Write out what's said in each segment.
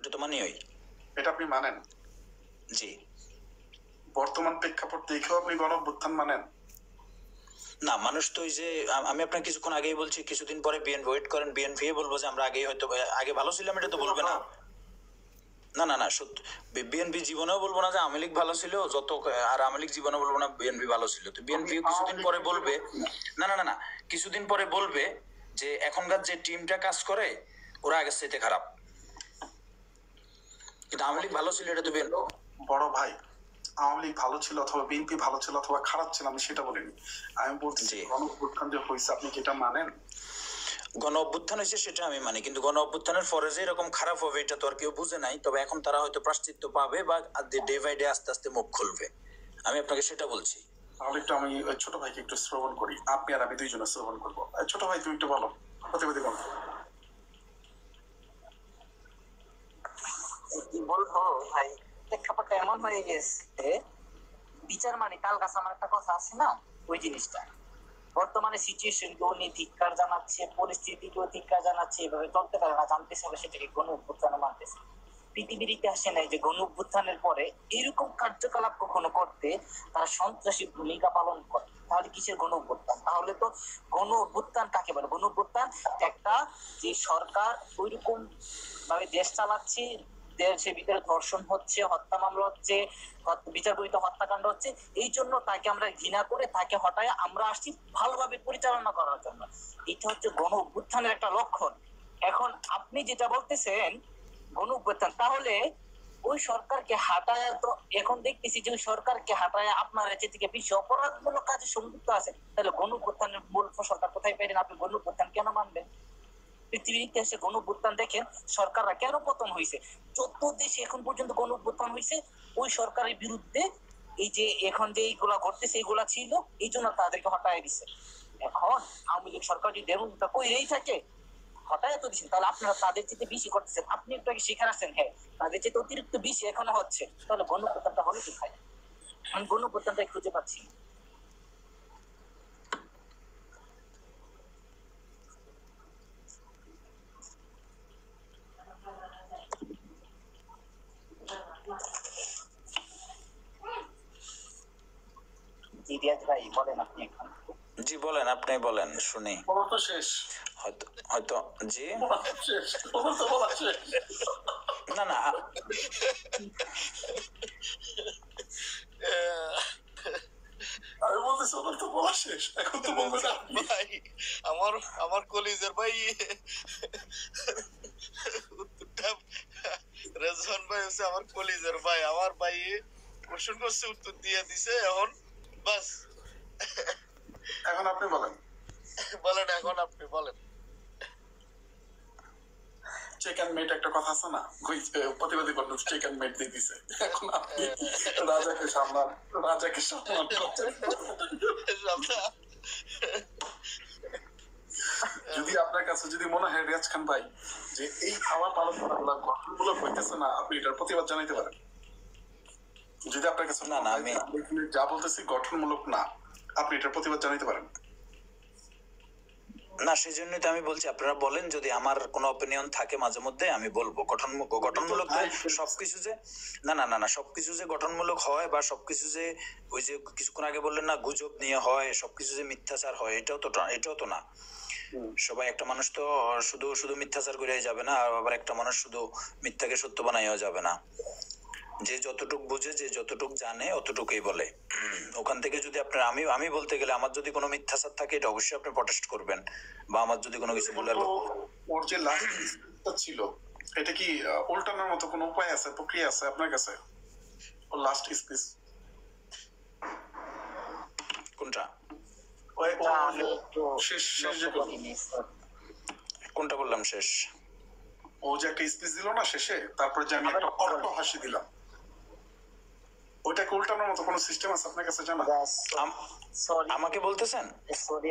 ওটা তো মানিই। এটা আপনি মানেন? জি। বর্তমান প্রেক্ষাপট দেখেও আপনি গণঅভ্যুত্থান মানেন? না, মানুষ তো ওই যে আমি আপনাকে কিছুক্ষণ আগেই বলছি, কিছুদিন পরে বিএনপি ওয়েট করেন, বিএনপি বলবো যে আমরা আগেই হয়তো আগে ভালো ছিলাম, এটা তো বলবে না। না না না, সত্যি বিএনপি জীবনেও বলবো না যে আওয়ামী লীগ ভালো ছিল, যত আর আওয়ামী লীগ জীবনে বলবো না বিএনপি ভালো ছিল। তো বিএনপি কিছুদিন পরে বলবে, না না না না, কিছুদিন পরে বলবে যে এখনকার যে টিমটা কাজ করে ওরা আগের চাইতে খারাপ, কিন্তু আওয়ামী লীগ ভালো ছিল, এটা তো বিএনপি। বড় ভাই, আওয়ামী লীগ ভালো ছিল অথবা বিএনপি ভালো ছিল অথবা খারাপ ছিল আমি সেটা বলিনি। আমি বলছি গণঅভ্যুত্থান যে হয়েছে আপনি কি এটা মানেন? গণ অভ্যুত্থান হয়েছে সেটা আমি মানি, কিন্তু গণ অভ্যুত্থানের পরে যে এরকম খারাপ হবে এটা তো আর কেউ বুঝে নাই। তবে এখন তারা হয়তো প্রায়শ্চিত্ত পাবে বা ডে বাই ডে আস্তে আস্তে মুখ খুলবে, আমি আপনাকে সেটা বলছি। তাহলে একটু আমি ওই ছোট ভাইকে একটু শ্রবণ করি, আপনি আর আমি দুইজনে শ্রবণ করবো। ছোট ভাই তুমি একটু বলো, প্রতিবাদী বলো। কি বলবো ভাই, প্রেক্ষাপটটা এমন হয়ে গেছে, বিচার মানে তাল গাছ, আমার একটা কথা আছে না, ওই জিনিসটা বর্তমানে সিচুয়েশনকে উনি ধিক্কার জানাচ্ছে, পরিস্থিতিকেও ধিক্কার জানাচ্ছে, এভাবে চলতে পারে না, জানতেছে হবে সেটাকে গণ অভ্যুত্থান মানতেছে। পৃথিবীর ইতিহাসে নাই যে গণ অভ্যুত্থানের পরে এরকম কার্যকলাপ কখনো করতে তারা সন্ত্রাসী ভূমিকা পালন করে। তাহলে কিসের গণ অভ্যুত্থান? তাহলে তো গণ অভ্যুত্থান কাকে বলে? গণ অভ্যুত্থান একটা যে সরকার ওইরকম ভাবে দেশ চালাচ্ছে, দেশের ভিতরে ধর্ষণ হচ্ছে, হত্যা মামলা হচ্ছে, বিচার বহির্ভূত হত্যাকাণ্ড হচ্ছে, এই জন্য তাকে আমরা ঘৃণা করে তাকে হটায় আমরা আসছি ভালোভাবে পরিচালনা করার জন্য। এটা হচ্ছে গণ অভ্যুত্থানের একটা লক্ষণ। এখন আপনি যেটা বলতেছেন গণ অভ্যুত্থান, তাহলে ওই সরকারকে হাঁটায়, তো এখন দেখতেছি যে ওই সরকারকে হাঁটায় আপনার এর থেকে বেশি অপরাধমূলক কাজে সংযুক্ত আছে, তাহলে গণ অভ্যুত্থানের মূল সরকার কোথায় পেলেন? আপনি গণ অভ্যুত্থান কেন মানবেন? পৃথিবীর ইতিহাসে গণ অভ্যুত্থান দেখেন সরকাররা কেন পতন হয়েছে, 14 দেশে এখন পর্যন্ত গণ অভ্যুত্থান হয়েছে ওই সরকারের বিরুদ্ধে। এই যে এখন যে এইগুলা ঘটতেছে এইগুলা ছিল, এই জন্য তাদেরকে হটায় দিচ্ছে। এখন আওয়ামী লীগ সরকার যদি এমনটা কইরেই থাকে, হঠাৎ এত দিচ্ছেন, তাহলে আপনারা তাদের চেয়ে বেশি করতেছেন। আপনি একটু আগে শিখে আসছেন, হ্যাঁ তাদের চেয়ে অতিরিক্ত বেশি এখনো হচ্ছে, তাহলে গণ অভ্যুত্থানটা হলো কোথায়? আমি গণ অভ্যুত্থানটাই খুঁজে পাচ্ছি না। জি রিয়াজ ভাই বলেন আপনি এখন। জি বলেন, আপনি বলেন শুনি। বলা তো শেষ। হয়তো হয়তো জি শেষ তো বলা শেষ। না না আমি বলতেছি ওদের তো বলা শেষ, এখন তো বলবে না ভাই। আমার আমার কলিজের ভাই উত্তরটা, রেজওয়ান ভাই হচ্ছে আমার কলিজের ভাই, আমার ভাই কোশ্চেন করছে উত্তর দিয়ে দিছে, এখন বাস। এখন আপনি বলেন। বলেন, এখন আপনি বলেন। চেক অ্যান্ড মেট একটা কথা আছে না, ওই প্রতিবাদী বলল চেক অ্যান্ড মেট দিয়ে দিছে। এখন আপনি রাজাকে সামলান, রাজাকে সামলান। যদি আপনার কাছে যদি মনে হয় রিয়াজ খান ভাই যে এই খাওয়া পালন করাগুলো গঠনমূলক হইতেছে না, আপনি এটার প্রতিবাদ জানাইতে পারেন। যদি আপনার কাছে না না আমি যা বলতেছি গঠনমূলক না, আপনি এটার প্রতিবাদ জানাইতে পারেন। না, সেই জন্যই তো আমি বলছি আপনারা বলেন, যদি আমার কোনো অপিনিয়ন থাকে মাঝে মধ্যে আমি বলবো। গঠনমূলক সবকিছু যে না না না না সবকিছু যে গঠনমূলক হয় বা সবকিছু যে ওই যে কিছুক্ষণ আগে বললেন না গুজব নিয়ে হয়, সবকিছু যে মিথ্যাচার হয়, এটাও তো না। সবাই, একটা মানুষ তো শুধু শুধু মিথ্যাচার করে যাবে না, আবার একটা মানুষ শুধু মিথ্যাকে সত্য বানাইও যাবে না। যে যতটুক বুঝে, যে যতটুক জানে অতটুকুই বলে। ওখান থেকে যদি আপনার আমি বলতে গেলে আমার যদি কোনো মিথ্যাচার থাকে এটা অবশ্যই আপনি প্রটেস্ট করবেন, বা আমার যদি কোনো কিছু বলার। ওর যে লাস্ট ছিল এটা কি উল্টানোর মতো কোনো উপায় আছে, প্রক্রিয়া আছে আপনার কাছে? ওর লাস্ট স্পিচ কোনটা? শেষ যে কোনটা বললাম শেষ? ও যে একটা স্পিচ দিল না শেষে, তারপরে যে আমি একটা অট্ট হাসি দিলাম, ওইটাকে উল্টানোর মতো কোনো সিস্টেম আছে আপনার কাছে জানা? আমাকে বলতেছেন? সরি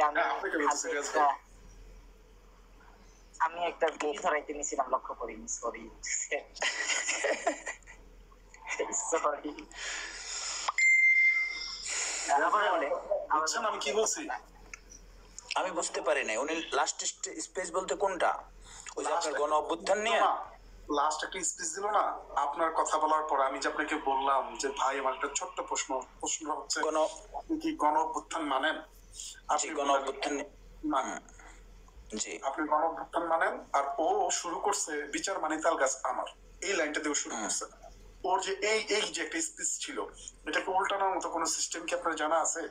আমি একটা ভুল ধরাইতে নিয়েছিলাম, লক্ষ্য করিনি, সরি সরি। আমি কি বলছি আমি বুঝতে পারি নাই। উনি লাস্ট স্পেস বলতে কোনটা? ওই যে আপনার গণ অভ্যুত্থান নিয়ে? লাস্ট একটা স্পিচ দিল না, আপনার কথা বলার পর আমি যে আপনাকে বললাম যে ভাই আমার একটা ছোট্ট প্রশ্ন হচ্ছে আপনি কি গণ অভ্যুত্থান মানেন? আপনি গণ অভ্যুত্থান মানেন, জি আপনি গণ অভ্যুত্থান মানেন। আর ও শুরু করছে বিচার মানে তাল গাছ আমার, এই লাইনটা দিয়ে শুরু করছে। ওর যে এই যে একটা স্পিচ ছিল, এটাকে উল্টানোর মতো কোনো সিস্টেম কি আপনার জানা আছে?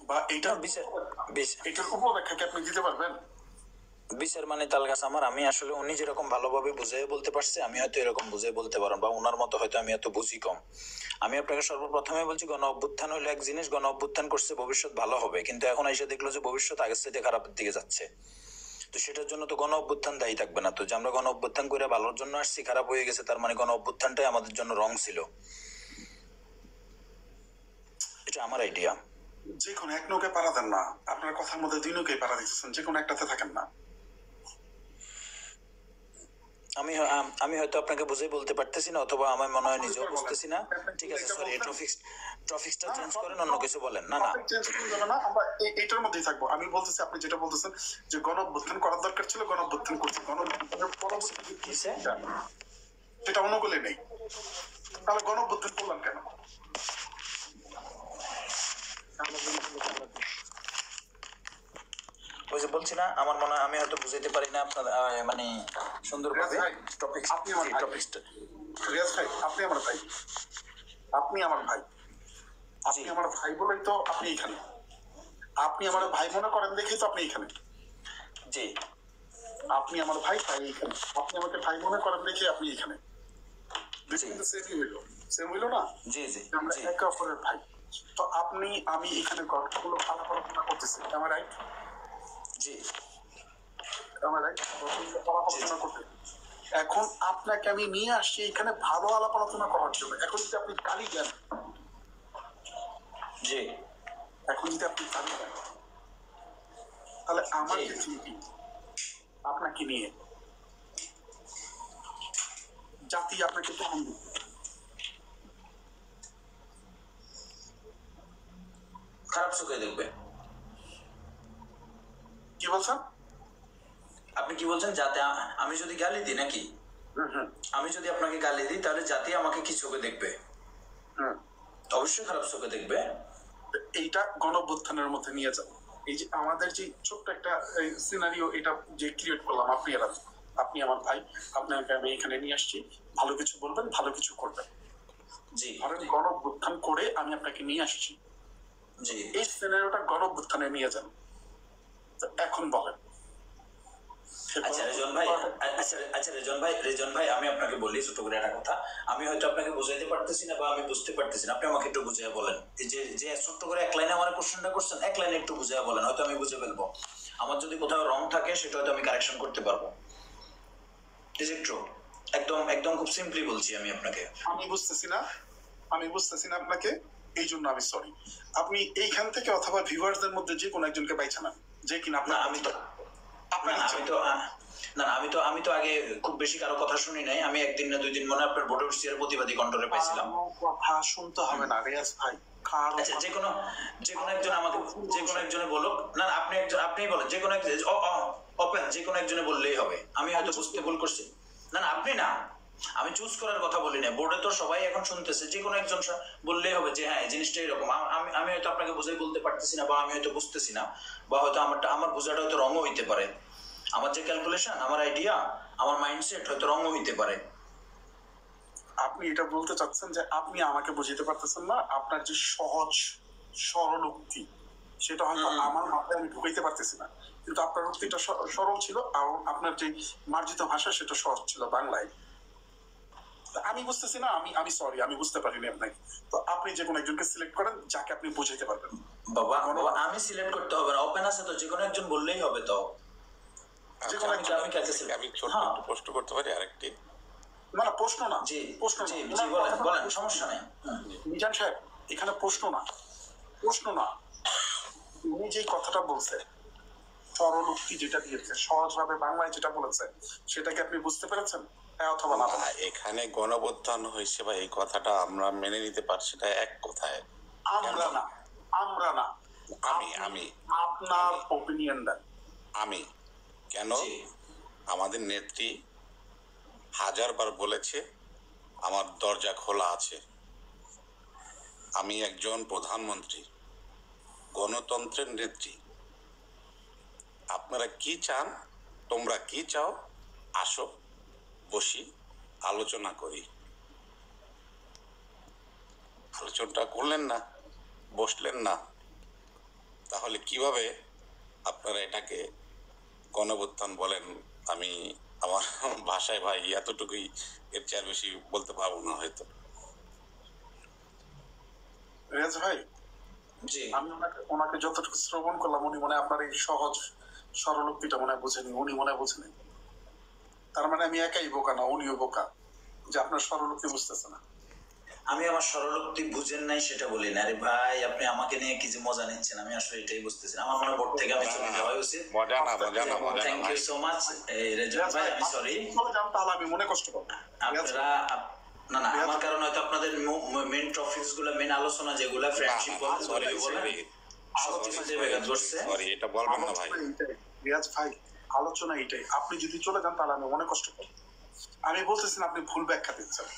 বা এইটার উপব্যাখ্যা কি আপনি দিতে পারবেন? বিচার মানে তাল গাছ আমার, আমি আসলে উনি যেরকম ভালোভাবে বুঝিয়ে বলতে পারছে আমি হয়তো এরকম বুঝিয়ে বলতে পারবো, বা ওনার মতো হয়তো আমি এত বুঝি কম। আমি আপনাকে সর্বপ্রথমে বলছি গণ অভ্যুত্থান হলো এক জিনিস, গণ অভ্যুত্থান করছে ভবিষ্যৎ ভালো হবে, কিন্তু এখন এসে দেখলো যে ভবিষ্যৎ আগের থেকে খারাপের দিকে যাচ্ছে। তো সেটার জন্য তো গণ অভ্যুত্থান দায়ী থাকবে না। তো যে আমরা গণ অভ্যুত্থান করে ভালোর জন্য আসছি, খারাপ হয়ে গেছে, তার মানে গণ অভ্যুত্থানটাই আমাদের জন্য রং ছিল। এটা আমার আইডিয়া। যে কোনো এক নৌকে পাড়া দেন না, আপনার কথার মধ্যে দুই নৌকে পাড়া দিতেছেন, যে কোনো একটাতে থাকেন না। আমি হয়তো আপনাকে বুঝেই বলতে পারতেছি না, অথবা আমার মনে হয় নিজেও বুঝতেছি না। ঠিক আছে, সরি, টপিকসটা চেঞ্জ করেন, অন্য কিছু বলেন। না না, চেঞ্জ করে যাবে না, আমরা এইটার মধ্যেই থাকবো। আমি বলতেছি আপনি যেটা বলতেছেন যে গণ অভ্যুত্থান করার দরকার ছিল, গণ অভ্যুত্থান করছে, গণ অভ্যুত্থানের পরবর্তী সেটা অনুকূলে নেই, তাহলে গণ অভ্যুত্থান করলাম কেন? ওই যে বলছি না, আমার মনে হয় আমি হয়তো বুঝাইতে পারি না আপনার মানে সুন্দরভাবে টপিকসটা। রিয়াজ ভাই, আপনি আমার ভাই, আপনি আমার ভাই, আপনি আমার ভাই বলেই তো আপনি এখানে, আপনি আমার ভাই মনে করেন দেখেই তো আপনি এখানে। জি, আপনি আমার ভাই তাই এখানে, আপনি আমাকে ভাই মনে করেন দেখে আপনি এখানে। সেম হইলো না? জি জি, আমরা একে অপরের ভাই। তো আপনি আমি এখানে গল্পগুলো আলাপ করতেছি, আমার রাইট? জি, আমার রাইট, আলোচনা করতে। এখন আপনাকে আমি নিয়ে আসছি এখানে ভালো আলাপ আলোচনা করার জন্য। এখন যদি আপনি গালি দেন, জি, এখন যদি আপনি গালি দেন, তাহলে আমার যে থিঙ্কিং আপনাকে নিয়ে, জাতি আপনাকে কেমন দিবে? খারাপ চোখে দেখবে। কি বলছেন আপনি? কি বলছেন? যাতে আমি যদি গালি দিই নাকি? আমি যদি আপনাকে গালি দিই তাহলে জাতি আমাকে কি চোখে দেখবে? অবশ্যই খারাপ চোখে দেখবে। এইটা গণঅভ্যুত্থানের মধ্যে নিয়ে যাবো। এই যে আমাদের যে ছোট্ট একটা সিনারিও, এটা যে ক্রিয়েট করলাম আপনি আমার ভাই, আপনাকে আমি এখানে নিয়ে আসছি, ভালো কিছু বলবেন, ভালো কিছু করবেন। জি, ধরেন গণঅভ্যুত্থান করে আমি আপনাকে নিয়ে আসছি, জি, এই সিনারিওটা গণঅভ্যুত্থানে নিয়ে যান। এখন বলেন। আচ্ছা রেজন ভাই, আমি আপনাকে বলি ছোট করে একটা কথা। আমি হয়তো আপনাকে বুঝাইতে পারতেছি না বা আমি বুঝতে পারতেছি না, আপনি আমাকে একটু বুঝিয়ে বলেন। এই যে ছোট্ট করে এক লাইনে আমার কোশ্চেনটা করছেন, এক লাইনে একটু বুঝিয়ে বলেন, হয়তো আমি বুঝে ফেলবো। আমার যদি কোথাও রং থাকে সেটা হয়তো আমি কারেকশন করতে পারবো। Is it true? একদম একদম খুব সিম্পলি বলছি আমি আপনাকে। আমি বুঝতেছি না আপনাকে, এই জন্য আমি সরি। আপনি এইখান থেকে অথবা ভিউয়ার্সদের মধ্যে যে কোনো একজনকে পাইছেন না, যে কিনা আপনার আমি তো আগে খুব বেশি কারো কথা শুনি নাই। আমি একদিন না দুই দিন মনে আপনার বোর্ডে উঠছিয়ার প্রতিবাদী কণ্ঠরে পাইছিলাম। কথা শুনতে হবে না রিয়াজ ভাই। আচ্ছা, যে কোনো একজন আমাকে, যে কোনো একজনে বলুক না, আপনিই বলেন, যে কোনো ওপেন, যে কোনো একজনে বললেই হবে। আমি হয়তো বুঝতে ভুল করছি। না আপনি না, আমি চুজ করার কথা বলি না। বোর্ডে তো সবাই এখন শুনতেছে, যে কোনো একজন বললেই হবে যে হ্যাঁ এই জিনিসটা এরকম। আমি হয়তো আপনাকে বুঝাই বলতে পারতেছি না, বা আমি হয়তো বুঝতেছি না, বা হয়তো আমার বোঝাটা হয়তো রঙও হইতে পারে। আমার যে ক্যালকুলেশন, আমার আইডিয়া, আমার মাইন্ডসেট হয়তো রঙও হইতে পারে। আপনি এটা বলতে চাচ্ছেন যে আপনি আমাকে বুঝাতে পারতেছেন না, আপনার যে সহজ সরল উক্তি সেটা হয়তো আমার মাথায় আমি ঢুকাইতে পারতেছি না, কিন্তু আপনার উক্তিটা সরল ছিল, আর আপনার যে মার্জিত ভাষা সেটা সহজ ছিল বাংলায়। আমি বুঝতেছি না, আমি সরি, আমি বুঝতে পারিনি আপনাকে। তো আপনি যে কোনো একজনকে সিলেক্ট করেন যাকে আপনি বুঝাইতে পারবেন। বাবা আমি সিলেক্ট করতে হবে না, ওপেন আছে তো, যে কোনো একজন বললেই হবে। তো আমি ছোট একটু প্রশ্ন করতে পারি আরেকটি? না প্রশ্ন না, জি প্রশ্ন জি জি, বলেন, সমস্যা নেই। মিজান সাহেব, এখানে প্রশ্ন না, উনি যে কথাটা বলছে, সরল উক্তি যেটা দিয়েছে, সহজভাবে বাংলায় যেটা বলেছে, সেটাকে আপনি বুঝতে পেরেছেন অথবা না? এখানে গণঅভ্যুত্থান হয়েছে বা এই কথাটা আমরা মেনে নিতে পারছি না এক কথায়। আমরা না আমি আপনার ওপিনিয়ন দেন। আমি কেন? আমাদের নেত্রী হাজারবার বলেছে আমার দরজা খোলা আছে। আমি একজন প্রধানমন্ত্রী, গণতন্ত্রের নেত্রী। আপনারা কি চান, তোমরা কি চাও, আসো বসি, আলোচনা করি। আলোচনাটা করলেন না, বসলেন না, তাহলে কিভাবে আপনারা এটাকে গণঅভ্যুত্থান বলেন? আমি আমার ভাষায় ভাই এতটুকুই, এর চেয়ে আর বেশি বলতে পারবো না হয়তো। রিয়াজ ভাই, জি আমি ওনাকে যতটুকু শ্রবণ করলাম, উনি মনে হয় আপনার এই সহজ সরলোক্তিটা মনে হয় বোঝেনি, উনি মনে হয় বোঝেনি। তার মানে আমি একাই বোকা না, উনিও বোকা, যে আপনার সরলোক্তি বুঝতেছে না। আমি আমার সরলোক্তি বুঝেন নাই সেটা বলি না। আরে ভাই, আপনি আমাকে নিয়ে কি যে মজা নিচ্ছেন, আমি আসলে এটাই বুঝতেছি না। আমার মনে হয় বোর্ড থেকে আমি চলে যাওয়া উচিত। মজা না, মজা না, মজা না থ্যাংক ভাই। ইউ সো মাচ রেজাউল ভাই, আমি সরি। চলে যান, তাহলে আমি মনে কষ্ট পাবো। আপনারা না না, আমার কারণে হয়তো আপনাদের মেন টপিকস গুলো, মেন আলোচনা যেগুলো ফ্রেন্ডশিপ বলেন, সরি সব কিছুতে ব্যাঘাত ঘটছে। সরি, এটা বলবেন না ভাই। আলোচনা এইটাই, রিয়াজ ভাই, আলোচনা এইটাই। আপনি যদি চলে যান তাহলে আমি মনে কষ্ট পাবো। আমি বলতেছি না আপনি ভুল ব্যাখ্যা দিচ্ছেন,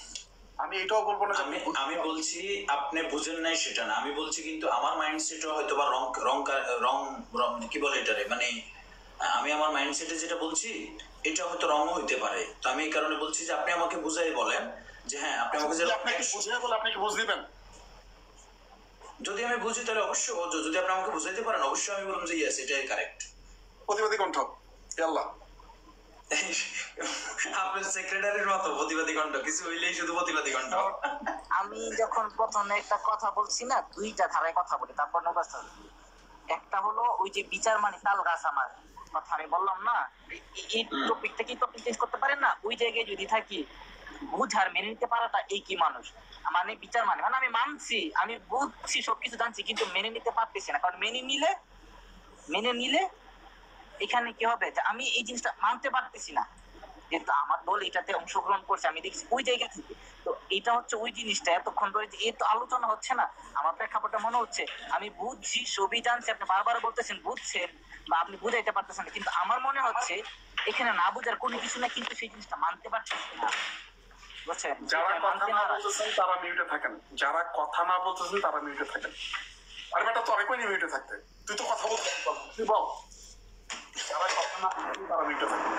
আমি এটাও বলবো না যে আমি আমি বলছি আপনি বুঝেন নাই সেটা না, আমি বলছি কিন্তু আমার মাইন্ডসেটও হয়তো বা রং রং রং রং কি বলে এটারে, মানে আমি আমার মাইন্ডসেটে যেটা বলছি এটা হয়তো রঙও হইতে পারে। তো আমি এই কারণে বলছি যে আপনি আমাকে বুঝাই বলেন যে হ্যাঁ, আপনি আমাকে যে আপনাকে বুঝিয়ে বলে আপনি কি বুঝ দিবেন? যদি আমি বুঝি তাহলে অবশ্যই, যদি আপনি আমাকে বুঝাইতে পারেন অবশ্যই আমি বলবো যে ইয়েস, এটাই কারেক্ট। প্রতিবাদী কণ্ঠ, আল্লাহ আপনার সেক্রেটারির মতো প্রতিবাদী কণ্ঠ, কিছু হইলেই শুধু প্রতিবাদী কণ্ঠ। আমি যখন প্রথমে একটা কথা বলছি না, দুইটা ধারায় কথা বলি, তারপর নৌকা। একটা হলো ওই যে বিচার মানে তাল গাছ, আমার কথা আমি বললাম না, এই টপিকটা কি টপিক চেঞ্জ করতে পারেন না? ওই জায়গায় যদি থাকি, বুঝার মেনে নিতে পারাটা এই কি মানুষ, মানে বিচার মানে মানে আমি মানছি, আমি বুঝছি, সবকিছু জানছি, কিন্তু মেনে নিতে পারতেছি না। কারণ মেনে নিলে এখানে কি হবে, যে আমি এই জিনিসটা মানতে পারতেছি না, কিন্তু আমার দল এটাতে অংশগ্রহণ করছে, আমি দেখছি ওই জায়গা থেকে। তো এটা হচ্ছে ওই জিনিসটা, এতক্ষণ ধরে যে এত আলোচনা হচ্ছে না, আমার প্রেক্ষাপটে মনে হচ্ছে আমি বুঝছি, সবই জানছি, আপনি বারবার বলতেছেন বুঝছেন বা আপনি বুঝাইতে পারতেছেন, কিন্তু আমার মনে হচ্ছে এখানে না বুঝার কোনো কিছু না, কিন্তু সেই জিনিসটা মানতে পারতেছি না, বুঝছেন? যারা কথা মানতে না না বলতেছেন তারা মিউটে থাকেন, যারা কথা না বলতেছেন তারা মিউটে থাকেন। আরে বেটা, তোর কই মিউটে থাকতে, তুই তো কথা বলতে, তুই বল। যারা কথা না বলতেছেন তারা মিউটে থাকেন।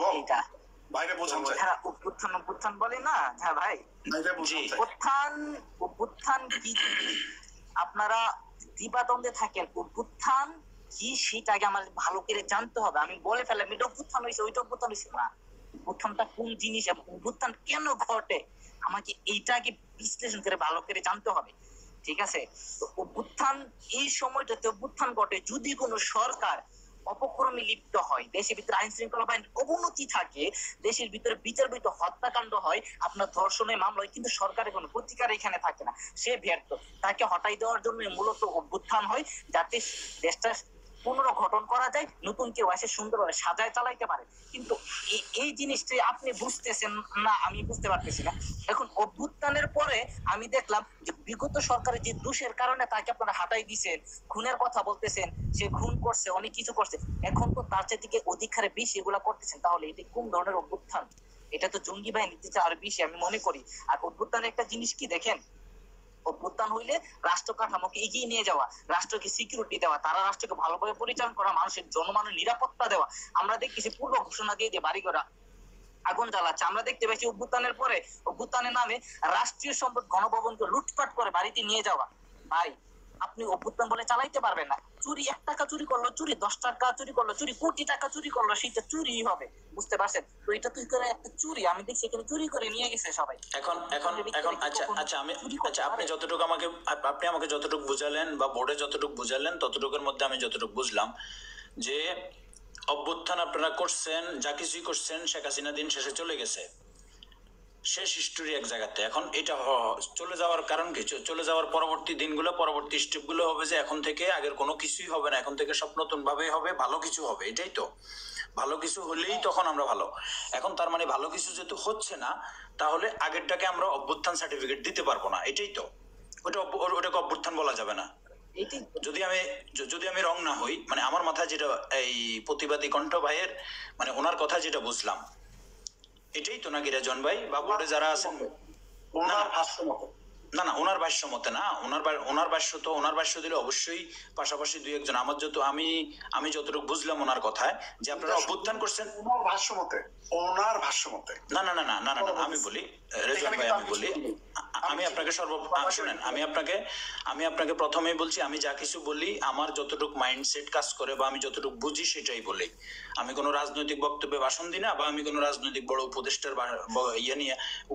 বল, এইটা বাইরে বোঝান যায়, যারা অভ্যুত্থান বলে না, হ্যাঁ ভাই, বাইরে বোঝান যায়। অভ্যুত্থান কি আপনারা দ্বিধাদ্বন্দ্বে থাকেন, অভ্যুত্থান কি সেটা আগে আমাদের ভালো করে জানতে হবে। আমি বলে ফেললাম এটা অভ্যুত্থান হয়েছে, ওইটা অভ্যুত্থান হয়েছে না, অভ্যুত্থানটা কোন জিনিস এবং অভ্যুত্থান কেন ঘটে, আমাকে এইটা আগে বিশ্লেষণ করে ভালো করে জানতে হবে, ঠিক আছে? তো অভ্যুত্থান, এই সময়টাতে অভ্যুত্থান ঘটে যদি কোনো সরকার অপকর্মে লিপ্ত হয়, দেশের ভিতরে আইন শৃঙ্খলা বাহিনীর অবনতি থাকে, দেশের ভিতরে বিচারবিহিত হত্যাকাণ্ড হয়, আপনার ধর্ষণের মামলা হয়, কিন্তু সরকারের কোনো প্রতিকার এখানে থাকে না, সে ব্যর্থ, তাকে হটাই দেওয়ার জন্য মূলত অভ্যুত্থান হয়, যাতে দেশটা পুনর্গঠন করা যায়, নতুন কেউ এসে সুন্দরভাবে সাজায় চালাইতে পারে। কিন্তু এই জিনিসটা আপনি বুঝতেছেন না, আমি বুঝতে পারতেছি না। এখন অভ্যুত্থানের পরে আমি দেখলাম যে বিগত সরকারের যে দোষের কারণে তাকে আপনারা হাঁটাই দিচ্ছেন, খুনের কথা বলতেছেন, সে খুন করছে, অনেক কিছু করছে, এখন তো তার চাইতে অধিক হারে বেশি এগুলা করতেছেন, তাহলে এটা কোন ধরনের অভ্যুত্থান? এটা তো জঙ্গি বাহিনীর দিচ্ছে আরো বেশি, আমি মনে করি। আর অভ্যুত্থানের একটা জিনিস কি দেখেন, অভ্যুত্থান হইলে রাষ্ট্র কাঠামোকে এগিয়ে নিয়ে যাওয়া, রাষ্ট্রকে সিকিউরিটি দেওয়া, তারা রাষ্ট্রকে ভালোভাবে পরিচালনা করা, মানুষের জনমানের নিরাপত্তা দেওয়া। আমরা দেখতেছি পূর্ব ঘোষণা দিয়ে বাড়ি ঘোড়া আগুন জ্বালাচ্ছে, আমরা দেখতে পাচ্ছি অভ্যুত্থানের পরে অভ্যুত্থানের নামে রাষ্ট্রীয় সম্পদ গণভবনকে লুটপাট করে বাড়িতে নিয়ে যাওয়া। ভাই, আপনি অভ্যুত্থান বলে চালাইতে পারবেন না। চুরি 1 টাকা চুরি করলো চুরি, 10 টাকা চুরি করলো চুরি, কোটি টাকা চুরি করলো সেটা চুরি হবে, বুঝতে পারছেন? তো এটা তুই করে একটা চুরি, আমি দেখছি এখানে চুরি করে নিয়ে গেছে সবাই। এখন আচ্ছা আপনি যতটুকু আপনি আমাকে যতটুকু বুঝালেন বা বোর্ডে যতটুকু বুঝালেন, ততটুকুর মধ্যে আমি যতটুকু বুঝলাম যে অভ্যুত্থান আপনারা করছেন, যা কিছুই করছেন, শেখ হাসিনা দিন শেষে চলে গেছে, শেষ হিস্টোরি এক জায়গাতে। এখন এটা চলে যাওয়ার কারণ কি? চলে যাওয়ার পরবর্তী দিনগুলো, পরবর্তী স্টেপগুলো হবে যে এখন থেকে আগের কোনো কিছুই হবে না, এখন থেকে সব নতুন ভাবে হবে, ভালো কিছু হবে, এটাই তো। ভালো কিছু হলেই তখন আমরা ভালো। এখন তার মানে ভালো কিছু যেহেতু হচ্ছে না, তাহলে আগেরটাকে আমরা অভ্যুত্থান সার্টিফিকেট দিতে পারবো না, এটাই তো। ওটাকে অভ্যুত্থান বলা যাবে না। এইটাই তো। যদি আমি রং না হই, মানে আমার মাথায় যেটা এই প্রতিবাদী কণ্ঠ ভাইয়ের মানে ওনার কথা যেটা বুঝলাম এটাই তো নাকি রেজন ভাই বা বোর্ডে যারা আছেন? ওনার ভাষ্য মতো। না না, ওনার ভাষ্য মতে না, ওনার ভাষ্য দিলে অবশ্যই পাশাপাশি দুই একজন আমার আমি যতটুকু বুঝলাম ওনার কথায় যে আপনারা অভ্যুত্থান করছেন। ওনার ভাষ্য মতে, ওনার ভাষ্য মতে। না না না না না না না, আমি বলি রেজন ভাই, আমি বলি আমি আপনাকে শুনেন, আমি আপনাকে প্রথমেই বলছি, আমি যা কিছু বলি আমার যতটুকু মাইন্ডসেট কাজ করে বা আমি যতটুকু বুঝি সেটাই বলি। আমি কোনো রাজনৈতিক বক্তব্যে ভাষণ দিই না, বা আমি কোনো রাজনৈতিক বড়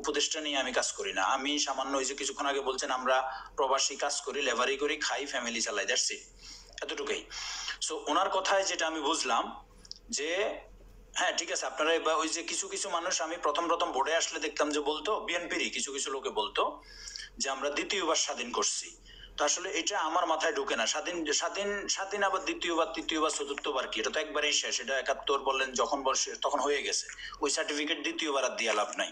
উপদেষ্টা নিয়ে আমি কাজ করি না। আমি সামান্য ওই যে কিছুক্ষণ আগে বলছেন আমরা প্রবাসী কাজ করি, লেবারি করি, খাই, ফ্যামিলি চালাই, দ্যাটস ইট, এতটুকুই। সো ওনার কথায় যেটা আমি বুঝলাম যে হ্যাঁ ঠিক আছে, আপনারা বা ওই যে কিছু কিছু মানুষ আমি প্রথম বোর্ডে আসলে দেখতাম যে বলতো, বিএনপিরই কিছু কিছু লোকে বলতো যে আমরা দ্বিতীয়বার স্বাধীন করছি। তো আসলে এটা আমার মাথায় ঢুকে না। স্বাধীন আবার দ্বিতীয়বার, তৃতীয়বার, চতুর্থবার কি? এটা তো একবারই শেষ। এটা 71 বললেন যখন বর্ষে তখন হয়ে গেছে, ওই সার্টিফিকেট দ্বিতীয়বার আর দিয়ে লাভ নাই।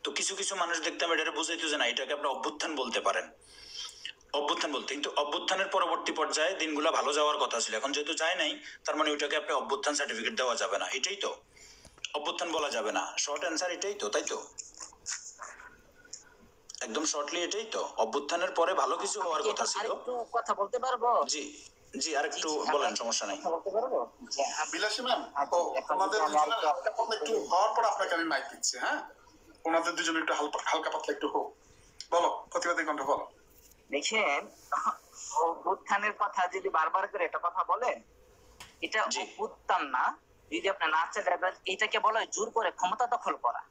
তো কিছু কিছু মানুষ দেখতাম এটা বুঝাইতো যে না, এটাকে আপনি অভ্যুত্থান বলতে পারেন, অভ্যুত্থান বলতে। কিন্তু অভ্যুত্থানের পরবর্তী পর্যায়ে দিনগুলো ভালো যাওয়ার কথা ছিল, এখন যেহেতু যায় নাই, তার মানে ওইটাকে আপনি অভ্যুত্থান সার্টিফিকেট দেওয়া যাবে না, এটাই তো, অভ্যুত্থান বলা যাবে না। শর্ট অ্যান্সার এটাই তো, তাই তো? একদম শর্টলি এটাই তো, অভ্যুত্থানের পরে ভালো কিছু হওয়ার কথা ছিল। আরেকটু কথা বলতে পারবো? জি জি, আরেকটু বলেন, সমস্যা নাই। কথা বলতে পারবো? যে বিলাসী ম্যাম, এখন ওনাদের যদি দুজনের হালকা পাতলা একটু হওয়ার পর আপনাকে আমি মাইক দিচ্ছি। হ্যাঁ, ওনাদের দুজনের একটু হালকা পাতলা একটু হোক। বলো, প্রতিবাদী কণ্ঠ বলো। দেখেন, অভ্যুত্থানের কথা যদি বারবার করে একটা কথা বলেন, এটা জি। অভ্যুত্থান না। যদি আপনি না চান, এটাকে বলা হয় জোর করে ক্ষমতা দখল করা।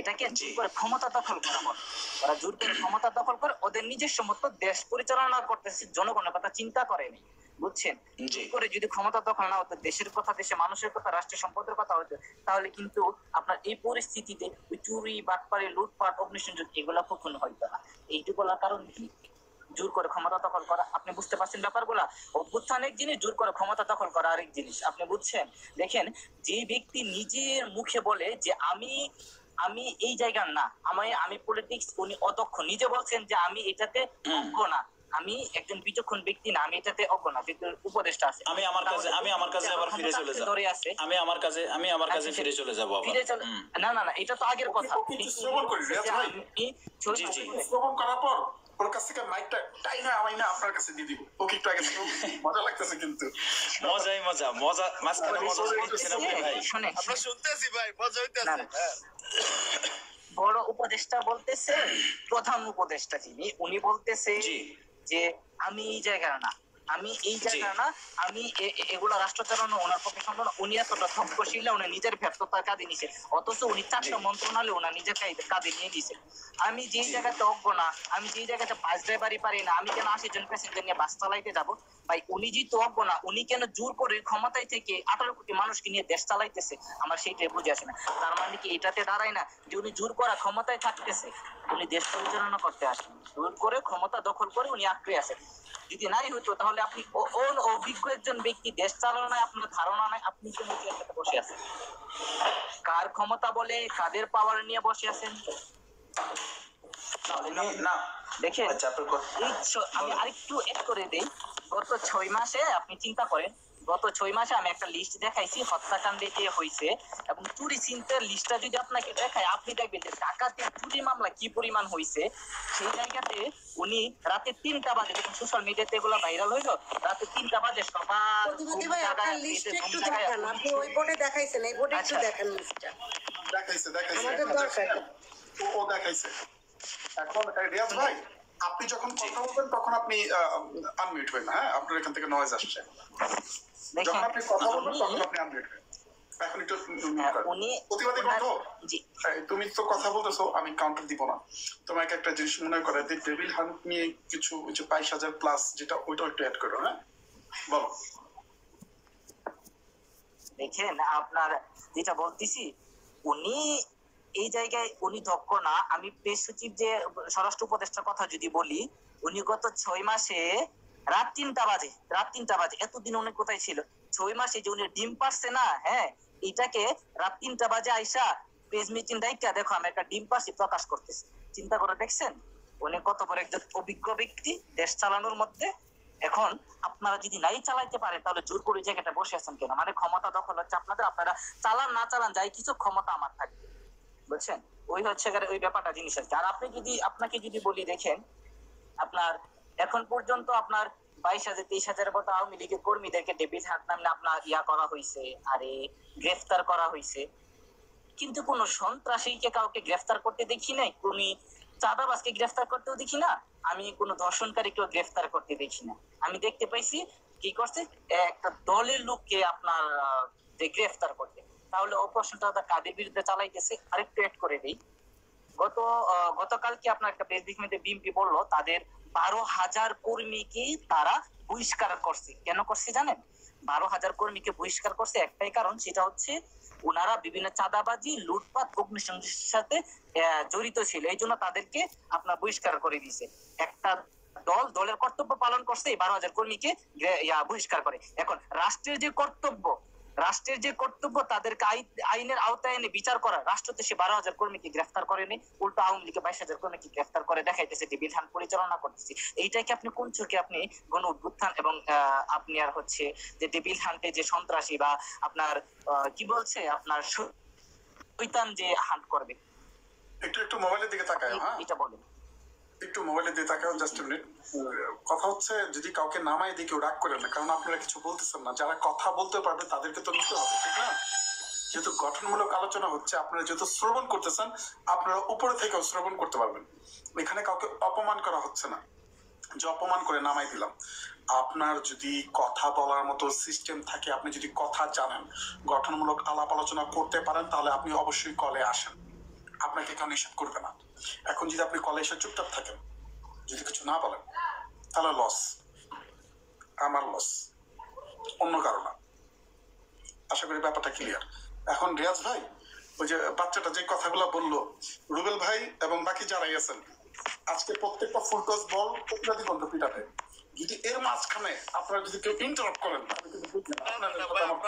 এটাকে জি। জোর করে ক্ষমতা দখল করা বলে। ওরা জোর করে ক্ষমতা দখল করে ওদের নিজস্ব মতো দেশ পরিচালনা করতেছে, জনগণের কথা চিন্তা করেনি, বুঝছেন? জি। জোর করে যদি ক্ষমতা দখল না হতো, দেশের কথা, দেশের মানুষের কথা, রাষ্ট্রের সম্পদের কথা হতো, তাহলে কিন্তু আপনার এই পরিস্থিতিতে ওই চুরি, বাটপাড়ি, লুটপাট, অগ্নিসংযোগ এগুলা কখনো হইতো না। এইটুকু বলার কারণ কি? জোর করে ক্ষমতা দখল করা। আপনি বুঝতে পারছেন ব্যাপারগুলা? অভ্যুত্থান এক জিনিস, জোর করে ক্ষমতা দখল করা আরেক জিনিস। আপনি বুঝছেন? দেখেন, যে ব্যক্তি নিজের মুখে বলে যে আমি আমি এই জায়গার না, আমি পলিটিক্স, উনি অদক্ষ, নিজে বলছেন যে আমি এটাতে অজ্ঞ না, আমি একজন বিচক্ষণ ব্যক্তি না, আমি এটাতে অজ্ঞ না, কিন্তু উপদেষ্টা আছে। আমি আমার কাছে আবার ফিরে চলে যাব। ধরে আছে। আমি আমার কাছে ফিরে চলে যাব আবার। ফিরে চলে না না না, এটা তো আগের কথা। ওকে একটু শ্রবণ করি, রিয়াজ ভাই। জি, জি। শ্রবণ করার পর ওর কাছ থেকে মাইকটা টাইনা আমাইনা আপনার কাছে দিয়ে দিব। ওকে একটু আগে মজা লাগতেছে কিন্তু। মজা মাঝখানে মজা দিচ্ছেন আপনি ভাই। শুনেন, আমরা শুনতেছি ভাই, মজা না, হইতেছে। না। বড় উপদেষ্টা বলতেছে, প্রধান উপদেষ্টা যিনি, উনি বলতেছে জি। যে আমি এই জায়গার না, আমি এই জায়গার না, আমি এগুলা রাষ্ট্র চালানো ওনার পক্ষে সম্ভব না। উনি এতটা ঠকশীল, উনি নিজের ব্যর্থতার কাঁধে নিছে, অথচ উনি 4টা মন্ত্রণালয় ওনার নিজের কাঁধে নিয়ে নিছে। আমি যেই জায়গাতে অজ্ঞ না, আমি যেই জায়গাতে বাস ড্রাইভারই পারি না, আমি কেন 80 জন প্যাসেঞ্জার নিয়ে বাস চালাইতে যাবো? ভাই, উনি যেহেতু অজ্ঞ না, উনি কেন জোর করে ক্ষমতায় থেকে 18 কোটি মানুষকে নিয়ে দেশ চালাইতেছে? আমার সেইটাই বুঝে আসে না। তার মানে কি এটাতে দাঁড়ায় না যে উনি জোর করা ক্ষমতায় থাকতেছে, উনি দেশ পরিচালনা করতে আসেন, জোর করে ক্ষমতা দখল করে উনি আঁকড়ে আছেন। যদি নাই হইতো তাহলে আপনি অভিজ্ঞ একজন ব্যক্তি, দেশ চালানোয় আপনার ধারণা নাই, আপনি কেন চেয়ারটাতে বসে আছেন? কার ক্ষমতা বলে, কাদের পাওয়ার নিয়ে বসে আছেন? না দেখেন, আচ্ছা, আমি আরেকটু এড করে দেই। গত 6 মাসে আপনি চিন্তা করেন, গত 6 মাসে আমি একটা লিস্ট দেখাইছি হত্যাকাণ্ডে যে হয়েছে এবং চুরি ছিনতাইয়ের লিস্টটা যদি আপনাকে দেখাই, আপনি দেখবেন যে ডাকাতি, চুরি মামলা কি পরিমাণ হয়েছে। সেই জায়গাতে উনি রাতে 3টা বাজে, যখন সোশ্যাল মিডিয়াতে এগুলো ভাইরাল হইলো, রাতে 3টা বাজে সবার প্রতিবাদী ভাই, আপনার লিস্ট একটু দেখান। আপনি ওই বোর্ডে দেখাইছেন, এই বোর্ডে একটু আচ্ছা। দেখান লিস্টটা। দেখাইছে আমাদের দরকার। ও দেখাইছে। এখন রিয়াজ ভাই, আপনি যখন কথা বলবেন তখন আপনি আনমিউট হবেন। হ্যাঁ, আপনার এখান থেকে নয়েজ আসছে। যখন আপনি কথা বলবেন তখন আপনি আনমিউট হবেন। এখন একটু প্রতিবাদী কণ্ঠ, তুমি তো কথা বলতেছো, আমি কাউন্টার দিব না। তোমাকে একটা জিনিস মনে করে যে টেবিল হান্ট নিয়ে কিছু 22,000 প্লাস, যেটা ওইটা একটু অ্যাড করো। হ্যাঁ, বলো। দেখেন, আপনার যেটা বলতেছি, উনি এই জায়গায় উনি দক্ষ না। আমি প্রেস সচিব যে স্বরাষ্ট্র উপদেষ্টার কথা যদি বলি, উনি গত 6 মাসে রাত 3টা বাজে, এতদিন উনি কোথায় ছিল? 6 মাসে যে উনি ডিম পারছে না, হ্যাঁ, এটাকে রাত 3টা বাজে আইসা প্রেস মিটিং ডাইকা, দেখো আমি একটা ডিম পারছি, প্রকাশ করতেছে। চিন্তা করে দেখছেন উনি কত বড় একজন অভিজ্ঞ ব্যক্তি দেশ চালানোর মধ্যে? এখন আপনারা যদি নাই চালাইতে পারেন তাহলে জোর করে জায়গাটা বসে আছেন কেন? মানে ক্ষমতা দখল হচ্ছে আপনাদের, আপনারা চালান না চালান যাই কিছু ক্ষমতা আমার থাকবে, বুঝছেন? ওই হচ্ছে ওই ব্যাপারটা জিনিস আছে। আর আপনি যদি আপনাকে যদি বলি দেখেন, আপনার এখন পর্যন্ত আপনার 22,000 23,000 মতো আওয়ামী লীগের কর্মীদেরকে ডেভিড হান্ট নামে আপনার করা হয়েছে, আরে গ্রেফতার করা হয়েছে, কিন্তু কোন সন্ত্রাসীকে কাউকে গ্রেফতার করতে দেখি নাই, কোন চাঁদাবাজকে গ্রেফতার করতেও দেখি না, আমি কোন ধর্ষণকারীকেও গ্রেফতার করতে দেখি না। আমি দেখতে পাইছি কি করছে একটা দলের লোককে আপনার যে গ্রেফতার করতে। তাহলে অপারেশনটা কাদের বিরুদ্ধে চালাইতেছে? আরেকটু এড করে দিই, গতকালকে আপনার একটা প্রেস ব্রিফিংয়ে বিএনপি বললো তাদের 12,000 কর্মীকে তারা বহিষ্কার করছে। কেন করছে জানেন? 12,000 কর্মীকে বহিষ্কার করছে একটাই কারণ, সেটা হচ্ছে ওনারা বিভিন্ন চাঁদাবাজি, লুটপাট, অগ্নিসংযোগের সাথে জড়িত ছিল, এই জন্য তাদেরকে আপনার বহিষ্কার করে দিয়েছে। একটা দলের কর্তব্য পালন করছে, এই 12,000 কর্মীকে বহিষ্কার করে। এখন রাষ্ট্রের যে কর্তব্য তাদেরকে আইনের আওতায় এনে বিচার করা, রাষ্ট্র তো সে 12,000 কর্মীকে গ্রেফতার করেনি, উল্টো আওয়ামী লীগে 22,000 কর্মীকে গ্রেফতার করে দেখাইতেছে ডেভিল হান্ট পরিচালনা করতেছে। এইটাকে আপনি কোন চোখে আপনি গণ অভ্যুত্থান এবং আপনি আর হচ্ছে যে ডেভিল হান্টে যে সন্ত্রাসী বা আপনার কি বলছে আপনার শয়তান যে হান্ট করবে? একটু মোবাইলের দিকে তাকায়, হ্যাঁ এটা বলেন। একটু মোবাইলের দিকে তাকাও, জাস্ট মিনিট। কথা হচ্ছে যদি কাউকে নামাই দিয়ে কেউ রাগ করেন না, কারণ আপনারা কিছু বলতেছেন না। যারা কথা বলতে পারবে তাদেরকে তো নিতে হবে, ঠিক না? যেহেতু গঠনমূলক আলোচনা হচ্ছে, আপনারা যেহেতু শ্রবণ করতেছেন, আপনারা উপরে থেকেও শ্রবণ করতে পারবেন। এখানে কাউকে অপমান করা হচ্ছে না যে অপমান করে নামাই দিলাম। আপনার যদি কথা বলার মতো সিস্টেম থাকে, আপনি যদি কথা জানেন, গঠনমূলক আলাপ আলোচনা করতে পারেন, তাহলে আপনি অবশ্যই কলে আসেন, আপনাকে কেউ নিষেধ করবে না। এখন যদি আপনি কলে এসে চুপচাপ থাকেন, যদি কিছু না বলেন, তাহলে লস, আমার লস, অন্য কারো না। আশা করি ব্যাপারটা ক্লিয়ার। এখন রিয়াজ ভাই, ওই যে বাচ্চাটা যে কথাগুলো বললো, রুবেল ভাই এবং বাকি যারাই আছেন, আজকে প্রত্যেকটা ফুলটস বল প্রতিবাদী কণ্ঠ পিটাতে, যদি এর মাঝখানে আপনারা যদি কেউ ইন্টারাপ্ট করেন, তাহলে কিন্তু বুঝলেন আপনাদের সাথে আমার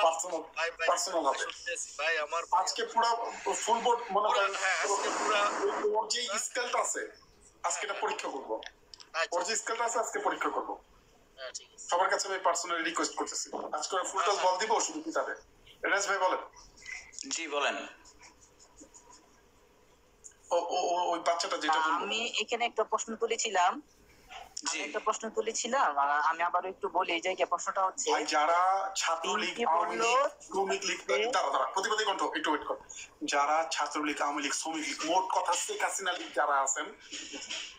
পার্সোনাল হবে। ভাই আমার আজকে পুরো ফুল বোর্ড মনে করেন, আজকে পুরো ওর যে স্কেলটা আছে আজকে এটা পরীক্ষা করবো, ওর যে স্কেলটা আছে আজকে পরীক্ষা করবো। ঠিক আছে। সবার কাছে আমি পার্সোনালি রিকোয়েস্ট করতেছি, আজকে ওরা ফুলটস বল দিব, শুধু পিটাবে। রিয়াজ ভাই বলেন। জি বলেন। ওই বাচ্চাটা যেটা বললো, আমি এখানে একটা প্রশ্ন তুলেছিলাম, আমি আবার একটু বলি এই জায়গায় প্রশ্নটা হচ্ছে ভাই যারা ছাত্রলীগ, আওয়ামী লীগ, শ্রমিক লীগ, দাঁড়া প্রতিবাদী কণ্ঠ একটু ওয়েট কর, যারা ছাত্রলীগ, আওয়ামী লীগ, শ্রমিক লীগ, মোট কথা শেখ হাসিনা লীগ যারা আছেন,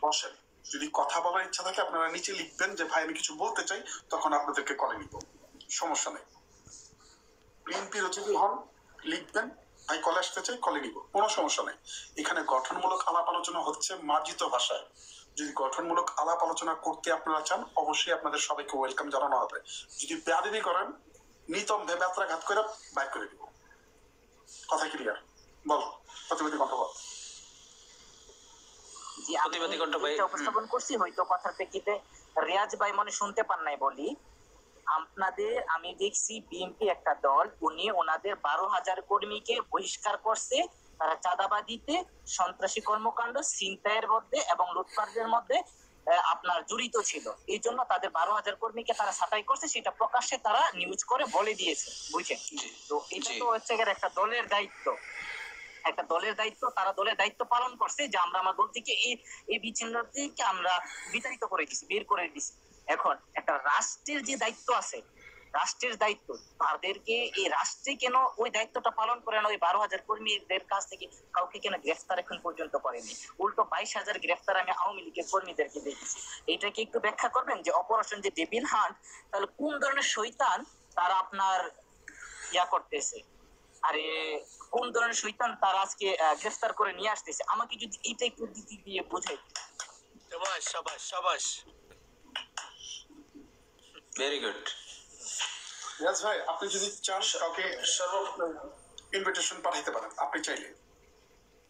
বসেন। যদি কথা বলার ইচ্ছা থাকে আপনারা নিচে লিখবেন যে ভাই আমি কিছু বলতে চাই, তখন আপনাদেরকে কলে নিব, সমস্যা নেই। বিএনপির যদি হন লিখবেন ভাই কলে আসতে চাই, কলে নিব, কোনো সমস্যা নেই। এখানে গঠনমূলক আলাপ আলোচনা হচ্ছে মার্জিত ভাষায়। যদি গঠনমূলক আলাপ আলোচনা করতে আপনারা চান, অবশ্যই আপনাদের সবাইকে ওয়েলকাম জানানো হবে। যদি বেয়াদবি করেন, নিতম্ভে ব্যত্রাঘাত করে বাইর করে দিব। কথা ক্লিয়ার? বল প্রতিবাদী কণ্ঠ বল। জি, আমি এটা উপস্থাপন করছি, হয়তো কথার প্রেক্ষিতে রিয়াজ ভাই মনে শুনতে পান নাই বলি। আমি দেখছি বিএনপি একটা দল, উনি ওনাদের 12,000 কর্মীকে বহিষ্কার করছে, তারা চাঁদাবাজিতে, সন্ত্রাসী কর্মকাণ্ড, ছিনতাইয়ের মধ্যে এবং লুটপাটের মধ্যে আপনার জড়িত ছিল। এই জন্য তাদের 12,000 কর্মীকে তারা ছাঁটাই করছে, সেটা প্রকাশ্যে তারা নিউজ করে বলে দিয়েছে, বুঝছেন? তো এটা তো হচ্ছে একটা দলের দায়িত্ব, তারা দলের দায়িত্ব পালন করছে যে আমরা আমার দল থেকে এই বিচ্ছিন্নতাকে আমরা বিতাড়িত করে দিছি, বের করে দিছি। এখন একটা রাষ্ট্রের যে দায়িত্ব আছে, রাষ্ট্রের দায়িত্ব, তাদেরকে এই রাষ্ট্রে কেন ওই দায়িত্বটা পালন করে না? ওই 12,000 কর্মীদের কাছ থেকে কাউকে কেন গ্রেফতার এখন পর্যন্ত করেনি? উল্টো 22,000 গ্রেফতার আমি আওয়ামী লীগের কর্মীদেরকে দেখেছি। এইটাকে একটু ব্যাখ্যা করবেন যে অপারেশন যে ডেভিল হান্ট, তাহলে কোন ধরনের শয়তান তারা আপনার করতেছে, আরে কোন ধরনের শয়তান তারা আজকে গ্রেফতার করে নিয়ে আসতেছে? আমাকে যদি এটা একটু দিতে দিয়ে বোঝাই। শাবাশ শাবাশ শাবাশ, ভেরি গুড। রিয়াজ ভাই আপনি যদি চান কাউকে ইনভিটেশন পাঠাইতে পারেন, আপনি চাইলে।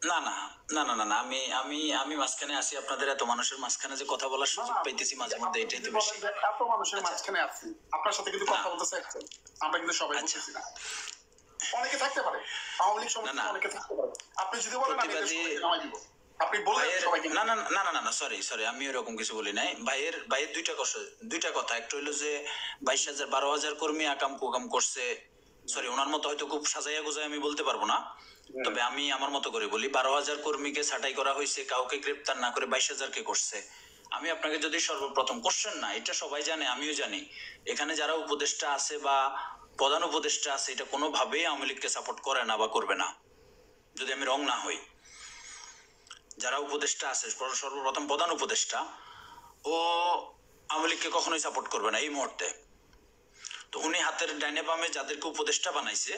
না না না না না না, আমি আমি আমি মাঝখানে আছি, আপনাদের এত মানুষের মাঝখানে যে কথা বলার সুযোগ পাইতেছি মাঝে মধ্যে, এটাই তো বেশি। এত মানুষের মাঝখানে আছি, আপনার সাথে কিন্তু কথা বলতে চাইছেন, আমরা কিন্তু সবাই বলতেছি না। অনেকে থাকতে পারে, আওয়ামী লীগ সমস্যা অনেকে থাকতে পারে, আপনি যদি বলেন আমি নামাই দিব। আপনি বললেন ভাইয়ের সবাইকে না না না না না না সরি আমি এরকম কিছু বলি নাই। ভাইয়ের দুইটা কথা, একটা হইলো যে 22,000 12,000 কর্মী আকাম কুকাম করছে, সরি ওনার মতো হয়তো খুব সাজাইয়া গুজাই আমি বলতে পারবো না, তবে আমি আমার মতো করে বলি 12,000 কর্মীকে ছাঁটাই করা হয়েছে, কাউকে গ্রেপ্তার না করে 22,000 কে করছে। আমি আপনাকে যদি সর্বপ্রথম কোশ্চেন না, এটা সবাই জানে আমিও জানি, এখানে যারা উপদেষ্টা আছে বা প্রধান উপদেষ্টা আছে এটা কোনোভাবেই আওয়ামী লীগকে সাপোর্ট করে না বা করবে না, যদি আমি রং না হই। যারা উপদেষ্টা আছে, সর্বপ্রথম প্রধান উপদেষ্টা, ও আওয়ামী লীগকে কখনোই সাপোর্ট করবে না এই মুহূর্তে। তো উনি হাতের ডাইনে বামে যাদেরকে উপদেষ্টা বানাইছে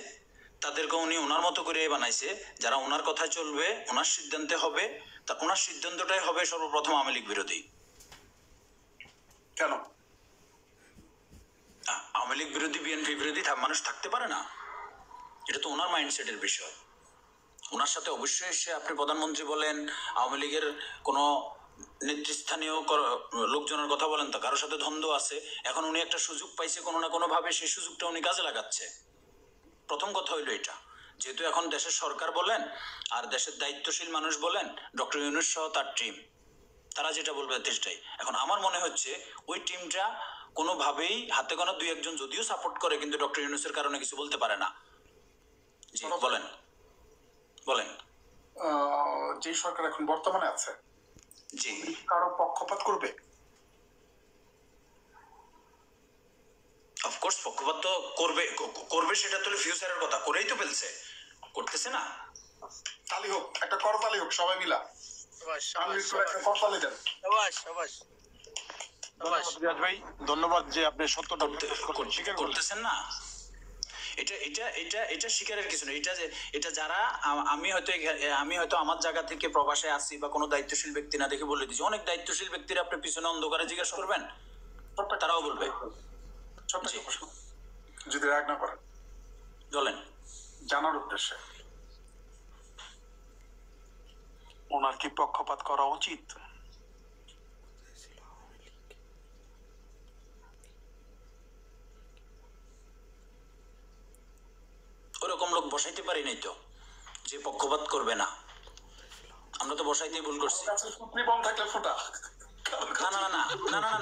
তাদেরকে উনি ওনার মতো করে বানাইছে, যারা ওনার কথায় চলবে, ওনার সিদ্ধান্তে হবে, তা ওনার সিদ্ধান্তটাই হবে সর্বপ্রথম আওয়ামী লীগ বিরোধী। কেন আওয়ামী লীগ বিরোধী বিএনপি বিরোধী মানুষ থাকতে পারে না, এটা তো ওনার মাইন্ডসেটের বিষয়। ওনার সাথে অবশ্যই সে আপনি প্রধানমন্ত্রী বলেন, আওয়ামী লীগের কোনো নেতৃস্থানীয় লোকজনের কথা বলেন, তা কারোর সাথে দ্বন্দ্ব আছে। এখন উনি একটা সুযোগ পাইছে কোনো না কোনো ভাবে, সেই সুযোগটা উনি কাজে লাগাচ্ছে। প্রথম কথা হইলো এটা, যেহেতু এখন দেশের সরকার বলেন আর দেশের দায়িত্বশীল মানুষ বলেন, ডক্টর ইউনূস সহ তার টিম, তারা যেটা বলবে দেশটাই। এখন আমার মনে হচ্ছে ওই টিমটা কোনোভাবেই হাতে গোনা 2-1 জন যদিও সাপোর্ট করে, কিন্তু ডক্টর ইউনূসের কারণে কিছু বলতে পারে না। জি বলেন বলেন। যে সরকার এখন বর্তমানে আছে জি কারো পক্ষপাত করবে? অফকোর্স পক্ষপাত তো করবে, সেটা তো ফিউচারের কথা, করেই তো ফেলছে, করতেছে না। তালি হোক, একটা করতালি হোক সবাই মিলা। আমি একটা করতালি দেন। রিয়াজ ভাই ধন্যবাদ যে আপনি সত্যটা স্বীকার করলেন। করতেছেন না, এটা স্বীকারের কিছু নেই। এটা যারা আমি হয়তো আমার জায়গা থেকে প্রবাসে আসি বা কোনো দায়িত্বশীল ব্যক্তি না দেখে বলে দিচ্ছি, অনেক দায়িত্বশীল ব্যক্তিরা আপনি পিছনে অন্ধকারে জিজ্ঞাসা করবেন, তারাও বলবে। ছোট্ট একটা প্রশ্ন, যদি রাগ না করেন বলেন। জানার উদ্দেশ্যে, ওনার কি পক্ষপাত করা উচিত? ওরকম লোক বসাইতে পারি নাই তো যে পক্ষপাত করবে না, আমরা তো বসাইতেই ভুল করছি। সুপ্রিম থাকলে ফুটা।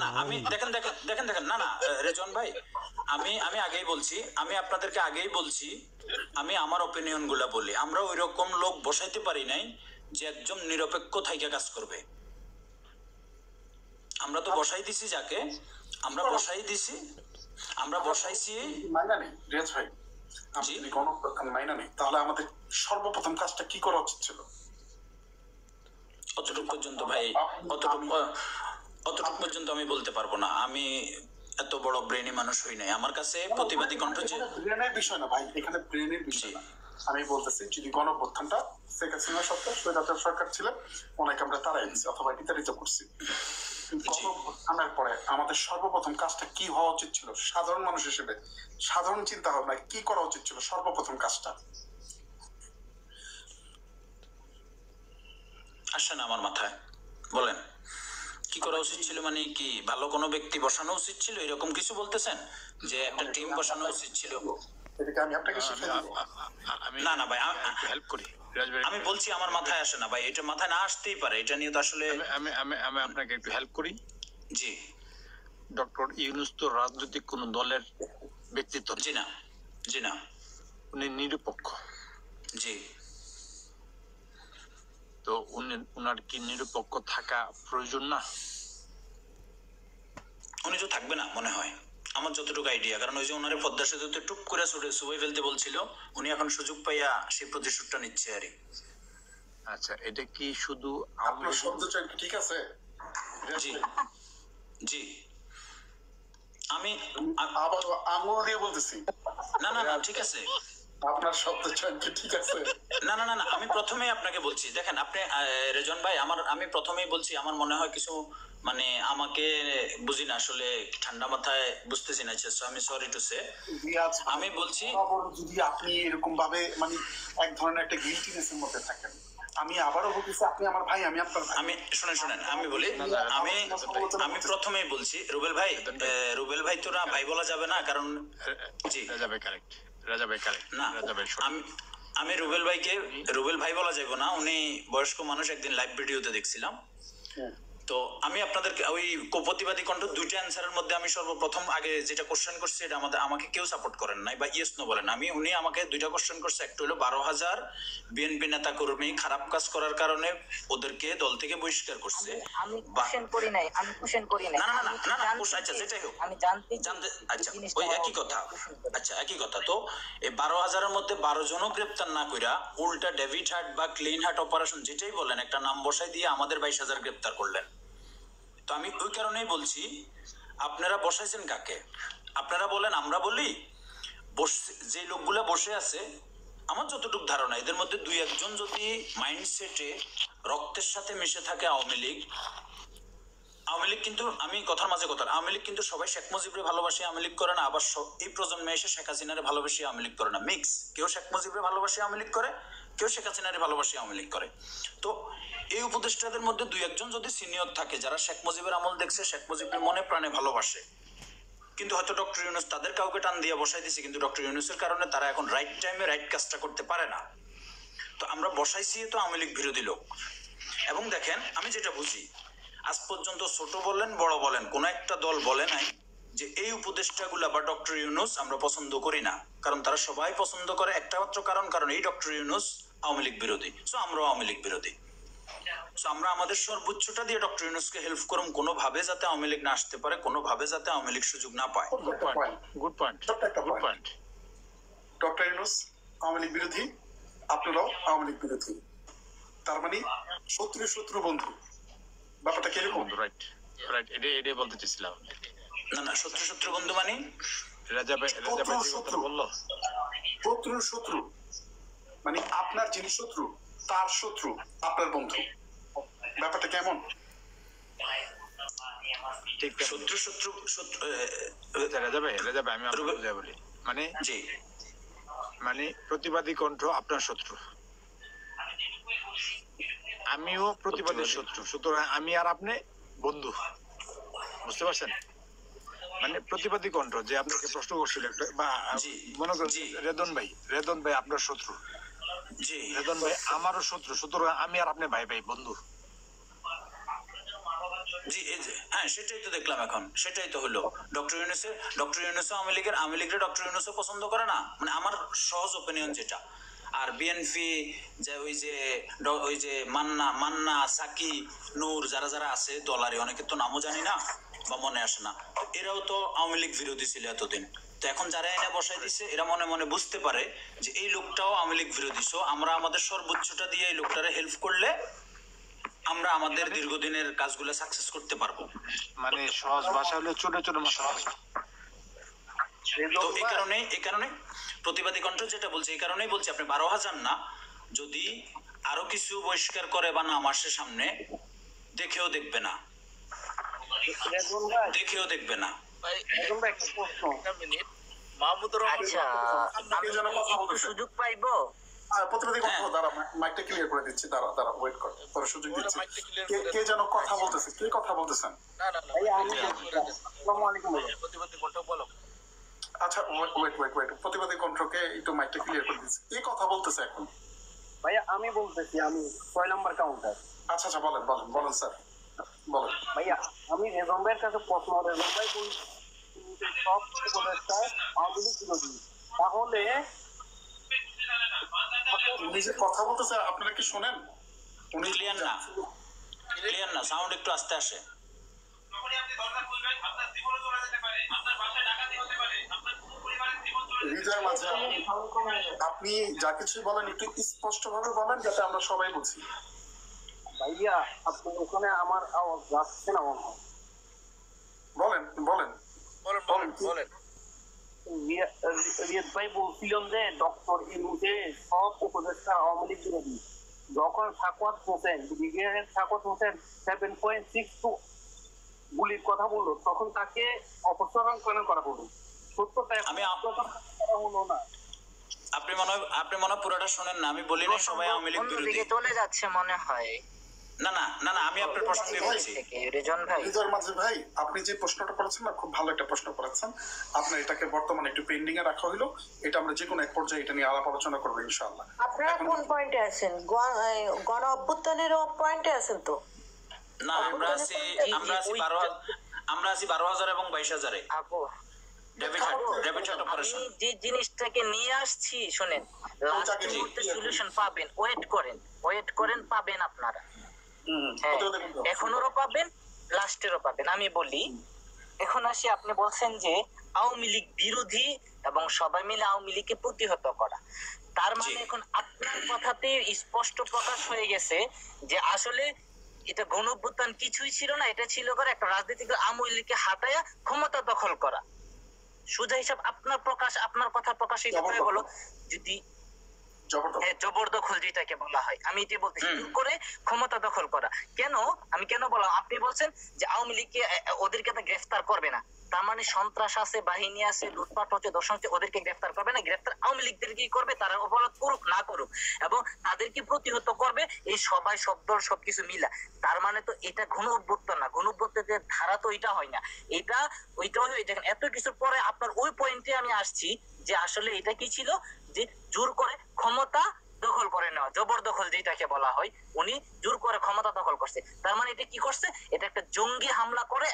না আমি দেখেন না রেজন ভাই, আমি আগেই বলছি, আমি আপনাদেরকে আগেই বলছি, আমি আমার অপিনিয়ন গুলা বলি। আমরা ওই রকম লোক বসাইতে পারি নাই যে একজন নিরপেক্ষ থাইকা কাজ করবে। আমরা তো বসাই দিছি যাকে, আমরা বসাইছি। মাইনা নেই রিয়াজ ভাই, আমি যদি গণপ্রধান মাইনা নেই, তাহলে আমাদের সর্বপ্রথম কাজটা কি করা উচিত ছিল? অতটুকু পর্যন্ত ভাই, অতটুকু পর্যন্ত আমি বলতে পারবো না। আমি এত বড় ব্রেনি মানুষ হই নাই। আমার কাছে প্রতিবাদী কণ্ঠ যে ব্রেনের বিষয় না ভাই, এখানে ব্রেনের বিষয় না। আমি বলতেছি যদি গণপ্রধানটা শেখ হাসিনা সরকার সরকার ছিলেন, ওনাকে আমরা তারাই দিচ্ছি অথবা বিতাড়িত করছি। গণপ্রধানের পরে আমাদের সর্বপ্রথম কাজটা কি হওয়া উচিত ছিল? সাধারণ মানুষ হিসেবে সাধারণ চিন্তা ভাবনা কি করা উচিত ছিল সর্বপ্রথম কাজটা? আসে না আমার মাথায়, বলেন কি করা উচিত ছিল? মানে কি ভালো কোনো ব্যক্তি বসানো উচিত ছিল এরকম কিছু বলতেছেন? যে একটা টিম বসানো উচিত ছিল? এটাকে আমি আপনাকে শিখিয়ে দেব। না ভাই, হেল্প করি রিয়াজ ভাই, আমি বলছি আমার মাথায় আসে না ভাই, এটা মাথায় না আসতেই পারে, এটা নিয়ে তো আসলে আমি আপনাকে একটু হেল্প করি। জি ডক্টর ইউনূস তো রাজনৈতিক কোন দলের ব্যক্তিত্ব জি না, উনি নিরপেক্ষ। জি তো উনার কি নিরপেক্ষ থাকা প্রয়োজন না? উনি তো থাকবে না মনে হয়, আমার যতটুকু আইডিয়া। কারণ ওই যে ওনারে পদ্মা সেতুতে টুপ করে সুবাই ফেলতে বলছিল, উনি এখন সুযোগ পাইয়া সেই প্রতিশোধটা নিচ্ছে আরই। আচ্ছা, এটা কি শুধু আপনার শব্দ চয়ন ঠিক আছে? জি আমি আবার আঙুল দিয়ে বলতেছি। না ঠিক আছে, আপনার শব্দ চয়ন ঠিক আছে? না আমি প্রথমেই আপনাকে বলছি, দেখেন আপনি রেজন ভাই, আমি প্রথমেই বলছি আমার মনে হয় কিছু মানে আমাকে বুঝি না আসলে, ঠান্ডা মাথায় বুঝতেছি না। আমি সরি টু সে, আমি বলছি যদি আপনি এরকম ভাবে মানে এক ধরনের একটা গিল্টিনেস এর মধ্যে থাকেন, আমি আবারও বলতেছি আপনি আমার ভাই, আমি আপনার ভাই। আমি শুনেন আমি বলি, আমি প্রথমেই বলছি রুবেল ভাই তো না ভাই বলা যাবে না, কারণ জি রাজা ভাই কারেক্ট, রাজা ভাই কারেক্ট, না রাজা ভাই আমি রুবেল ভাই বলা যাবে না, উনি বয়স্ক মানুষ, একদিন লাইভ ভিডিওতে দেখছিলাম। তো আমি আপনাদেরকে ওই প্রতিবাদী কণ্ঠ দুইটা অ্যান্সারের মধ্যে আমি সর্বপ্রথম আগে যেটা কোশ্চেন করছি, এটা আমাকে কেউ সাপোর্ট করেন নাই বা ইয়েস নো বলেন। উনি আমাকে দুইটা কোশ্চেন করছে, একটা হলো 12,000 বিএনপি নেতা কর্মী খারাপ কাজ করার কারণে ওদেরকে দল থেকে বহিষ্কার করছে। আমি কোশ্চেন করি নাই। না না না না না, আচ্ছা যেটাই হোক, আমি জানতে আচ্ছা ওই একই কথা। আচ্ছা একই কথা। তো এই 12,000-এর মধ্যে 12 জনও গ্রেপ্তার না কইরা উল্টা ডেভিড হার্ট বা ক্লিন হার্ট অপারেশন যেটাই বলেন একটা নাম বসাই দিয়ে আমাদের 22,000 গ্রেপ্তার করলেন। তো আমি ওই কারণেই বলছি, আপনারা বসাইছেন কাকে? আপনারা বলেন, আমরা বলি যে লোকগুলা বসে আছে, আমার যতটুকু ধারণা এদের মধ্যে 2-1 জন যদি মাইন্ডসেটে রক্তের সাথে মিশে থাকে আওয়ামী লীগ কিন্তু, আমি কথার মাঝে কথা, আওয়ামী লীগ কিন্তু সবাই শেখ মুজিবরে ভালোবাসে আওয়ামী লীগ করে না, আবার এই প্রজন্মে এসে শেখ হাসিনারে ভালোবাসি আওয়ামী লীগ করে না, মিক্স। কেউ শেখ মুজিবরে ভালোবাসে আওয়ামী লীগ করে, কেউ শেখ হাসিনারে ভালোবাসে আওয়ামী লীগ করে। তো এই উপদেষ্টাদের মধ্যে 2-1 জন যদি সিনিয়র থাকে যারা শেখ মুজিবের আমল দেখছে, শেখ মুজিবের মনে প্রাণে ভালোবাসে, কিন্তু হয়তো ডক্টর ইউনূস তাদের কাউকে টান দিয়ে বসাই দিয়েছে, কিন্তু ডক্টর ইউনূসের কারণে তারা এখন রাইট টাইমে রাইট কাজটা করতে পারে না। তো আমরা বসাইছি তো আওয়ামী লীগ বিরোধী লোক। এবং দেখেন, আমি যেটা বুঝি, আজ পর্যন্ত ছোট বলেন বড় বলেন কোন একটা দল বলে নাই যে এই উপদেষ্টাগুলা বা ডক্টর ইউনূস আমরা পছন্দ করি না, কারণ তারা সবাই পছন্দ করে একটা মাত্র কারণ এই ডক্টর ইউনূস আওয়ামী লীগ বিরোধী। সো আমরাও আওয়ামী লীগ বিরোধী। সো আমরা আমাদের সর্বোচ্চটা দিয়ে ডক্টর ইউনূসকে হেল্প করুম, কোনোভাবে যাতে আওয়ামী লীগ না আসতে পারে, কোনোভাবে যাতে আওয়ামী লীগ সুযোগ না পায়। Good point. Doctor Yunus Awami League বিরোধী, আপনারাও আওয়ামী লীগ বিরোধী, তার মানে শত্রু বন্ধু, ব্যাপারটা কিরকম? রাইট, এটাই বলতে চাইছিলাম। না না, শত্রু বন্ধু মানে রাজা ভাই বললো শত্রু মানে আপনার যিনি শত্রু তার শত্রু আপনার বন্ধু, ব্যাপারটা কেমন? ঠিক শত্রু রাজা ভাই আমি আপনাকে বলি, মানে জি, মানে প্রতিবাদী কণ্ঠ আপনার শত্রু, আমিও প্রতিবাদের শত্রু, সুতরাং আমি আর আপনি বন্ধু, বুঝতে পারছেন? মানে প্রতিবাদী কণ্ঠ যে আপনাকে প্রশ্ন করছিল একটা, বা মনে করেন রেদন ভাই আপনার শত্রু, জি রেদন ভাই আমারও শত্রু, সুতরাং আমি আর আপনি ভাই বন্ধু। জি, হ্যাঁ সেটাই তো দেখলাম এখন, সেটাই তো হলো। ডক্টর ইউনূস আওয়ামী লীগের ডক্টর ইউনূসও পছন্দ করে না, মানে আমার সহজ ওপিনিয়ন যেটা। আর বিএনপি যে ওই যে মান্না সাকি নূর যারা আছে দলারে, অনেকে তো নামও জানি না বা মনে আসে না, এরাও তো আওয়ামী লীগ বিরোধী ছিল এতদিন। তো এখন যারা এনে বসাই দিচ্ছে এরা মনে মনে বুঝতে পারে যে এই লোকটাও আওয়ামী লীগ বিরোধী। সো আমরা আমাদের সর্বোচ্চটা দিয়ে এই লোকটারে হেল্প করলে আমরা আমাদের দীর্ঘদিনের কাজগুলো সাকসেস করতে পারবো। মানে সহজ ভাষা হলো ছোট মশলা। তো এই কারণে প্রতিবাদী কণ্ঠ যেটা বলছে, এই কারণেই বলছি, আপনি 12,000 না, যদি আরো কিছু বহিষ্কার করে বা নাম আসে সামনে, দেখেও দেখবে না। একটা মিনিট, মাহমুদুর রহমান আচ্ছা, আমি যেন কথা বলতে সুযোগ পাইবো। প্রতিবাদী কণ্ঠ, দাঁড়া মাইকটা ক্লিয়ার করে দিচ্ছি, দাঁড়া ওয়েট কর, পরে সুযোগ দিচ্ছি। কে যেন কথা বলতেছে, কে কথা বলতেছেন? না প্রতিবাদী কণ্ঠ বলো। আচ্ছা ওয়েট, প্রতিবাদী কণ্ঠকে একটু মাইকটা ক্লিয়ার করে দিচ্ছি। কে কথা বলতেছে এখন? ভাইয়া আমি বলতেছি, আমি 6 নাম্বার কাউন্টার। আচ্ছা বলেন স্যার, বলেন। ভাইয়া আমি রেজম ভাইয়ের কাছে প্রশ্ন, রেজম ভাই বলছি সব উপদেষ্টা আওয়ামী লীগ বিরোধী, তাহলে উনি যে কথা বলতেছে আপনারা কি শোনেন? উনি ক্লিয়ার না, সাউন্ড একটু আস্তে আসে। হৃদয় মাঝে আপনি যা কিছু বলেন একটু স্পষ্ট ভাবে বলেন, যাতে আমরা সবাই বুঝি। ভাইয়া আপনি ওখানে আমার আওয়াজ যাচ্ছে না মনে হয়। বলেন। রিয়াদ ভাই বলছিলেন যে ডক্টর ইউনূসে সব উপদেষ্টা আওয়ামী লীগ বিরোধী। যখন সাকওয়াত হোসেন 7.62 গুলির কথা বললো, তখন তাকে অপসারণ করা হলো। সত্যতা হলো না। আপনি মনে হয় পুরোটা শোনেন না। আমি বলি না সবাই আওয়ামী লীগ বিরোধী, চলে যাচ্ছে মনে হয়। না না না না, আমি আপনার প্রশ্নটি বলছি। রেজন ভাই, হৃদয় মাঝি ভাই, আপনি যে প্রশ্নটা করেছেন না, খুব ভালো একটা প্রশ্ন করেছেন। আপনার এটাকে বর্তমানে একটু পেন্ডিং এ রাখা হলো, এটা আমরা যে কোনো এক পর্যায়ে এটা নিয়ে আলাপ আলোচনা করবো ইনশাআল্লাহ। আপনারা কোন পয়েন্টে আছেন? গণ অভ্যুত্থানের পয়েন্টে আছেন তো? না, আমরা আছি 12,000 এবং 22,000-এ আপু র্যাপিড অপারেশন। আমি যে জিনিসটাকে নিয়ে আসছি শুনেন, লাস্ট মুহূর্তে সলিউশন পাবেন, ওয়েট করেন পাবেন আপনারা। হ্যাঁ, এখনেরও পাবেন, লাস্টেরও পাবেন। আমি বলি, এখন আসি, আপনি বলছেন যে আওয়ামী লীগ বিরোধী এবং সবাই মিলে আওয়ামী লীগকে প্রতিহত করা। তার মানে এখন আপনার কথাতে স্পষ্ট প্রকাশ হয়ে গেছে যে আসলে এটা গণঅভ্যুত্থান কিছুই ছিল না, এটা ছিল করে একটা রাজনৈতিক আওয়ামী লীগকে হাতায়া ক্ষমতা দখল করা। সোজা হিসাব আপনার কথা প্রকাশিত হয়ে বলো, যদি জবরদখল যেটাকে বলা হয়, আমি এটি বলতে শুরু করে ক্ষমতা দখল করা। আমি কেন বললাম? আপনি বলছেন যে আওয়ামী লীগকে ওদেরকে তো গ্রেফতার করবে না, তার মানে সন্ত্রাস আছে, বাহিনী আছে, লুটপাট হচ্ছে, দর্শন হচ্ছে, ওদেরকে গ্রেফতার করবে না। গ্রেফতার আওয়ামী লীগদের কি করবে? তারা অপরাধ করুক না করুক, এবং তাদেরকে প্রতিহত করবে এই সবাই, সব দল, সবকিছু মিলা। তার মানে তো এটা ঘন অভ্যুত্থান না, ঘন অভ্যুত্থানের ধারা তো এটা হয় না, এটা ওইটা হয়। দেখেন, এত কিছুর পরে আপনার ওই পয়েন্টে আমি আসছি যে আসলে এটা কি ছিল, যে জোর করে ক্ষমতা দখল করে নেওয়া, জবরদখল যেটাকে বলা হয়, উনি জোর করে ক্ষমতা দখল করছে। তার মানে এটা কি করছে? এটা একটা জঙ্গি হামলা করে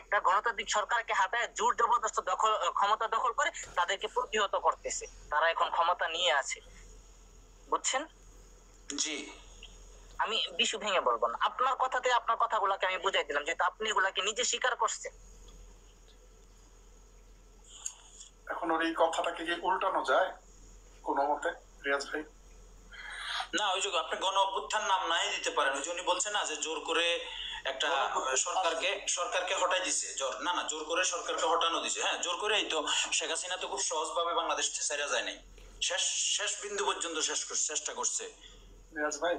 একটা গণতান্ত্রিক সরকারকে হাতায় জোর জবরদস্ত ক্ষমতা দখল করে তাদেরকে প্রতিহত করতেছে। তারা এখন ক্ষমতা নিয়ে আছে, বুঝছেন? জি, আমি বিশু ভেঙে বলবো না, আপনার কথাতে আপনার কথাগুলাকে আমি বুঝাই দিলাম, যেহেতু আপনি এগুলাকে নিজে স্বীকার করছেন। এখন ওর এই কথাটাকে কি উল্টানো যায় কোনো মতে, রিয়াজ ভাই? না, ওই যে আপনি গণ অভ্যুত্থান নাম নাই দিতে পারেন। ওই যে উনি বলছেন না যে জোর করে একটা সরকারকে হটাই দিছে। না না, জোর করে সরকারকে হটানো দিছে। হ্যাঁ, জোর করে। এই তো শেখ হাসিনা তো খুব সহজভাবে বাংলাদেশ ছেড়ে যায় নাই, শেষ বিন্দু পর্যন্ত চেষ্টা করছে। রিয়াজ ভাই,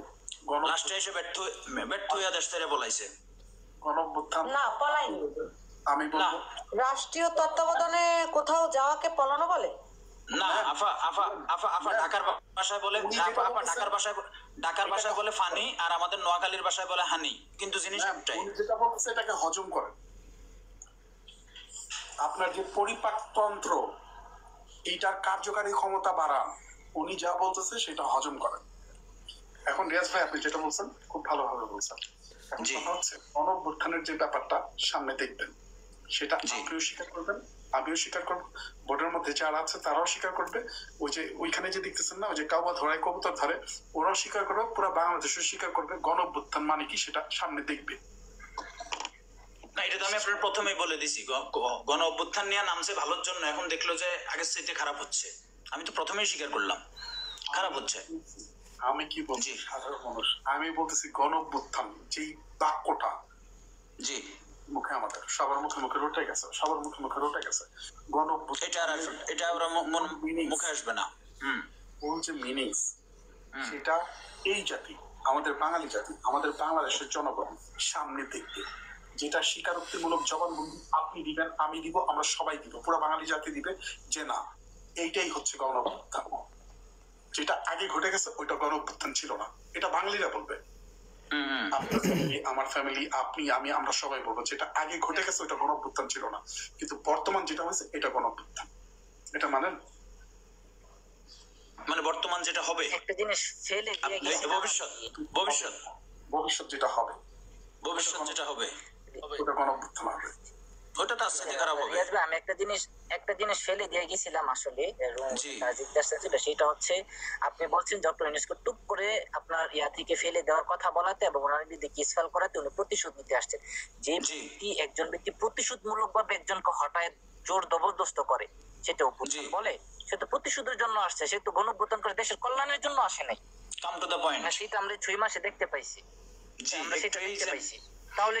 লাস্টে এসে ব্যর্থ হয়ে দেশ ছেড়ে বলাইছে। গণ অভ্যুত্থান না, পলায়নি। আমি বলবো রাষ্ট্রীয় তত্ত্বাবধানে কোথাও যাওয়াকে পলানো বলে না। আফা ঢাকার ভাষায় বলে, ঢাকার ভাষায় বলে ফানি, আর আমাদের নোয়াখালীর ভাষায় বলে হানি, কিন্তু জিনিস একটাই। যেটা বলছে এটাকে হজম করে। আপনার যে পরিপাকতন্ত্র, এইটার কার্যকারী ক্ষমতা বাড়ান, উনি যা বলতেছে সেটা হজম করেন। এখন রিয়াজ ভাই, আপনি যেটা বলছেন খুব ভালোভাবে বলছেন। এখন কথা হচ্ছে, গণঅভ্যুত্থানের যে ব্যাপারটা সামনে দেখবেন, সেটা আপনিও স্বীকার করবেন, আমিও স্বীকার করবো, বোর্ডের মধ্যে যারা আছে তারাও স্বীকার করবে। ওই যে ওইখানে যে দেখতেছেন না, ওই যে কাউয়া ধরায় কবুতর ধরে, ওরাও স্বীকার করবে, পুরো বাংলাদেশও স্বীকার করবে গণঅভ্যুত্থান মানে কি সেটা সামনে দেখবে। না, এটা তো আমি আপনার প্রথমেই বলে দিছি, গণ অভ্যুত্থান নিয়ে নামছে ভালোর জন্য, এখন দেখলো যে আগের চাইতে খারাপ হচ্ছে। আমি তো প্রথমেই স্বীকার করলাম খারাপ হচ্ছে। আমি কি বলছি, সাধারণ মানুষ, আমি বলতেছি গণ অভ্যুত্থান যেই বাক্যটা জি মুখে, আমাদের সবার মুখে রটে গেছে গণ অভ্যুত্থান, এটা ওরা মুখে আসবে না। ওর যে মিনিংস, সেটা এই জাতি, আমাদের বাঙালি জাতি, আমাদের বাংলাদেশের জনগণ সামনে দেখবে। যেটা স্বীকারোক্তিমূলক জবানবন্দি আপনি দিবেন, আমি দিব, আমরা সবাই দিব, পুরো বাঙালি জাতি দিবে যে না, এইটাই হচ্ছে গণ অভ্যুত্থান। যেটা আগে ঘটে গেছে ওইটা গণ অভ্যুত্থান ছিল না, এটা বাঙালিরা বলবে। আপনার ফ্যামিলি, আমার ফ্যামিলি, আপনি, আমি, আমরা সবাই বলবো যেটা আগে ঘটে গেছে ওইটা গণ অভ্যুত্থান ছিল না, কিন্তু বর্তমান যেটা হয়েছে এটা গণ অভ্যুত্থান। এটা মানেন? মানে বর্তমান যেটা হবে, একটা জিনিস ফেলে দিয়ে গেছে, ভবিষ্যৎ যেটা হবে, ওটা গণ অভ্যুত্থান হবে। ওটা তো আসছে খারাপ হবে। আমি একটা জিনিস ফেলে দিয়ে গেছিলাম আসলে, জিজ্ঞাসা ছিল, সেটা হচ্ছে আপনি বলছেন ডক্টর ইউনূসকে টুক করে আপনার থেকে ফেলে দেওয়ার কথা বলাতে এবং ওনার বিরুদ্ধে কেস ফাইল করাতে উনি প্রতিশোধ নিতে আসছেন। যে ব্যক্তি, একজন ব্যক্তি প্রতিশোধমূলক ভাবে একজনকে হঠাৎ জোর জবরদস্ত করে, সেটা অভ্যুত্থান বলে? সে তো প্রতিশোধের জন্য আসছে, সে তো গণঅভ্যুত্থান করে দেশের কল্যাণের জন্য আসে নাই। Come to the point. সেটা আমরা 6 মাসে দেখতে পাইছি, আমরা সেটা দেখতে পাইছি। তাহলে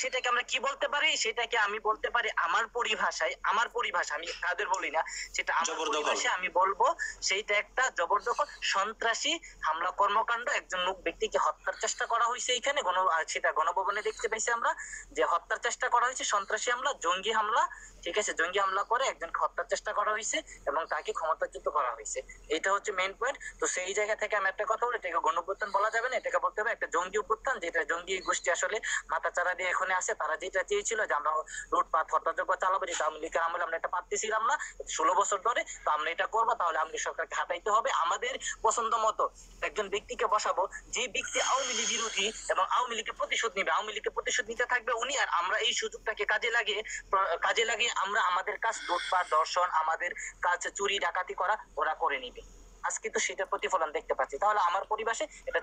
সেটাকে আমরা কি বলতে পারি? সেটাকে আমি বলতে পারি আমার পরিভাষা, আমি তাদের বলি না, সেটা আমার পরিভাষায় আমি বলবো সেইটা একটা জবরদখল, সন্ত্রাসী হামলা কর্মকাণ্ড। একজন লোক ব্যক্তিকে হত্যার চেষ্টা করা হয়েছে এখানে, সেটা গণভবনে দেখতে পাইছি আমরা যে হত্যার চেষ্টা করা হয়েছে, সন্ত্রাসী হামলা, জঙ্গি হামলা, ঠিক আছে, জঙ্গি হামলা করে একজনকে হত্যার চেষ্টা করা হয়েছে এবং তাকে ক্ষমতাচ্যুত করা হয়েছে। এটা হচ্ছে মেইন পয়েন্ট। তো সেই জায়গা থেকে আমি একটা কথা বলি, এটাকে গণঅভ্যুত্থান বলা যাবে না, এটাকে বলতে হবে একটা জঙ্গি অভ্যুত্থান, যেটা জঙ্গি গোষ্ঠী আসলে মাথাচাড়া দিয়ে এখানে আসে। তারা যেটা চেয়েছিল যে আমরা লুটপাট হত্যাযজ্ঞ চালাবো, যেটা আওয়ামী লীগের আমলে আমরা এটা পারতেছিলাম না 16 বছর ধরে, তো আমরা এটা করবো, তাহলে আওয়ামী লীগ সরকারকে হাঁটাইতে হবে, আমাদের পছন্দ মতো একজন ব্যক্তিকে বসাবো, যে ব্যক্তি আওয়ামী লীগ বিরোধী এবং আওয়ামী লীগের প্রতিশোধ নিবে, আওয়ামী লীগের প্রতিশোধ নিতে থাকবে উনি, আর আমরা এই সুযোগটাকে কাজে লাগিয়ে আমরা আমাদের কাজ লুটপাট, দর্শন, আমাদের কাজ চুরি ডাকাতি করা ওরা করে নিবে। আজকে তো সেটা প্রতিফলন দেখতে পাচ্ছি। তাহলে আমার পরিবেশে এটা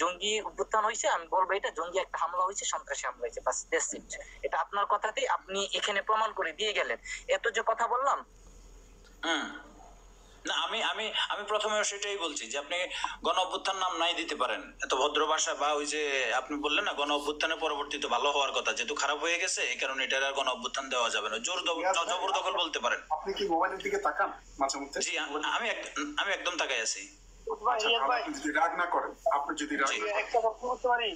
জঙ্গি অভ্যুত্থান হয়েছে, আমি বলবো এটা জঙ্গি একটা হামলা হয়েছে, সন্ত্রাসী হামলা হয়েছে, বাস দ্যাটস ইট। এটা আপনার কথাতেই আপনি এখানে প্রমাণ করে দিয়ে গেলেন। এত যে কথা বললাম, না আমি প্রথমে সেটাই বলছি যে আপনি গণ অভ্যুত্থান নাম নাই দিতে পারেন, এত ভদ্র ভাষা, বা ওই যে আপনি বললেন না গণ অভ্যুত্থানের পরবর্তীতে ভালো হওয়ার কথা, যেহেতু খারাপ হয়ে গেছে এই কারণে এটা আর গণ অভ্যুত্থান দেওয়া যাবে না, জবরদখল বলতে পারেন। আপনি কি মোবাইলের দিকে তাকান মাঝে মধ্যে? জি, আমি একদম তাকাই আছি। আচ্ছা, আপনি যদি রাগ না করেন, একটা কথা বলতে পারি?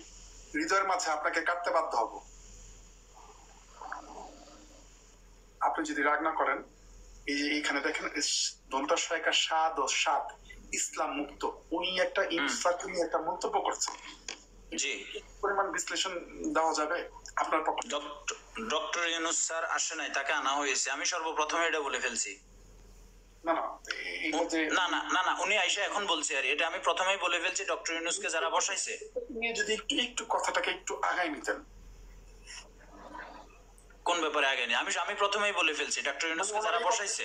হৃদয়ের মাঝে আপনাকে কাটতে বাধ্য হব। আপনি যদি রাগ না করেন, এই যে এইখানে দেখেন দন্তাশয়কা স্বাদ ও স্বাদ ইসলাম মুক্ত, উনি একটা ইনসার্কেল নিয়ে একটা মন্তব্য করছেন। জি, পরিমাণ বিশ্লেষণ দেওয়া যাবে আপনার পক্ষে? ডক্টর ইউনূস স্যার আসে নাই, তাকে আনা হয়েছে, আমি সর্বপ্রথমে এটা বলে ফেলছি। না না, উনি আইসা এখন বলছে, আর এটা আমি প্রথমেই বলে ফেলছি, ডক্টর ইউনূসকে যারা বসাইছে নিয়ে যদি একটু কথাটাকে একটু আগায় নিতেন। কোন ব্যাপারে আগে নেই? আমি প্রথমেই বলে ফেলছি, ডক্টর ইউনূসকে যারা বসাইছে।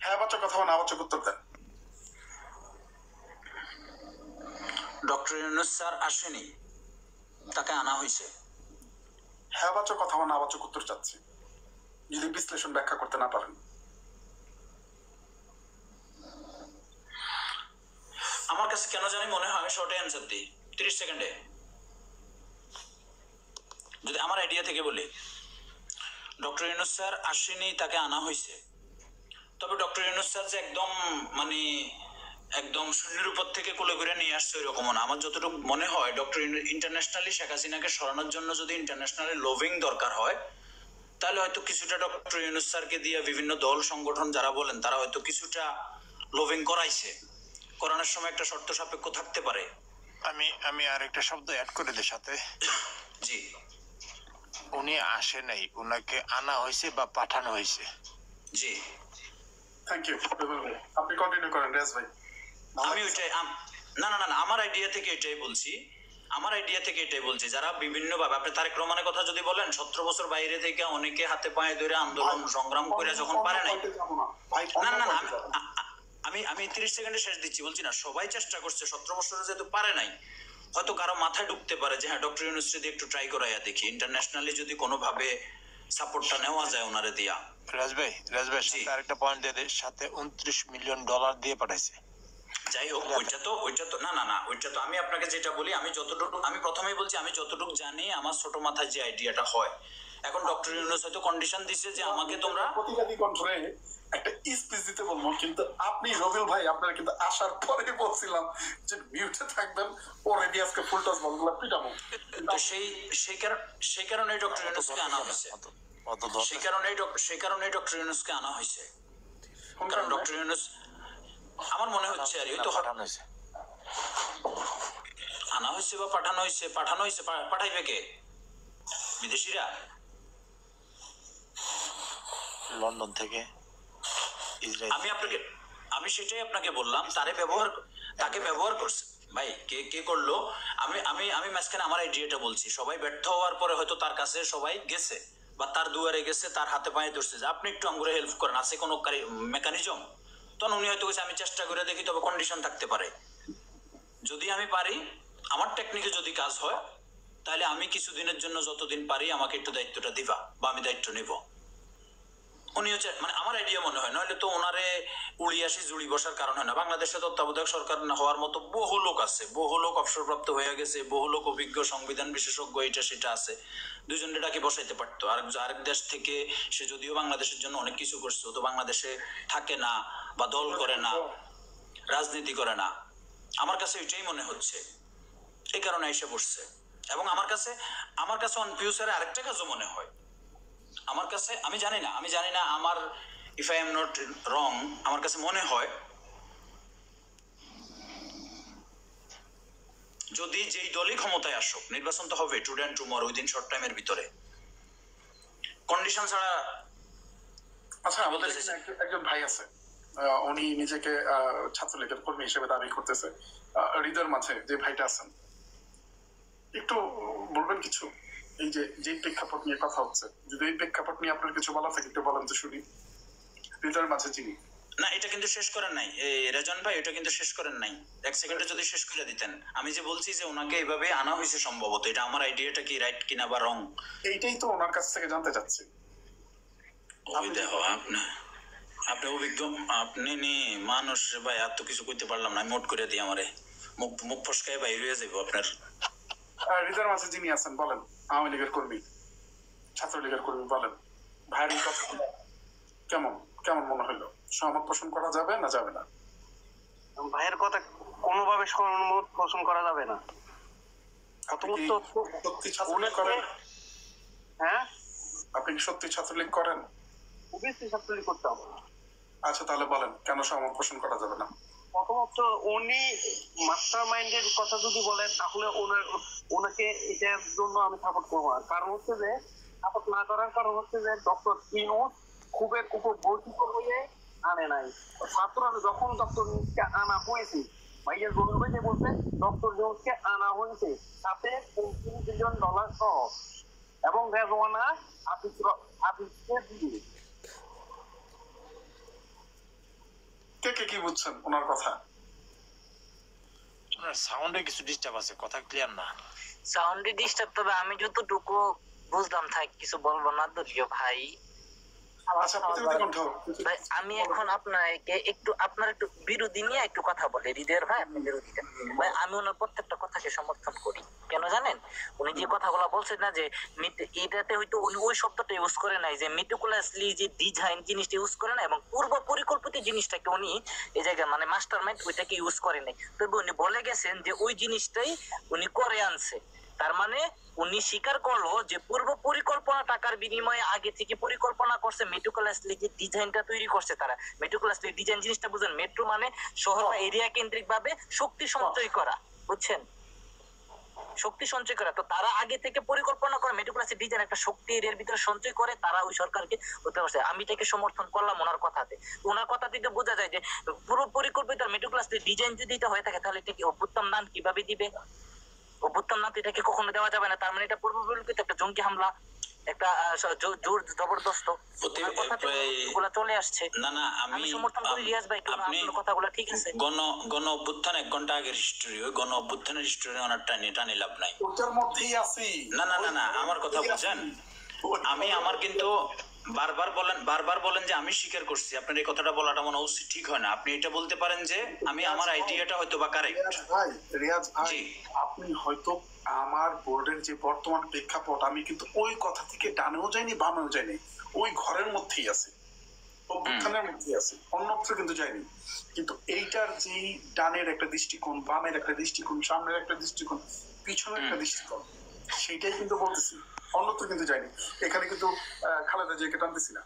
হ্যাঁ বাচক কথা না বাচক উত্তর দেন। ডক্টর ইউনূস স্যার আসেনি, তাকে আনা হয়েছে। হ্যাঁ বাচক কথা না বাচক উত্তর চাচ্ছি, যদি বিশ্লেষণ ব্যাখ্যা করতে না পারেন। আমার কাছে কেন জানি মনে হয় আমি শর্টে অ্যান্সার দিই 30 সেকেন্ডে। যদি আমার আইডিয়া থেকে বলি, ডক্টর ইউনূস স্যার আসেনি, তাকে আনা হয়েছে। তবে ডক্টর ইউনূস স্যার যে একদম শূন্যের উপর থেকে কোলে করে নিয়ে আসছে ওইরকমও না। আমার যতটুকু মনে হয় ডক্টর ইন্টারন্যাশনালি শেখ হাসিনাকে সরানোর জন্য যদি ইন্টারন্যাশনালি লোভিং দরকার হয়, তাহলে হয়তো কিছুটা ডক্টর ইউনূস স্যারকে দিয়ে বিভিন্ন দল সংগঠন যারা বলেন তারা হয়তো কিছুটা লোভিং করাইছে, করানোর সময় একটা শর্ত সাপেক্ষ থাকতে পারে। আমি আর একটা শব্দ অ্যাড করে দিই সাথে। জি, উনি আসে নাই, উনাকে আনা হয়েছে বা পাঠানো হয়েছে। জি, থ্যাংক ইউ। আপনি কন্টিনিউ করেন রেজ ভাই। আমি ওইটাই না আমার আইডিয়া থেকে এটাই বলছি, যারা বিভিন্ন ভাবে, আপনি তারেক রহমানের কথা যদি বলেন, 17 বছর বাইরে থেকে অনেকে হাতে পায়ে ধরে আন্দোলন সংগ্রাম করে যখন পারে নাই, না আমি 30 সেকেন্ডে শেষ দিচ্ছি, বলছি না সবাই চেষ্টা করছে, 17 বছরে যেহেতু পারে নাই, হয়তো কারো মাথায় ঢুকতে পারে যে হ্যাঁ ডক্টর ইউনূস যদি একটু ট্রাই করাইয়া দেখি, ইন্টারন্যাশনালি যদি কোনোভাবে সাপোর্টটা নেওয়া যায় ওনারে দিয়া। রাজ ভাই সাথে আরেকটা পয়েন্ট দিয়ে দেয়, সাথে $29 মিলিয়ন দিয়ে পাঠাইছে। যাই হোক, ওইটা তো ওইটা তো আমি আপনাকে যেটা বলি, আমি প্রথমেই বলছি, আমি যতটুকু জানি আমার ছোট মাথায় যে আইডিয়াটা হয়। এখন ডক্টর ইউনূস হয়তো কন্ডিশন দিছে যে আমাকে তোমরা প্রতিবাদী কণ্ঠে একটা স্পিচ দিতে বলবো, কিন্তু আপনি রবিউল ভাই আপনারা কিন্তু আসার পরে বলছিলাম যে মিউটে থাকবেন, পরে দিয়ে আজকে ফুল টস বলগুলো পিটাবো। তো সেই কারণে ডক্টর ইউনূসকে আনা হয়েছে, সেই কারণে ডক্টর ইউনূসকে আনা হয়েছে। কারণ ডক্টর ইউনূস আমার মনে হচ্ছে আর তো আনা হয়েছে বা পাঠানো হয়েছে পাঠাইবে কে? বিদেশিরা, লন্ডন থেকে। আমি সেটাই আপনাকে বললাম, তাকে ব্যবহার করছে ভাই, কে করলো? আমি মাঝখানে আমার আইডিয়াটা বলছি, সবাই ব্যর্থ হওয়ার পরে হয়তো তার কাছে সবাই গেছে বা তার দুয়ারে গেছে, তার হাতে পায়ে ধরছে যে আপনি একটু আমগুলো হেল্প করেন, আছে কোনো মেকানিজম? তখন উনি হয়তো আমি চেষ্টা করে দেখি, তবে কন্ডিশন থাকতে পারে, যদি আমি পারি, আমার টেকনিকে যদি কাজ হয়, তাহলে আমি কিছুদিনের জন্য যতদিন পারি আমাকে একটু দায়িত্বটা দিবা বা আমি দায়িত্ব নিব। উনি হচ্ছে মানে আমার আইডিয়া মনে হয়, নইলে তো ওনারে উড়িয়াসি জুড়ি বসার কারণ হয় না। বাংলাদেশে তত্ত্বাবধায়ক সরকার না হওয়ার মতো বহু লোক আছে, বহু লোক অবসরপ্রাপ্ত হয়ে গেছে, বহু লোক অভিজ্ঞ সংবিধান বিশেষজ্ঞ এটা সেটা আছে, দুইজনের ডাকে বসাইতে পারতো। আরেক দেশ থেকে সে যদিও বাংলাদেশের জন্য অনেক কিছু করছে, ও তো বাংলাদেশে থাকে না বা দল করে না, রাজনীতি করে না। আমার কাছে এটাই মনে হচ্ছে, এই কারণে এসে বসছে। এবং আমার কাছে অন ফিউচারে আরেকটা কাজও মনে হয় আমার কাছে, আমি জানি না আমার, if I am not wrong, আমার কাছে মনে হয় যদি যেই দলই ক্ষমতায় আসুক, নির্বাচন তো হবে today and tomorrow, within short টাইমের ভিতরে, কন্ডিশন ছাড়া। আচ্ছা, আমাদের এখানে একজন ভাই আছে, উনি নিজেকে ছাত্রলীগের কর্মী হিসেবে দাবি করতেছে। হৃদয়ের মাঝে যে ভাইটা আছেন, একটু বলবেন কিছু? এই যে প্রেক্ষাপট নিয়ে কথা হচ্ছে, যদি এই প্রেক্ষাপট নিয়ে আপনার কিছু বলা থাকে একটু বলেন তো শুনি। হৃদয়ের মাঝে যিনি, না এটা কিন্তু শেষ করেন নাই রেজন ভাই, এটা কিন্তু শেষ করেন নাই। এক সেকেন্ডে যদি শেষ করে দিতেন। আমি যে বলছি যে ওনাকে এইভাবে আনা হয়েছে সম্ভবত, এটা আমার আইডিয়াটা কি রাইট কিনা বা রং, এইটাই তো ওনার কাছ থেকে জানতে চাচ্ছি। ওই দেখো আপনি অভিজ্ঞ, আপনি নি মানুষ ভাই, এত কিছু করতে পারলাম না, নোট করে দিই আমারে, মুখ ফসকায় বাইরে হয়ে যাবো আপনার। হৃদয়ের মাঝে যিনি আছেন বলেন, আওয়ামী লীগের কর্মী, ছাত্রলীগের কর্মী, বলেন ভাইয়ের কথা কেমন কেমন মনে হলো? সহমত পোষণ করা যাবে না যাবে না? ভাইয়ের কথা কোনোভাবে সহমত পোষণ করা যাবে না। সত্যি ছাত্রলীগ করেন? হ্যাঁ, আপনি কি সত্যি ছাত্রলীগ করেন? অবশ্যই ছাত্রলীগ করতাম। আচ্ছা, তাহলে বলেন কেন সহমত পোষণ করা যাবে না? প্রথমত উনি মাস্টার মাইন্ডের কথা যদি বলেন, তাহলে ওনাকে এটার জন্য আমি সাপোর্ট করবো না। কারণ হচ্ছে যে সাপোর্ট না করার কারণ হচ্ছে যে ডক্টর ইউনূস খুবই উপবর্ধিত হয়ে আনে নাই। ছাত্ররা যখন ডক্টর ইউনূসকে আনা হয়েছে, ভাইয়া জরুর ভাই বলছে ডক্টর ইউনূসকে আনা হয়েছে সাথে $35 বিলিয়ন সহ, এবং রেজওয়ানা আফিসকে দিয়ে। কে কি বুঝছেন ওনার কথা? সাউন্ডে কিছু ডিস্টার্ব আছে, কথা ক্লিয়ার না। সাউন্ডে ডিস্টার্ব, তবে আমি যতটুকু বুঝলাম, থাক কিছু বলবো না দলীয় ভাই। আচ্ছা, প্রতিনিধি কণ্ঠ। ভাই আমি এখন আপনার একটু বিরোধী নিয়ে একটু কথা বলে, হৃদয়ের ভাই আপনি বিরোধীটা। ভাই আমি ওনার প্রত্যেকটা কথাকে সমর্থন করি। কেন জানেন? উনি যে কথাগুলো বলছেন না, যে এটাতে হয়তো উনি ওই শব্দটা ইউজ করে নাই, যে মেটিকুলাসলি যে ডিজাইন জিনিসটা ইউজ করে না, এবং পূর্ব পরিকল্পিত জিনিসটাকে উনি এই জায়গায় মানে মাস্টার মাইন্ড ওইটাকে ইউজ করে নাই। তবে উনি বলে গেছেন যে ওই জিনিসটাই উনি করে আনছে। তার মানে উনি স্বীকার করলো যে পূর্ব পরিকল্পনা টাকার বিনিময়ে আগে থেকে পরিকল্পনা করছে, মেট্রোক্লাসলি যে ডিজাইনটা তৈরি করছে তারা। মেট্রোক্লাসলি ডিজাইন জিনিসটা বুঝেন, মেট্রো মানে শহর বা এরিয়া কেন্দ্রিক ভাবে শক্তি সঞ্চয় করা, বুঝছেন? শক্তি সঞ্চয় করা। তো তারা আগে থেকে পরিকল্পনা করে মেট্রোক্লাসের ডিজাইন একটা শক্তি এরিয়ার ভিতরে সঞ্চয় করে তারা ওই সরকারকে হতে পারছে। আমি এটাকে সমর্থন করলাম ওনার কথাতে। ওনার কথা থেকে বোঝা যায় যে পুরো পরিকল্পিত মেট্রোক্লাসের ডিজাইন যদি এটা হয়ে থাকে, তাহলে এটা কি অভ্যুত্থান দান কিভাবে দিবে? অভ্যুত্থান না, এটাকে কখনো দেওয়া যাবে না। তার মানে এটা পূর্ব পরিকল্পিত একটা জঙ্গি হামলা, একটা জোর জবরদস্ত কথাগুলো চলে আসছে। না না, আমি সমর্থন করি রিয়াজ ভাই, আপনার কথাগুলো ঠিক আছে। গণ অভ্যুত্থান 1 ঘন্টা আগের হিস্টোরি, ওই গণ অভ্যুত্থানের হিস্টোরি অনেক টানি লাভ নাই। ওটার মধ্যেই আছি। না আমার কথা বুঝেন। আমি আমার কিন্তু বারবার বলেন যে আমি স্বীকার করছি, আপনার এই কথাটা বলাটা মনে উচিত ঠিক হয় না। আপনি এটা বলতে পারেন যে আমি আমার আইডিয়াটা হয়তো বা কারেক্ট। রিয়াজ ভাই, আপনি হয়তো আমার বোর্ডের যে বর্তমান প্রেক্ষাপট, আমি কিন্তু ওই কথা থেকে ডানেও যাইনি বামেও যাইনি, ওই ঘরের মধ্যেই আছে, অভ্যুত্থানের মধ্যেই আছে, অন্যত্র কিন্তু যাইনি। কিন্তু এইটার যে ডানের একটা দৃষ্টিকোণ, বামের একটা দৃষ্টিকোণ, সামনের একটা দৃষ্টিকোণ, পিছনের একটা দৃষ্টিকোণ, সেইটাই কিন্তু বলতেছি, অন্যত্র কিন্তু যাইনি। এখানে কিন্তু খালেদা জিয়াকে টানতেছি না,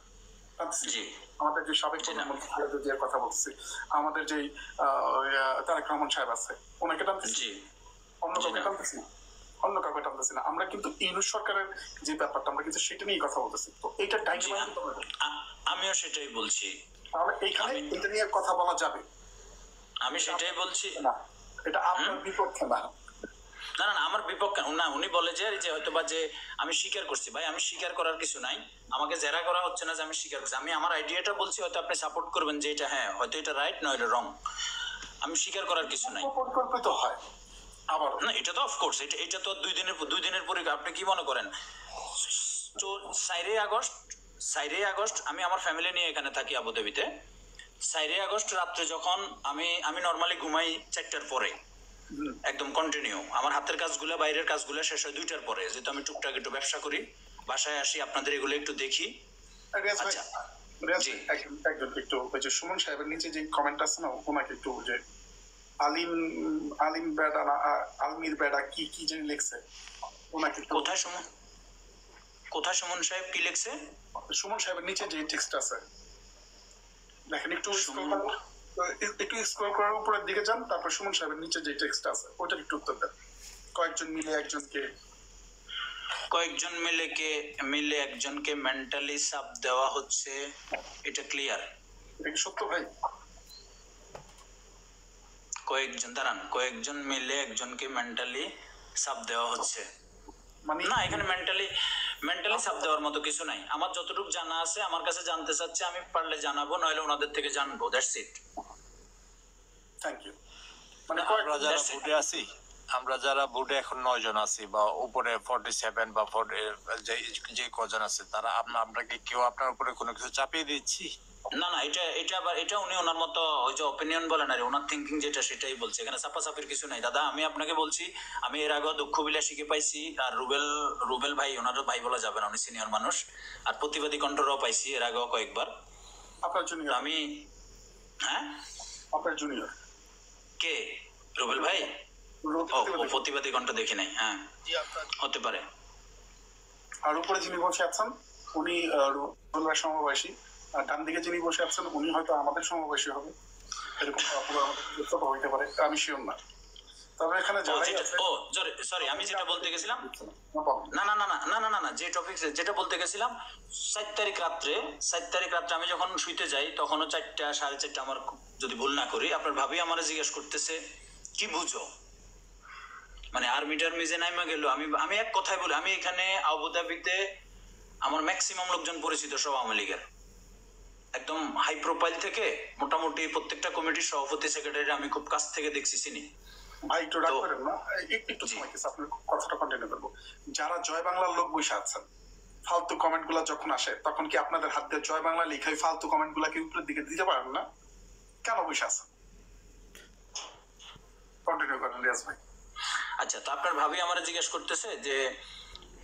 আমাদের যে সাবেক প্রধানমন্ত্রী খালেদা জিয়ার কথা বলতেছি, আমাদের যে তারেক রহমান সাহেব আছে ওনাকে টানতেছি, অন্য কাউকে টানতেছি না, আমরা কিন্তু ইউনূস সরকারের যে ব্যাপারটা, আমরা কিন্তু সেটা নিয়ে কথা বলতেছি। তো এইটা ডাইনামিক, আমিও সেটাই বলছি। তাহলে এইখানে এটা নিয়ে কথা বলা যাবে, আমি সেটাই বলছি না, এটা আপনার বিপক্ষে না। না আমার বিপক্ষে না। উনি বলে যে হয়তো বা যে আমি স্বীকার করছি। ভাই আমি স্বীকার করার কিছু নাই, আমাকে জেরা করা হচ্ছে না যে আমি স্বীকার করছি। আমি আমার আইডিয়াটা বলছি, হয়তো আপনি সাপোর্ট করবেন যে এটা হ্যাঁ হয়তো এটা রাইট নয় এটা রং। আমি স্বীকার করার কিছু নাই। পরিকল্পিত হয় আবার না, এটা তো অফকোর্স, এটা তো 2 দিনের পরে। আপনি কি মনে করেন 4 আগস্ট 4 আগস্ট আমি আমার ফ্যামিলি নিয়ে এখানে থাকি আবুধাবিতে। 4 আগস্ট রাত্রে যখন আমি নর্মালি ঘুমাই 4টার পরে, একদম কন্টিনিউ। আমার হাতের কাজগুলো বাইরের কাজগুলো শেষ হয় 2টার পরে, যেহেতু আমি টুকটাক একটু ব্যবসা করি, বাসায় আসি আপনাদের এগুলো একটু দেখি। রিয়াজ ভাই, আচ্ছা রিয়াজ জি। একজন একটু ওই যে সুমন সাহেবের নিচে যে কমেন্ট আছে না, ওনাকে একটু যে আলিম বেডা না আলমির বেডা কি কি যে লিখছে, ওনাকে একটু কোথায় সুমন সাহেব কি লিখছে? সুমন সাহেবের নিচে যে টেক্সট আছে দেখেন, একটু একটু স্ক্রল করার উপরের দিকে যান, তারপর সুমন সাহেবের নিচে যে টেক্সট আছে ওইটার একটু উত্তর দেন। কয়েকজন মিলে একজনকে মেন্টালি চাপ দেওয়া হচ্ছে, এটা ক্লিয়ার? এটা কি সত্য ভাই? কয়েকজন মিলে একজনকে মেন্টালি চাপ দেওয়া হচ্ছে, মানে না এখানে মেন্টালি চাপ দেওয়ার মতো কিছু নাই। আমার যতটুকু জানা আছে, আমার কাছে জানতে চাচ্ছে, আমি পারলে জানাবো, নইলে ওনাদের থেকে জানবো, দ্যাটস ইট। Thank you. মানে আমরা যারা বুটে আছি, আমরা যারা বুটে এখন 9 জন আছি বা উপরে 47 বা 40 যে কজন আছে, তারা আপনাকে কেউ আপনার উপরে কোনো কিছু চাপিয়ে দিচ্ছি? না এটা উনি ওনার মতো ওই যে অপিনিয়ন বলেন আর ওনার থিঙ্কিং যেটা সেটাই বলছে, এখানে চাপাচাপির কিছু নাই দাদা। আমি আপনাকে বলছি, আমি এর আগেও দুঃখ বিলাসীকে পাইছি, আর রুবেল ভাই, ওনারও ভাই বলা যাবে না, উনি সিনিয়র মানুষ, আর প্রতিবাদী কণ্ঠরাও পাইছি এর আগেও কয়েকবার। আপনার জুনিয়র? আমি হ্যাঁ, আপনার জুনিয়র কে? রুবেল ভাই? ও প্রতিবাদী কণ্ঠ দেখি নাই। হ্যাঁ হতে পারে। আর উপরে যিনি বসে আছেন উনি রুবেল ভাই সমবয়সী, আর ডান দিকে যিনি বসে আছেন উনি হয়তো আমাদের সমবয়সী হবে, এরকম হইতে পারে, আমি শিওর না। তবে এখানে সরি, আমি যেটা বলতে গেছিলাম, না যে টপিক যেটা বলতে গেছিলাম, 4 তারিখ রাত্রে আমি যখন শুইতে যাই তখনও 4টা 4:30 আমার, যদি ভুল না করি। আপনার ভাবি আমার জিজ্ঞেস করতেছে কি বুঝো, মানে আর্মি যে নাইমা গেল। আমি এক কথাই বলি, আমি এখানে আবুধাবিতে আমার ম্যাক্সিমাম লোকজন পরিচিত সব আওয়ামী লীগের, একদম হাই প্রোফাইল থেকে মোটামুটি প্রত্যেকটা কমিটির সভাপতি সেক্রেটারি আমি খুব কাছ থেকে দেখছি, চিনি। ভাই একটু রাগ করেন না, একটু সময় কিছু আপনার কথাটা কন্টিনিউ করবো। যারা জয় বাংলার লোক বসে আছেন, ফালতু কমেন্ট গুলা যখন আসে তখন কি আপনাদের হাত দিয়ে জয় বাংলা লেখা ফালতু কমেন্ট গুলা কি উপরের দিকে দিতে পারেন না? কেন বসে আছেন? কন্টিনিউ করেন রিয়াজ ভাই। আচ্ছা, তো আপনার ভাবি আমার জিজ্ঞেস করতেছে যে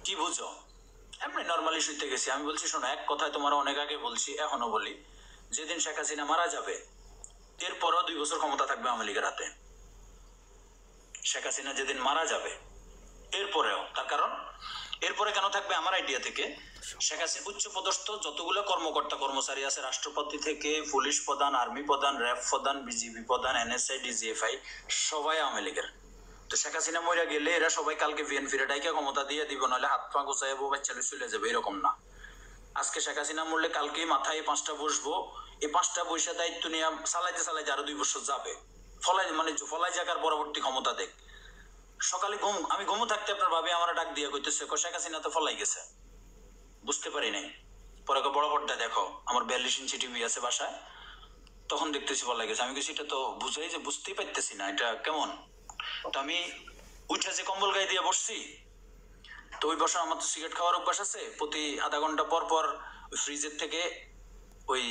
কি বুঝো, এমনি নর্মালি শুইতে গেছি। আমি বলছি শোনো, এক কথায় তোমার অনেক আগে বলছি, এখনো বলি, যেদিন শেখ হাসিনা মারা যাবে এরপরও 2 বছর ক্ষমতা থাকবে আওয়ামী লীগের হাতে। শেখ হাসিনা যেদিন মারা যাবে এরপরেও, তার কারণ এরপরে কেন থাকবে আমার আইডিয়া থেকে, শেখ হাসিনা উচ্চ পদস্থ যতগুলো কর্মকর্তা কর্মচারী আছে, রাষ্ট্রপতি থেকে পুলিশ প্রধান, আর্মি প্রধান, র্যাব প্রধান, বিজিবি প্রধান, NSI, DGFI, সবাই আওয়ামী লীগের। তো শেখ হাসিনা মরে গেলে এরা সবাই কালকে বিএনপির ডাইকে ক্ষমতা দিয়ে দিব, নাহলে হাত পা গোছাইবো, বাচ্চা চলে যাবে, এরকম না। আজকে শেখ হাসিনা মরলে কালকেই মাথায় 5টা বসবো, এই 5টা বৈশা দায়িত্ব নিয়ে চালাইতে আরো 2 বছর যাবে, ফলাই জায়গার পরবর্তী ক্ষমতা দেখ। সকালে আমি ঘুমো থাকতে আপনার ভাবে আমার ডাক দিয়ে কইতেছে শেখ হাসিনা তো ফলাই গেছে, বুঝতে পারি নাই। পরে বড় পর্দা দেখো, আমার 42 ইঞ্চি টিভি আছে বাসায়, তখন দেখতেছি ফলাই গেছে। আমি কিছু এটা তো বুঝতেই পারতেছি না এটা কেমন। তো আমি উঠে যে কম্বল গায়ে দিয়ে বসছি, তো ওই বসা আমার তো সিগারেট খাওয়ার অভ্যাস আছে, প্রতি আধা ঘন্টা পর ফ্রিজের থেকে ওই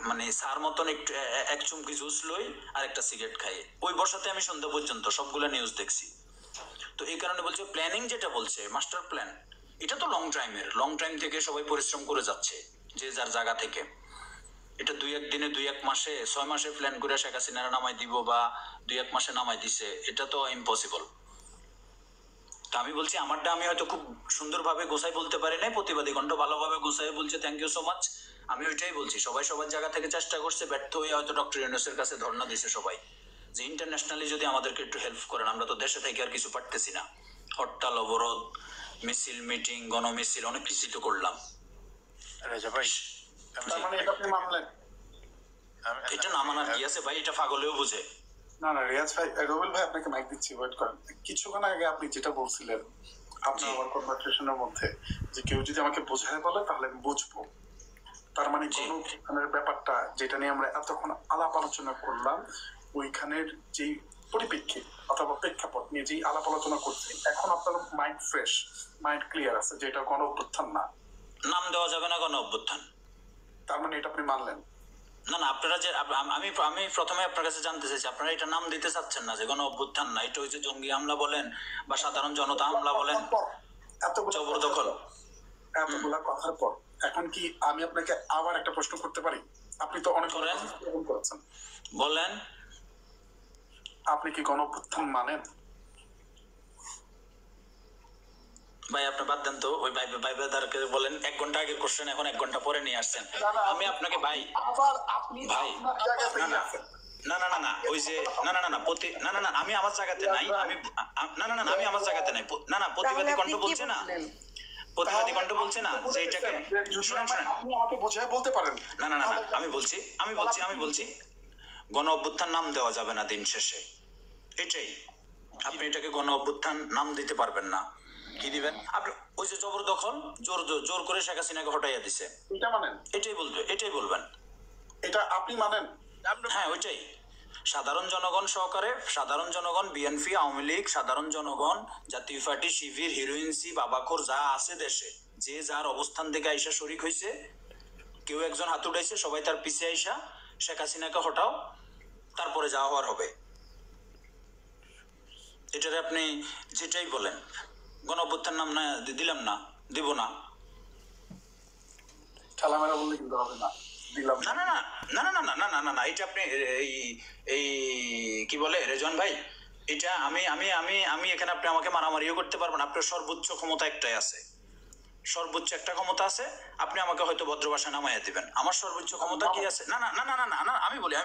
মানে সার মতন একটু 1 চুমকি জুস লই আর একটা সিগারেট খাই। ওই বসাতে আমি সন্ধ্যা পর্যন্ত সবগুলা নিউজ দেখছি। তো এই কারণে বলছে প্ল্যানিং যেটা বলছে মাস্টার প্ল্যান, এটা তো লং টাইম থেকে সবাই পরিশ্রম করে যাচ্ছে যে যার জায়গা থেকে। এটা 2-1 দিনে 2-1 মাসে 6 মাসে প্ল্যান করে শেখ হাসিনারা নামাই দিব বা 2-1 মাসে নামাই দিছে, এটা তো ইম্পসিবল। তো আমি বলছি আমারটা আমি হয়তো খুব সুন্দরভাবে গোছাই বলতে পারি নাই, প্রতিবাদী কণ্ঠ ভালোভাবে গোছাই বলছে, থ্যাংক ইউ সো মাচ। আমি ওইটাই বলছি, সবাই সবার জায়গা থেকে চেষ্টা করছে, ব্যর্থ হয়ে হয়তো ডক্টর ইউনূসের কাছে ধর্ণা দিছে সবাই, যে ইন্টারন্যাশনালি যদি আমাদেরকে একটু হেল্প করেন, আমরা তো দেশে থেকে আর কিছু পারতেছি না। হরতাল, অবরোধ, মিছিল, মিটিং, গণমিছিল, অনেক কিছু তো করলাম। এটা না মানার কি আছে ভাই, এটা পাগলেও বুঝে। না রিয়াজ ভাই, রুবেল ভাই আপনাকে মাইক দিচ্ছি, ওয়েট করেন। কিছুক্ষণ আগে আপনি যেটা বলছিলেন আপনার আমার কনভারসেশনের মধ্যে, যে কেউ যদি আমাকে বোঝায় বলে তাহলে আমি বুঝবো, তার মানে গণঅভ্যুত্থানের ব্যাপারটা যেটা নিয়ে আমরা এতক্ষণ আলাপ আলোচনা করলাম, ওইখানের যে পরিপ্রেক্ষিত অথবা প্রেক্ষাপট নিয়ে যেই আলাপ আলোচনা করছি, এখন আপনার মাইন্ড ফ্রেশ, মাইন্ড ক্লিয়ার আছে যে এটা গণঅভ্যুত্থান না, নাম দেওয়া যাবে না গণ অভ্যুত্থান। তার মানে এটা আপনি মানলেন? না না, আপনারা যে আমি প্রথমে আপনার কাছে জানতে চাইছি, আপনারা এটা নাম দিতে চাচ্ছেন না যে গণ অভ্যুত্থান না, এটা হচ্ছে জঙ্গি হামলা বলেন বা সাধারণ জনতা হামলা বলেন, জবরদখল। এতগুলা কথার পর এখন কি আমি আপনাকে আবার একটা প্রশ্ন করতে পারি? আপনি তো অনেক করেছেন, বলেন আপনি কি গণ অভ্যুত্থান মানেন? ভাই আপনি বাদ দেন তো, ওই ভাই ব্রাদারকে বলেন 1 ঘন্টা আগে কোশ্চেন এখন 1 ঘন্টা পরে নিয়ে আসছেন। আমি আপনাকে ভাই আবার আপনি ভাই না না না না ওই যে না না না না না না না আমি আমার জায়গাতে নাই, আমি না না না আমি আমার জায়গাতে নাই, না না প্রতিবাদী কণ্ঠ বলছে না, প্রতিবাদী কণ্ঠ বলছে না যে এটাকে শুনেন শুনেন আপনি আমাকে বোঝায় বলতে পারেন। না না না না আমি বলছি গণ অভ্যুত্থান নাম দেওয়া যাবে না দিন শেষে, এটাই। আপনি এটাকে গণ অভ্যুত্থান নাম দিতে পারবেন না। কি দিবেন? আপনি ওই যে জবরদখল, জোর করে শেখ হাসিনাকে হটাইয়া দিছে, এটা মানেন? এটাই বলবেন। এটা আপনি মানেন? হ্যাঁ ওইটাই। সাধারণ জনগণ সহকারে, সাধারণ জনগণ, বিএনপি, আওয়ামী লীগ, সাধারণ জনগণ, জাতীয় পার্টি, শিবির, হিরোইনসি, বাবাখোর যা আছে দেশে, যে যার অবস্থান থেকে আইসা শরিক হয়েছে, কেউ একজন হাত উঠাইছে, সবাই তার পিছে আইসা শেখ হাসিনাকে হটাও, তারপরে যা হওয়ার হবে। এটারে আপনি যেটাই বলেন, গণ অভ্যুত্থান নাম না দিলাম না, দিব না। খেলামেলা বললে কিন্তু হবে না, দিলাম না না না না না না না না না না এটা আপনি এই কি বলে রেজন ভাই, এটা আমি এখানে আপনি আমাকে মারামারিও করতে পারবেন। আপনার সর্বোচ্চ ক্ষমতা একটাই আছে, সর্বোচ্চ একটা ক্ষমতা আছে, আপনি আমাকে হয়তো ভদ্র ভাষায় নামাইয়া দিবেন। আমার সর্বোচ্চ ক্ষমতা কি আছে? না না না না না না আমি বলি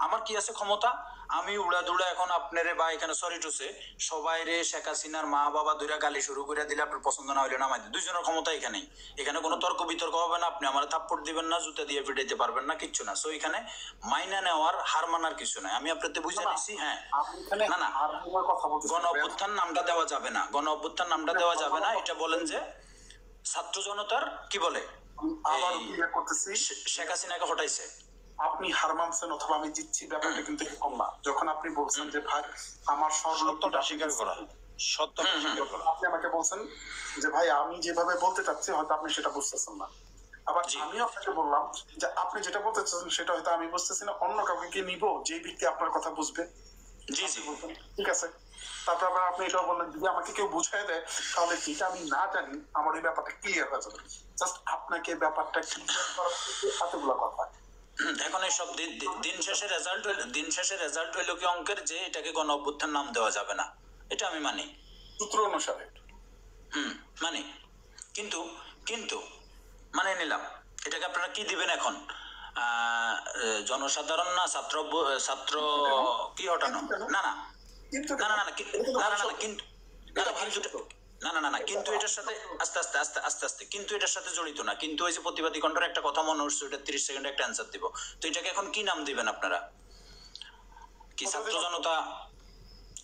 আমার কি আছে ক্ষমতা? আমি উড়া দুড়া এখন আপনারে বা এখানে সরি টুসে সবাই রে শেখ হাসিনার মা বাবা দুইরা গালি শুরু করে দিলে আপনার পছন্দ না হইলে নামাই দিই, দুইজনের ক্ষমতা এখানেই। এখানে কোনো তর্ক বিতর্ক হবে না, আপনি আমার থাপ্পড় দিবেন না, জুতা দিয়ে পিটাইতে পারবেন না, কিচ্ছু না। সো এখানে মাইনা নেওয়ার, হার মানার কিছু নাই। আমি আপনাদের বুঝে নিচ্ছি। হ্যাঁ না না গণ অভ্যুত্থান নামটা দেওয়া যাবে না, গণ অভ্যুত্থান নামটা দেওয়া যাবে না। এটা বলেন যে ছাত্র জনতার কি বলে শেখ হাসিনাকে হটাইছে। আপনি হার মানছেন অথবা আমি জিতছি, ব্যাপারটা কিন্তু এরকম না। যখন আপনি বলছেন যে ভাই আমার সত্যটা স্বীকার করা, সত্যটা স্বীকার করা, আপনি আমাকে বলছেন যে ভাই আমি যেভাবে বলতে চাচ্ছি হয়তো আপনি সেটা বুঝতেছেন না। আবার আমিও আপনাকে বললাম যে আপনি যেটা বলতে চাচ্ছেন সেটা হয়তো আমি বুঝতেছি না, অন্য কাউকে কি নিব যে ব্যক্তি আপনার কথা বুঝবে। জি জি ঠিক আছে। তারপর আবার আপনি এটাও বললেন যদি আমাকে কেউ বুঝাই দেয় তাহলে যেটা আমি না জানি আমার এই ব্যাপারটা ক্লিয়ার হয়ে যাবে। জাস্ট আপনাকে ব্যাপারটা ক্লিয়ার করার এতগুলো কথা। এখন এইসব দিন শেষে রেজাল্ট হইলো কি অঙ্কের যে এটাকে গণ অভ্যুত্থান নাম দেওয়া যাবে না, এটা আমি মানি সূত্র অনুসারে। মানি, কিন্তু কিন্তু মানে নিলাম। এটাকে আপনারা কি দিবেন এখন? জনসাধারণ না ছাত্র কি হটানো? না না না না না কিন্তু না না না না কিন্তু এটার সাথে আস্তে কিন্তু এটার সাথে জড়িত না। কিন্তু ওই যে প্রতিবাদী কণ্ঠের একটা কথা মনে হচ্ছে, ওটা 30 সেকেন্ডে একটা অ্যান্সার দিব। তো এটাকে এখন কি নাম দিবেন আপনারা? কি ছাত্র জনতা?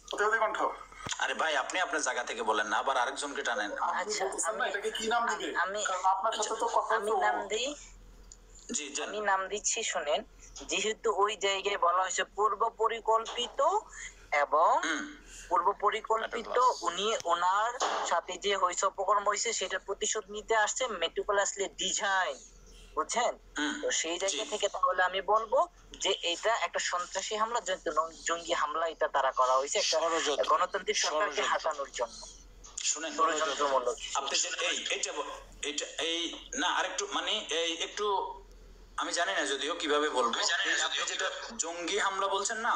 প্রতিবাদী কণ্ঠ? আরে ভাই আপনি আপনার জায়গা থেকে বলেন না, আবার আরেকজনকে টানেন। আচ্ছা এটাকে কি নাম দিবে? আমি আপনার সাথে তো কথা আমি নাম দিই। জি আমি নাম দিচ্ছি শুনেন। যেহেতু ওই জায়গায় বলা হয়েছে পূর্ব পরিকল্পিত এবং উনি ওনার সাথে যে হয়েছে অপকর্ম হয়েছে সেটার প্রতিশোধ নিতে আসছে, মেটিকুলাসলি ডিজাইন, বুঝছেন? তো সেই জায়গা থেকে তাহলে আমি বলবো যে এটা একটা সন্ত্রাসী হামলা, জঙ্গি হামলা এটা তারা করা হয়েছে একটা গণতান্ত্রিক সরকারকে হাঁটানোর জন্য। শুনেন আপনি যে এই না আরেকটু মানে এই একটু আমি জানি না যদিও কিভাবে বলবো, আপনি যেটা জঙ্গি হামলা বলছেন না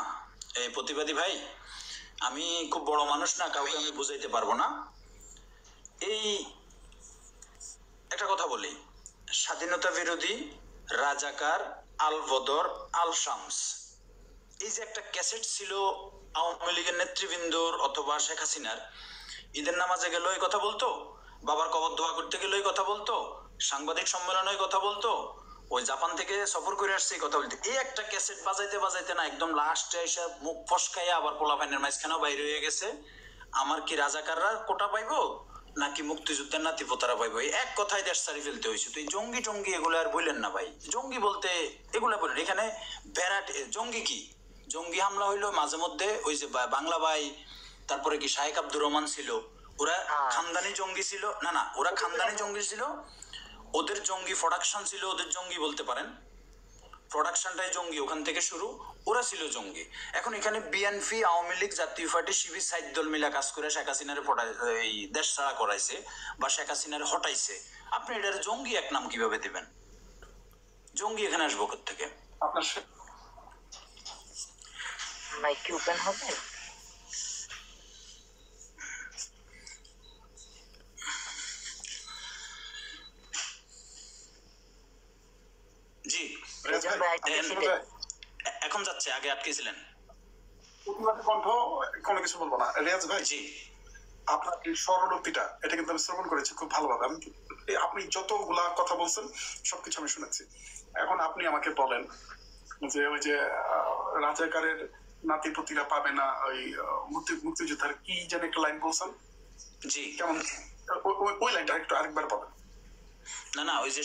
এই প্রতিবাদী ভাই, আমি খুব বড় মানুষ না, কাউকে আমি বুঝাইতে পারবো না। এই একটা কথা বলি, স্বাধীনতা বিরোধী, রাজাকার, আল বদর, আল শামস, এই যে একটা ক্যাসেট ছিল আওয়ামী লীগের নেতৃবৃন্দর অথবা শেখ হাসিনার, ঈদের নামাজে গেল এই কথা বলতো, বাবার কবর দোয়া করতে গেল এই কথা বলতো, সাংবাদিক সম্মেলনে কথা বলতো, ওই জাপান থেকে সফর করে আসছে কথা বলতে। এই একটা ক্যাসেট বাজাইতে না একদম লাস্টে এসে মুখ ফসকাইয়া আবার পোলাপাইনের মাঝখানেও বাইরে হয়ে গেছে, আমার কি রাজাকাররা কোটা পাইবো নাকি মুক্তিযুদ্ধের নাতিপোতারা পাইবো, এই এক কথায় দেশ ছাড়ি ফেলতে হয়েছে। তো এই জঙ্গি এগুলো আর বললেন না ভাই, জঙ্গি বলতে এগুলা বলেন। এখানে ভ্যারাইটি জঙ্গি কি, জঙ্গি হামলা হইলো মাঝে মধ্যে ওই যে বাংলা ভাই, তারপরে কি শাহেক আব্দুর রহমান ছিল, ওরা খানদানি জঙ্গি ছিল। না ওরা খানদানি জঙ্গি ছিল, ওদের জঙ্গি প্রোডাকশন ছিল, ওদের জঙ্গি বলতে পারেন, প্রোডাকশনটাই জঙ্গি, ওখান থেকে শুরু, ওরা ছিল জঙ্গি। এখন এখানে বিএনপি, আওয়ামী লীগ, জাতীয় পার্টি, শিবির 4 দল মিলা কাজ করে শেখ হাসিনারে এই দেশ ছাড়া করাইছে বা শেখ হাসিনারে হটাইছে। আপনি এটার জঙ্গি এক নাম কিভাবে দিবেন? জঙ্গি এখানে আসবো থেকে? আপনার মাইক কি ওপেন হবে? জি রেজান ভাই, আপনি শুনে যায়? এখন যাচ্ছে, আগে আটকেছিলেন। প্রতিবাদী কণ্ঠ, কোনো কিছু বলবো না। রিয়াজ ভাই, জি আপনার এই স্বরলোকটিটা, এটা কিন্তু আমি শ্রবণ করেছি খুব ভালোভাবে। আপনি যতগুলা কথা বলছেন সবকিছু আমি শুনেছি। এখন আপনি আমাকে বলেন যে ওই যে রাজাকারের নাতিপুতিরা পাবে না, ওই মুক্তিযোদ্ধার কি যেন একটা লাইন বলছেন, জি কেমন ওই লাইনটা একটু আরেকবার বলেন। না, ওই যে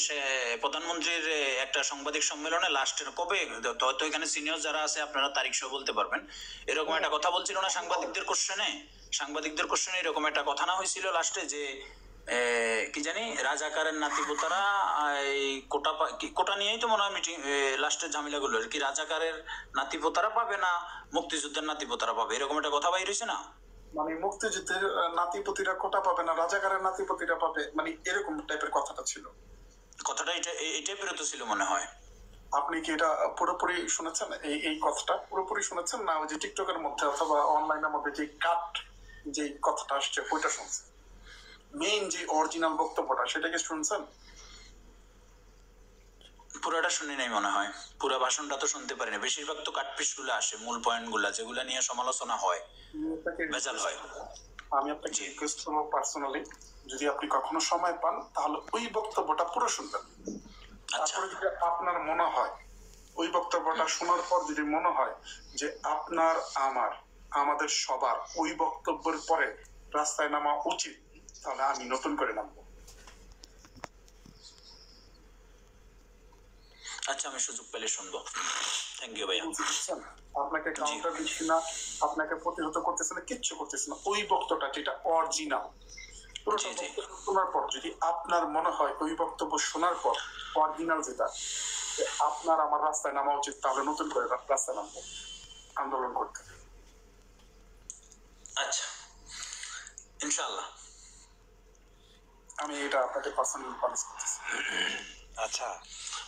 প্রধানমন্ত্রীর একটা সাংবাদিক সম্মেলনে লাস্টের কবে, হয়তো এখানে সিনিয়র যারা আছে আপনারা তারিখ সহ বলতে পারবেন, এরকম একটা কথা বলছিল না সাংবাদিকদের কোশ্চেনে এরকম একটা কথা না হয়েছিল লাস্টে যে কি জানি রাজাকারের নাতিপোতারা এই কোটা নিয়েই তো মনে হয় মিটিং লাস্টের ঝামেলা গুলো, কি রাজাকারের নাতিপোতারা পাবে না মুক্তিযুদ্ধের নাতিপোতারা পাবে, এরকম একটা কথা বাইর হয়েছে না? মানে মুক্তিযুদ্ধের নাতিপতিরা কোটা পাবে না, রাজাকারের নাতিপতিরা পাবে, মানে এরকম টাইপের কথাটা ছিল। কথাটা এইটাই বেরোতে ছিল মনে হয়। আপনি কি এটা পুরোপুরি শুনেছেন? এই কথাটা পুরোপুরি শুনেছেন না ওই যে টিকটকের মধ্যে অথবা অনলাইনের মধ্যে যে কাট যে কথাটা আসছে ওইটা শুনছেন? মেইন যে অরিজিনাল বক্তব্যটা সেটা কি শুনছেন? পুরোটা শুনি নাই মনে হয়, পুরো ভাষণটা তো শুনতে পারি না, বেশিরভাগ তো কাটপিস গুলো আসে, মূল পয়েন্ট গুলা যেগুলা নিয়ে সমালোচনা হয়, ভেজাল হয়। আমি আপনাকে রিকোয়েস্ট করবো পার্সোনালি, যদি আপনি কখনো সময় পান তাহলে ওই বক্তব্যটা পুরো শুনবেন। তারপরে যদি আপনার মনে হয় ওই বক্তব্যটা শোনার পর যদি মনে হয় যে আপনার আমাদের সবার ওই বক্তব্যের পরে রাস্তায় নামা উচিত, তাহলে আমি নতুন করে নামবো। আচ্ছা, আমি সুযোগ পেলে শুনবো। থ্যাংক ইউ ভাইয়া। আপনাকে কাউন্টার দিচ্ছি না, আপনাকে প্রতিহত করতেছে না, কিচ্ছু করতেছে না। ওই বক্তব্যটা যেটা অরিজিনাল শোনার পর যদি আপনার মনে হয় ওই বক্তব্য শোনার পর অরিজিনাল যেটা আপনার আমার রাস্তায় নামা উচিত, তাহলে নতুন করে রাস্তায় নামবো আন্দোলন করতে। আচ্ছা, ইনশাআল্লাহ আমি এটা আপনাকে পার্সোনালি প্রমিস করতেছি। আচ্ছা,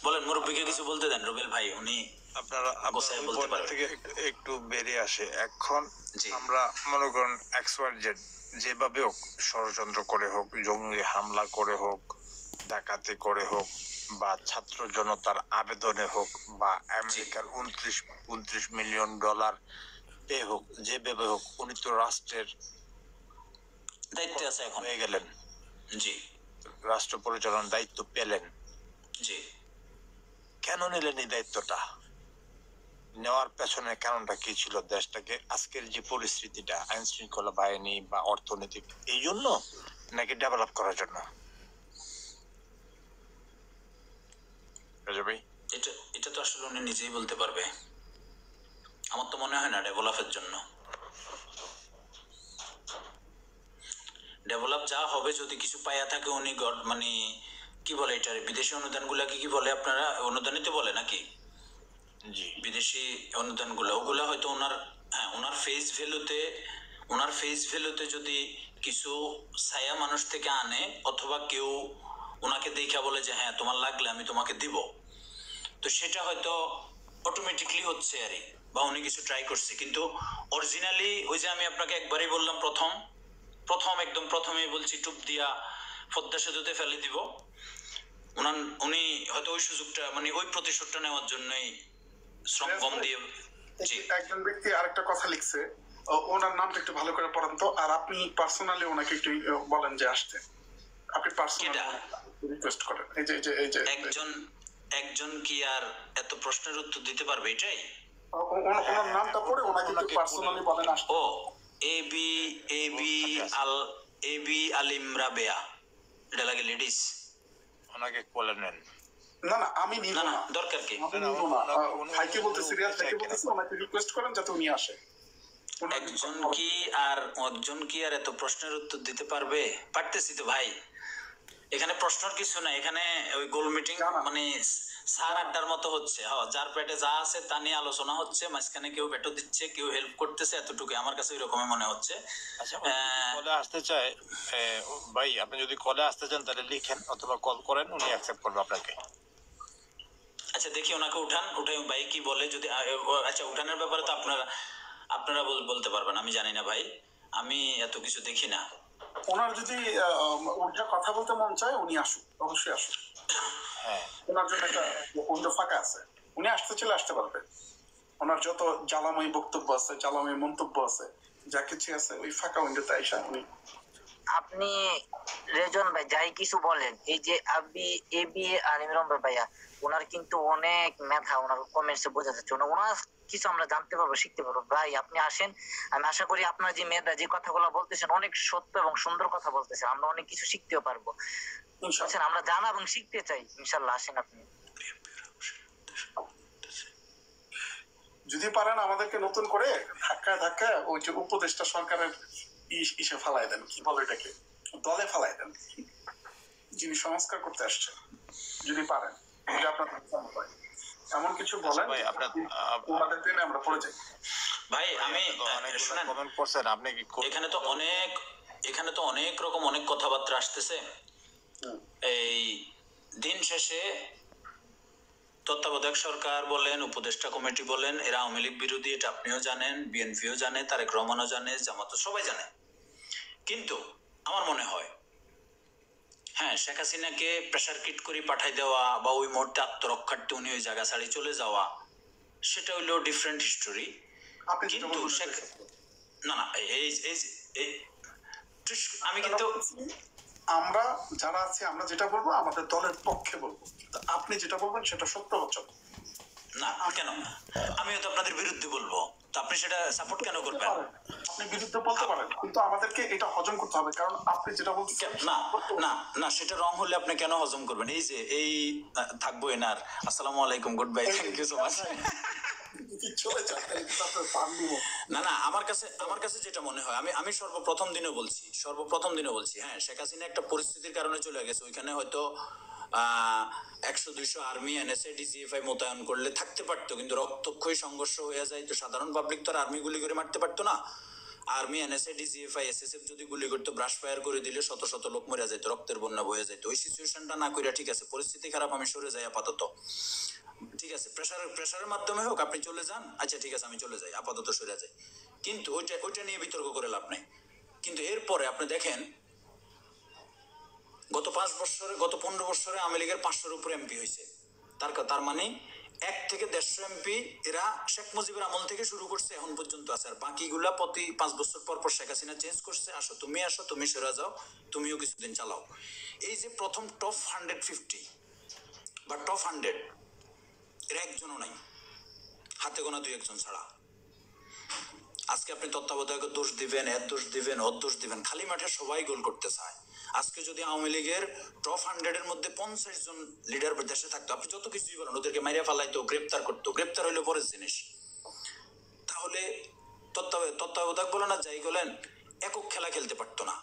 বলেন, মুরব্বীকে কিছু বলতে দেন, রুবেল ভাই উনি আপনারা বলতে পারবেন থেকে একটু বেরিয়ে আসে। এখন আমরা মনে করেন XYZ যেভাবে হোক, ষড়যন্ত্র করে হোক, জঙ্গি হামলা করে হোক, ডাকাতি করে হোক, বা ছাত্র জনতার আবেদনে হোক, বা আমেরিকার 29 মিলিয়ন ডলার পে হোক, যেভাবে হোক, উনি তো রাষ্ট্রের দায়িত্বে আছে এখন, হয়ে গেলেন। জি, রাষ্ট্র পরিচালনার দায়িত্ব পেলেন। জি, কেন নিলেন এই দায়িত্বটা? নেওয়ার পেছনের কারণটা কি ছিল? দেশটাকে আজকের যে পরিস্থিতিটা, আইন শৃঙ্খলা বাহিনী বা অর্থনৈতিক, এই জন্য নাকি ডেভেলপ করার জন্য? এটা তো আসলে উনি নিজেই বলতে পারবে। আমার তো মনে হয় না ডেভেলপের জন্য। ডেভেলপ যা হবে, যদি কিছু পাইয়া থাকে উনি মানে কি বলে এটা, বিদেশি অনুদান গুলাকে কি বলে আপনারা? অনুদানই তো বলে নাকি? জি, বিদেশি অনুদান ওগুলা হয়তো ওনার ফেস ভ্যালুতে যদি কিছু ছায়া মানুষ থেকে আনে, অথবা কেউ ওনাকে দেখা বলে যে হ্যাঁ তোমার লাগলে আমি তোমাকে দিব, তো সেটা হয়তো অটোমেটিকলি হচ্ছে আর, বা উনি কিছু ট্রাই করছে। কিন্তু অরিজিনালি ওই যে আমি আপনাকে একবারই বললাম, একদম প্রথমেই বলছি, টুপ দিয়া পদ্মা সেতুতে ফেলে দিব। উনি হয়তো ওই সুযোগটা, মানে ওই প্রতিশোধটা নেওয়ার জন্যই শ্রম কম দিয়ে। একজন ব্যক্তি আরেকটা কথা লিখছে, ওনার নামটা একটু ভালো করে পড়েন তো, আর আপনি পার্সোনালি ওনাকে একটু বলেন যে আসতে। আপনি পার্সোনালি রিকোয়েস্ট করেন। এই যে একজন কি আর এত প্রশ্নের উত্তর দিতে পারবে? এটাই ওনার নামটা পড়ে ওনাকে একটু পার্সোনালি বলেন আসতে। ও এবি আলিম রাবেয়া, এটা লাগে লেডিস। ওনাকে কোলে নেন। না আমি নিব না, দরকার কি? ভাইকে বলতে সিরিয়াস, ভাইকে বলতেছি ওনাকে রিকোয়েস্ট করেন যাতে উনি আসে। একজন কি আর এত প্রশ্নের উত্তর দিতে পারবে? পারতেছি তো ভাই, এখানে প্রশ্নের কিছু না, এখানে ওই গোল মিটিং মানে সার আড্ডার মতো হচ্ছে। যার পেটে যা আছে তা নিয়ে আলোচনা হচ্ছে, মাঝখানে কেউ ভেটো দিচ্ছে, কেউ হেল্প করতেছে, এতটুকু আমার কাছে এরকমই মনে হচ্ছে। আচ্ছা, কলে আসতে চাই ভাই, আপনি যদি কলে আসতে চান তাহলে লিখেন অথবা কল করেন, উনি অ্যাকসেপ্ট করবে আপনাকে। আচ্ছা দেখি ওনাকে উঠাই ভাই কি বলে। যদি আচ্ছা উঠানোর ব্যাপারে তো আপনারা বলতে পারবেন, আমি জানি না ভাই, আমি এত কিছু দেখি না। ওনার যদি উল্টা কথা বলতে মন চায় উনি আসুক, অবশ্যই আসুক। হ্যাঁ, ওনার জন্য একটা উইন্ডো ফাঁকা আছে, উনি আসতে চলে আসতে পারবে। ওনার যত জ্বালাময়ী বক্তব্য আছে, জ্বালাময়ী মন্তব্য আছে, যা কিছু আছে, ওই ফাঁকা উইন্ডোতে আইসা উনি। আপনি রেজন ভাই যাই কিছু বলেন, এই যে এবি আর ইমরান ভাইয়া, ওনার কিন্তু অনেক মেধা, ওনার কমেন্টসে বোঝা যাচ্ছে, ওনার কিছু আমরা জানতে পারবো, শিখতে পারবো। ভাই আপনি আসেন, আমি আশা করি আপনার যে মেধা, যে কথাগুলো বলতেছেন অনেক সত্য এবং সুন্দর কথা বলতেছেন, আমরা অনেক কিছু শিখতেও পারবো। বুঝছেন, আমরা জানা এবং শিখতে চাই, ইনশাল্লাহ আসেন আপনি। যদি পারেন আমাদেরকে নতুন করে ধাক্কায় ওই যে উপদেষ্টা সরকারের ইসে ফালাই দেন, কি বলে এটাকে, দলে ফালাই দেন, যিনি সংস্কার করতে আসছে, যদি পারেন, যদি আপনার এমন কিছু বলেন ভাই আপনার ওনাদের দিনে আমরা পড়ে যাই। ভাই আমি অনেকগুলো কমেন্ট করছেন, আপনি কি এখানে তো অনেক রকম অনেক কথাবার্তা আসতেছে। এই দিন শেষে তত্ত্বাবধায়ক সরকার বলেন, উপদেষ্টা কমিটি বলেন, এরা আওয়ামী লীগ বিরোধী, এটা আপনিও জানেন, বিএনপিও জানে, তারেক রহমানও জানে, জামাত, সবাই জানে। কিন্তু আমার মনে হয় হ্যাঁ, শেখ হাসিনাকে প্রেসার কিট করে পাঠাই দেওয়া বা ওই মুহূর্তে আত্মরক্ষার্থে উনি ওই জায়গা ছাড়ি চলে যাওয়া, সেটা হইলো ডিফারেন্ট হিস্টোরি। কিন্তু না আমি কিন্তু আমরা যারা আছি আমরা যেটা বলবো আমাদের দলের পক্ষে বলবো, আপনি যেটা বলবেন সেটা সত্য হচ্ছে না। কেন আমিও তো আপনাদের বিরুদ্ধে বলবো, তো আপনি সেটা সাপোর্ট কেন করবেন? আপনি বিরুদ্ধে বলতে পারেন, কিন্তু আমাদেরকে এটা হজম করতে হবে, কারণ আপনি যেটা বলছেন না সেটা রং হলে আপনি কেন হজম করবেন? এই যে এই থাকবো এনার, আসসালামু আলাইকুম, goodbye, thank you so much. না আমার কাছে যেটা মনে হয়, আমি সর্বপ্রথম দিনও বলছি হ্যাঁ, শেখ হাসিনা একটা পরিস্থিতির কারণে চলে গেছে, ওইখানে হয়তো 100-200 আর্মি এনএসএ ডিজিএফআই মোতায়েন করলে থাকতে পারতো, কিন্তু রক্তক্ষয়ী সংঘর্ষ হয়ে যায়, তো সাধারণ পাবলিক তো আর আর্মি গুলি করে মারতে পারতো না। আর্মি এনএসএ ডিজিএফআই এসএসএফ যদি গুলি করতো, ব্রাশ ফায়ার করে দিলে শত শত লোক মরে যেত, রক্তের বন্যা বয়ে যেত। ওই সিচুয়েশনটা না কইরা ঠিক আছে, পরিস্থিতি খারাপ, আমি সরে যাই আপাতত, ঠিক আছে, প্রেসারের মাধ্যমে হোক আপনি চলে যান, আচ্ছা ঠিক আছে আমি চলে যাই, আপাতত সরে যাই, কিন্তু ওইটা নিয়ে বিতর্ক করে লাভ নেই। কিন্তু এরপরে আপনি দেখেন গত 15 বছরে আওয়ামী লীগের 500-র উপরে এমপি হয়েছে। তার মানে 1 থেকে 150 এমপি এরা শেখ মুজিবের আমল থেকে শুরু করছে, এখন পর্যন্ত আছে। আর বাকিগুলা প্রতি 5 বছর পর শেখ হাসিনা চেঞ্জ করছে, আসো তুমি সরে যাও, তুমিও কিছুদিন চালাও। এই যে প্রথম টপ 150 বা টপ 100 এর একজনও নাই, হাতে গোনা 2-1 জন ছাড়া। আজকে আপনি তত্ত্বাবধায়কের দোষ দিবেন, এর দোষ দিবেন, ওর দোষ দিবেন, খালি মাঠে সবাই গোল করতে চায়। আজকে যদি আওয়ামী লীগের টপ 100 এর মধ্যে 50 জন লিডার দেশে থাকতো, আপনি যত কিছুই বলেন, ওদেরকে মাইরা ফালাইতো, গ্রেপ্তার করতো, গ্রেপ্তার হইলো পরের জিনিস। তাহলে তত্ত্বাবধায়ক বলেন আর যাই বলেন, একক খেলা খেলতে পারতো না।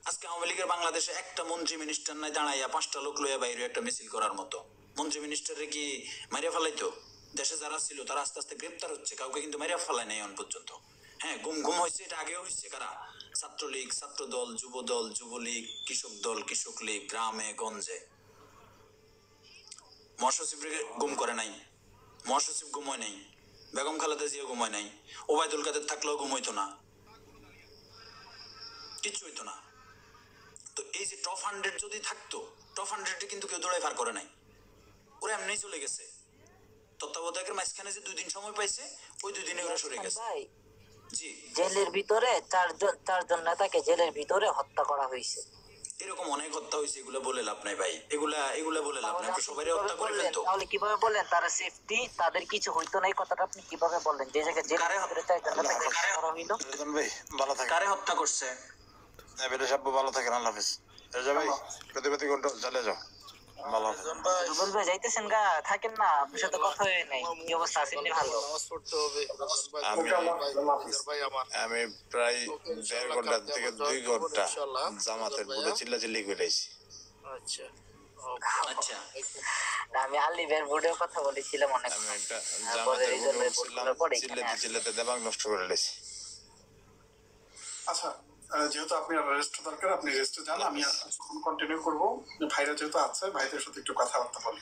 আজকে আওয়ামী লীগের বাংলাদেশে একটা মন্ত্রী মিনিস্টার নাই দাঁড়াইয়া 5টা লোক লইয়া বাইরে একটা মিছিল করার মতো। মন্ত্রী মিনিস্টারে কি মাইরা ফালাইতো? দেশে যারা ছিল তারা আস্তে আস্তে গ্রেপ্তার হচ্ছে, কাউকে কিন্তু মাইরা ফালায় নাই এখন পর্যন্ত। হ্যাঁ, গুম হয়েছে, এটা আগেও হয়েছে। কারা? ছাত্রলীগ, ছাত্রদল, যুবদল, যুবলীগ, কৃষক দল, কৃষক লীগ, গ্রামে গঞ্জে। মহাসচিবকে গুম করে নাই, মহাসচিব গুম হয় নাই, বেগম খালেদা জিয়া গুম হয় নাই, ওবায়দুল কাদের থাকলেও গুম হইতো না, কিচ্ছু হইতো না। তো এই যে টপ 100 যদি থাকতো, টপ 100 কিন্তু কেউ দৌড়াই পার করে নাই, ওরা এমনি চলে গেছে। তত্ত্বাবধায়কের মাঝখানে যে 2 দিন সময় পাইছে, ওই 2 দিনে ওরা সরে গেছে। জি, জেলের ভিতরে চারজন নেতাকে জেলের ভিতরে হত্যা করা হয়েছে। এরকম অনেক হত্যা হয়েছে, এগুলা বলে লাভ নাই ভাই, এগুলা বলে লাভ নাই। সবাই হত্যা করে ফেলতো, তাহলে কিভাবে বলেন তারা সেফটি, তাদের কিছু হইতো না? এই কথাটা আপনি কিভাবে বললেন? যে জায়গায় জেলের ভিতরে চারজন নেতাকে হত্যা করা হইলো, ভাই ভালো থাকেন। কারে হত্যা করছে? ভালো থাকেন, আল্লাহ হাফেজ। ভাই প্রতিবাদী কণ্ঠ চালিয়ে যাও। ভালো রেজন ভাই রুবেল ভাই যাইতেছেন গা, থাকেন না, আপনার সাথে কথা হয় নাই, কি অবস্থা আছেন? নি ভালো? নামাজ পড়তে হবে রেজন ভাই। আমি- ভাই আমার আমি প্রায় 1.5 ঘন্টা থেকে 2 ঘন্টা জামাতের বুটে চিল্লাচিল্লি করেছি। আচ্ছা আচ্ছা আমি আলিবের বোর্ডের কথা বলেছিলাম অনেক। আমি একটা জামাতের বুটে উঠছিলাম, চিল্লাতে চিল্লাতে দেবাং নষ্ট করে লেছি। আচ্ছা, যেহেতু আপনি রেস্ট দরকার, আপনি রেস্টে যান, আমি কন্টিনিউ করবো। ভাইরা যেহেতু আছে, ভাইদের সাথে একটু কথাবার্তা বলি।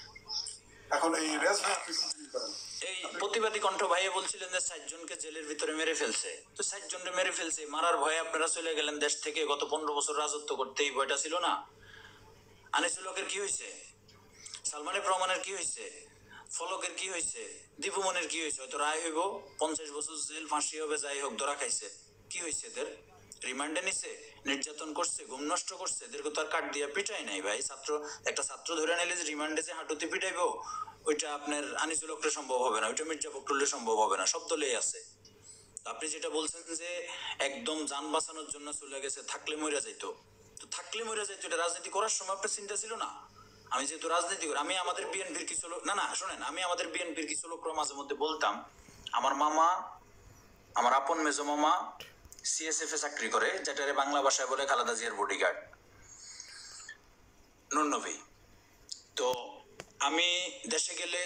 এখন এই রেস্ট ভাই আপনি কন্টিনিউ করেন। এই প্রতিবাদী কণ্ঠ ভাইয়া বলছিলেন যে 60 জনকে জেলের ভিতরে মেরে ফেলছে, তো 60 জনকে মেরে ফেলছে, মারার ভয়ে আপনারা চলে গেলেন দেশ থেকে। গত 15 বছর রাজত্ব করতে এই ভয়টা ছিল না? আনিসুল হকের কি হয়েছে? সালমানের প্রমাণের কি হয়েছে? ফলকের কি হয়েছে? দীপুমনের কি হয়েছে? হয়তো রায় হইব, 50 বছর জেল, ফাঁসি হবে, যাই হোক, ধরা খাইছে। কি হয়েছে এদের? রিমান্ডে নিছে, নির্যাতন করছে, ঘুম নষ্ট করছে, এদেরকে তো আর কাট দিয়া পিটাই নাই ভাই। একটা ছাত্র ধরে নিলে যে রিমান্ডে যে হাঁটুতে পিটাইবো, ওইটা আপনার আনিসুল হকরে সম্ভব হবে না, ওইটা মির্জা ফখরুলের সম্ভব হবে না, সব দলেই আছে। আপনি যেটা বলছেন যে একদম যান বাঁচানোর জন্য চলে গেছে, থাকলে মরে যাইতো, তো থাকলে মরে যাইতো, এটা রাজনীতি করার সময় আপনার চিন্তা ছিল না? আমি যেহেতু রাজনীতি করি, আমি আমাদের বিএনপির কিছু লোক, না শোনেন, আমি আমাদের বিএনপির কিছু লোকরা মাঝে মধ্যে বলতাম, আমার মামা, আমার আপন মেজো মামা সিএসএফ এ চাকরি করে, যেটারে বাংলা ভাষায় বলে খালেদা জিয়ার বডিগার্ড, নুননবী। তো আমি দেশে গেলে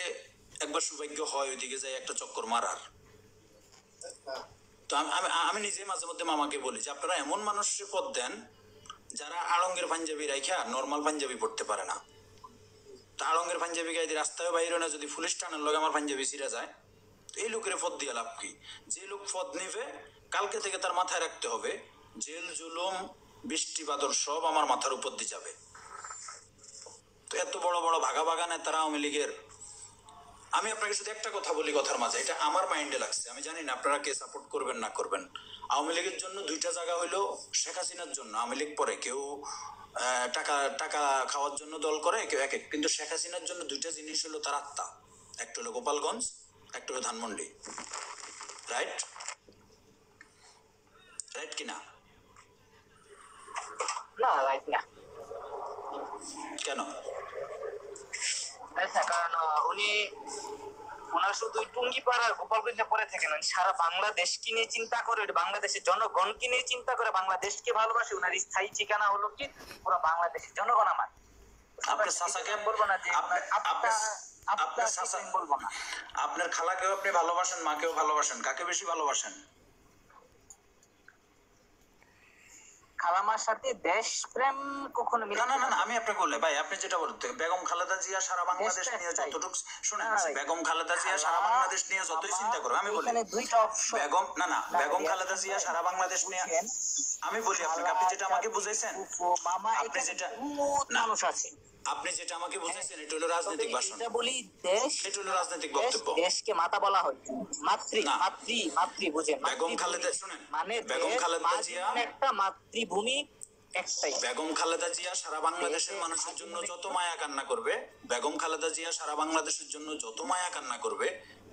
একবার সৌভাগ্য হয় ওইদিকে যাই একটা চক্কর মারার। তো আমি নিজে মাঝে মধ্যে মামাকে বলি যে আপনারা এমন মানুষের পদ দেন যারা আড়ঙ্গের পাঞ্জাবি রাইখা নর্মাল পাঞ্জাবি পড়তে পারে না। তা আড়ঙ্গের পাঞ্জাবি গায়ে রাস্তায় বাইরে না, যদি পুলিশ টানার লগে আমার পাঞ্জাবি ছিঁড়া যায়, তো এই লোকের পদ দিয়ে লাভ কি? যে লোক পদ নিবে কালকে থেকে তার মাথায় রাখতে হবে, জেল জুলুম বৃষ্টি বাদর সব আমার মাথার উপর দিয়ে যাবে। তো এত বড় বড় ভাগা ভাগা নেতারা আওয়ামী লীগের, আমি আপনাকে শুধু একটা কথা বলি কথার মাঝে, এটা আমার মাইন্ডে লাগছে, আমি জানি না আপনারা কে সাপোর্ট করবেন না করবেন। আওয়ামী লীগের জন্য 2টা জায়গা হইলো শেখ হাসিনার জন্য, আওয়ামী লীগ পরে কেউ টাকা খাওয়ার জন্য দল করে, কেউ এক এক, কিন্তু শেখ হাসিনার জন্য 2টা জিনিস হলো তার আত্মা, একটা হলো গোপালগঞ্জ, একটা হলো ধানমন্ডি। রাইট রাইট কিনা? না রাইট না, কেন? কারণ উনি ওনার শুধু টুঙ্গিপাড়া গোপালগঞ্জে পরে থাকেন, সারা বাংলাদেশকে নিয়ে চিন্তা করে, বাংলাদেশের জনগণকে নিয়ে চিন্তা করে, বাংলাদেশকে ভালোবাসে। ওনার স্থায়ী ঠিকানা হলো কি পুরো বাংলাদেশের জনগণ আমার। আপনার চাচাকে বলবো না যে বলবো না, আপনার খালাকেও আপনি ভালোবাসেন, মাকেও ভালোবাসেন, কাকে বেশি ভালোবাসেন? খালামার সাথে দেশ প্রেম কখনো মিলে না, আমি আপনাকে বললে ভাই, আপনি যেটা বলতে, বেগম খালেদা জিয়া সারা বাংলাদেশ নিয়ে যতটুকু শুনেন, বেগম খালেদা জিয়া সারা বাংলাদেশ নিয়ে যতই চিন্তা করো, আমি বলি বেগম বেগম খালেদা জিয়া সারা বাংলাদেশ নিয়ে, আমি বলি আপনাকে, আপনি যেটা আমাকে বুঝাইছেন, আপনি যেটা মানুষ আছে, আপনি যেটা আমাকে বুঝাইছেন, এটা হলো রাজনৈতিক ভাষণ। এটা বলি দেশ, এটা হলো রাজনৈতিক বক্তব্য। দেশকে মাতা বলা হয়, মাতৃ বুঝেন? বেগম খালেদা, শুনেন, মানে বেগম খালেদা জিয়া একটা মাতৃভূমি একটাই। বেগম খালেদা জিয়া সারা বাংলাদেশের মানুষের জন্য যত মায়া কান্না করবে, বেগম খালেদা জিয়া সারা বাংলাদেশের জন্য যত মায়া কান্না করবে,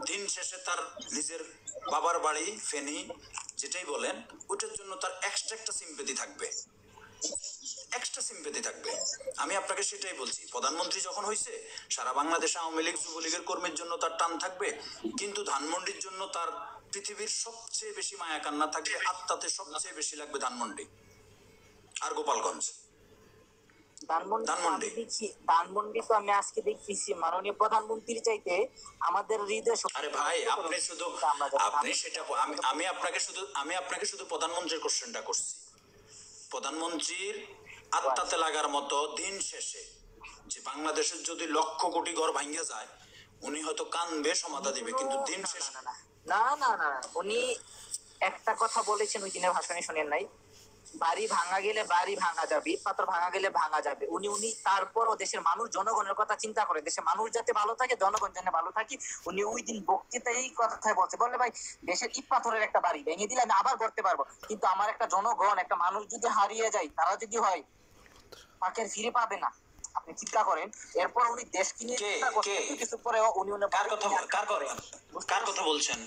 দিন শেষে তার নিজের বাবার বাড়ি ফেনী যেটাই বলেন, ওটার জন্য তার এক্সট্রা একটা সিম্পেথি থাকবে, এক্সট্রা সিম্পেথি থাকবে। আমি আপনাকে সেটাই বলছি, প্রধানমন্ত্রী যখন হয়েছে সারা বাংলাদেশে আওয়ামী লীগ যুবলীগের কর্মীর জন্য তার টান থাকবে, কিন্তু ধানমন্ডির জন্য তার পৃথিবীর সবচেয়ে বেশি মায়া কান্না থাকবে, আত্মাতে সবচেয়ে বেশি লাগবে ধানমন্ডি আর গোপালগঞ্জ। ধানমন্ডি তো আমি আজকে দেখতেছি মাননীয় প্রধানমন্ত্রীর চাইতে আমাদের হৃদয়। আরে ভাই, আপনি শুধু আপনি সেটা, আমি আপনাকে শুধু প্রধানমন্ত্রীর কোশ্চেনটা করছি। প্রধানমন্ত্রীর আত্মাতে লাগার মতো দিন শেষে যে বাংলাদেশের যদি 1,00,000 কোটি ঘর ভাঙ্গা যায়, উনি হয়তো কানবে, সমাধা দিবে, কিন্তু দিন শেষে না, উনি একটা কথা বলেছেন ওই দিনের ভাষণে, শুনেন নাই? বাড়ি ভাঙা গেলে বাড়ি ভাঙা যাবে, পাথর ভাঙা গেলে ভাঙা যাবে। উনি তারপরও দেশের মানুষ জনগণের কথা চিন্তা করে, দেশের মানুষ যাতে ভালো থাকে, জনগণ যেন ভালো থাকে। উনি ওই দিন বক্তৃতা এই কথাই বলছে, বললে ভাই দেশের ইট পাথরের একটা বাড়ি ভেঙে দিলে আমি আবার করতে পারবো, কিন্তু আমার একটা জনগণ, একটা মানুষ যদি হারিয়ে যায়, তারা যদি হয় তাকে ফিরে পাবে না। আপনি চিন্তা করেন, এরপর উনি দেশকে নিয়ে চিন্তা করছেন, কিছু পরে উনি কার কথা বলছেন?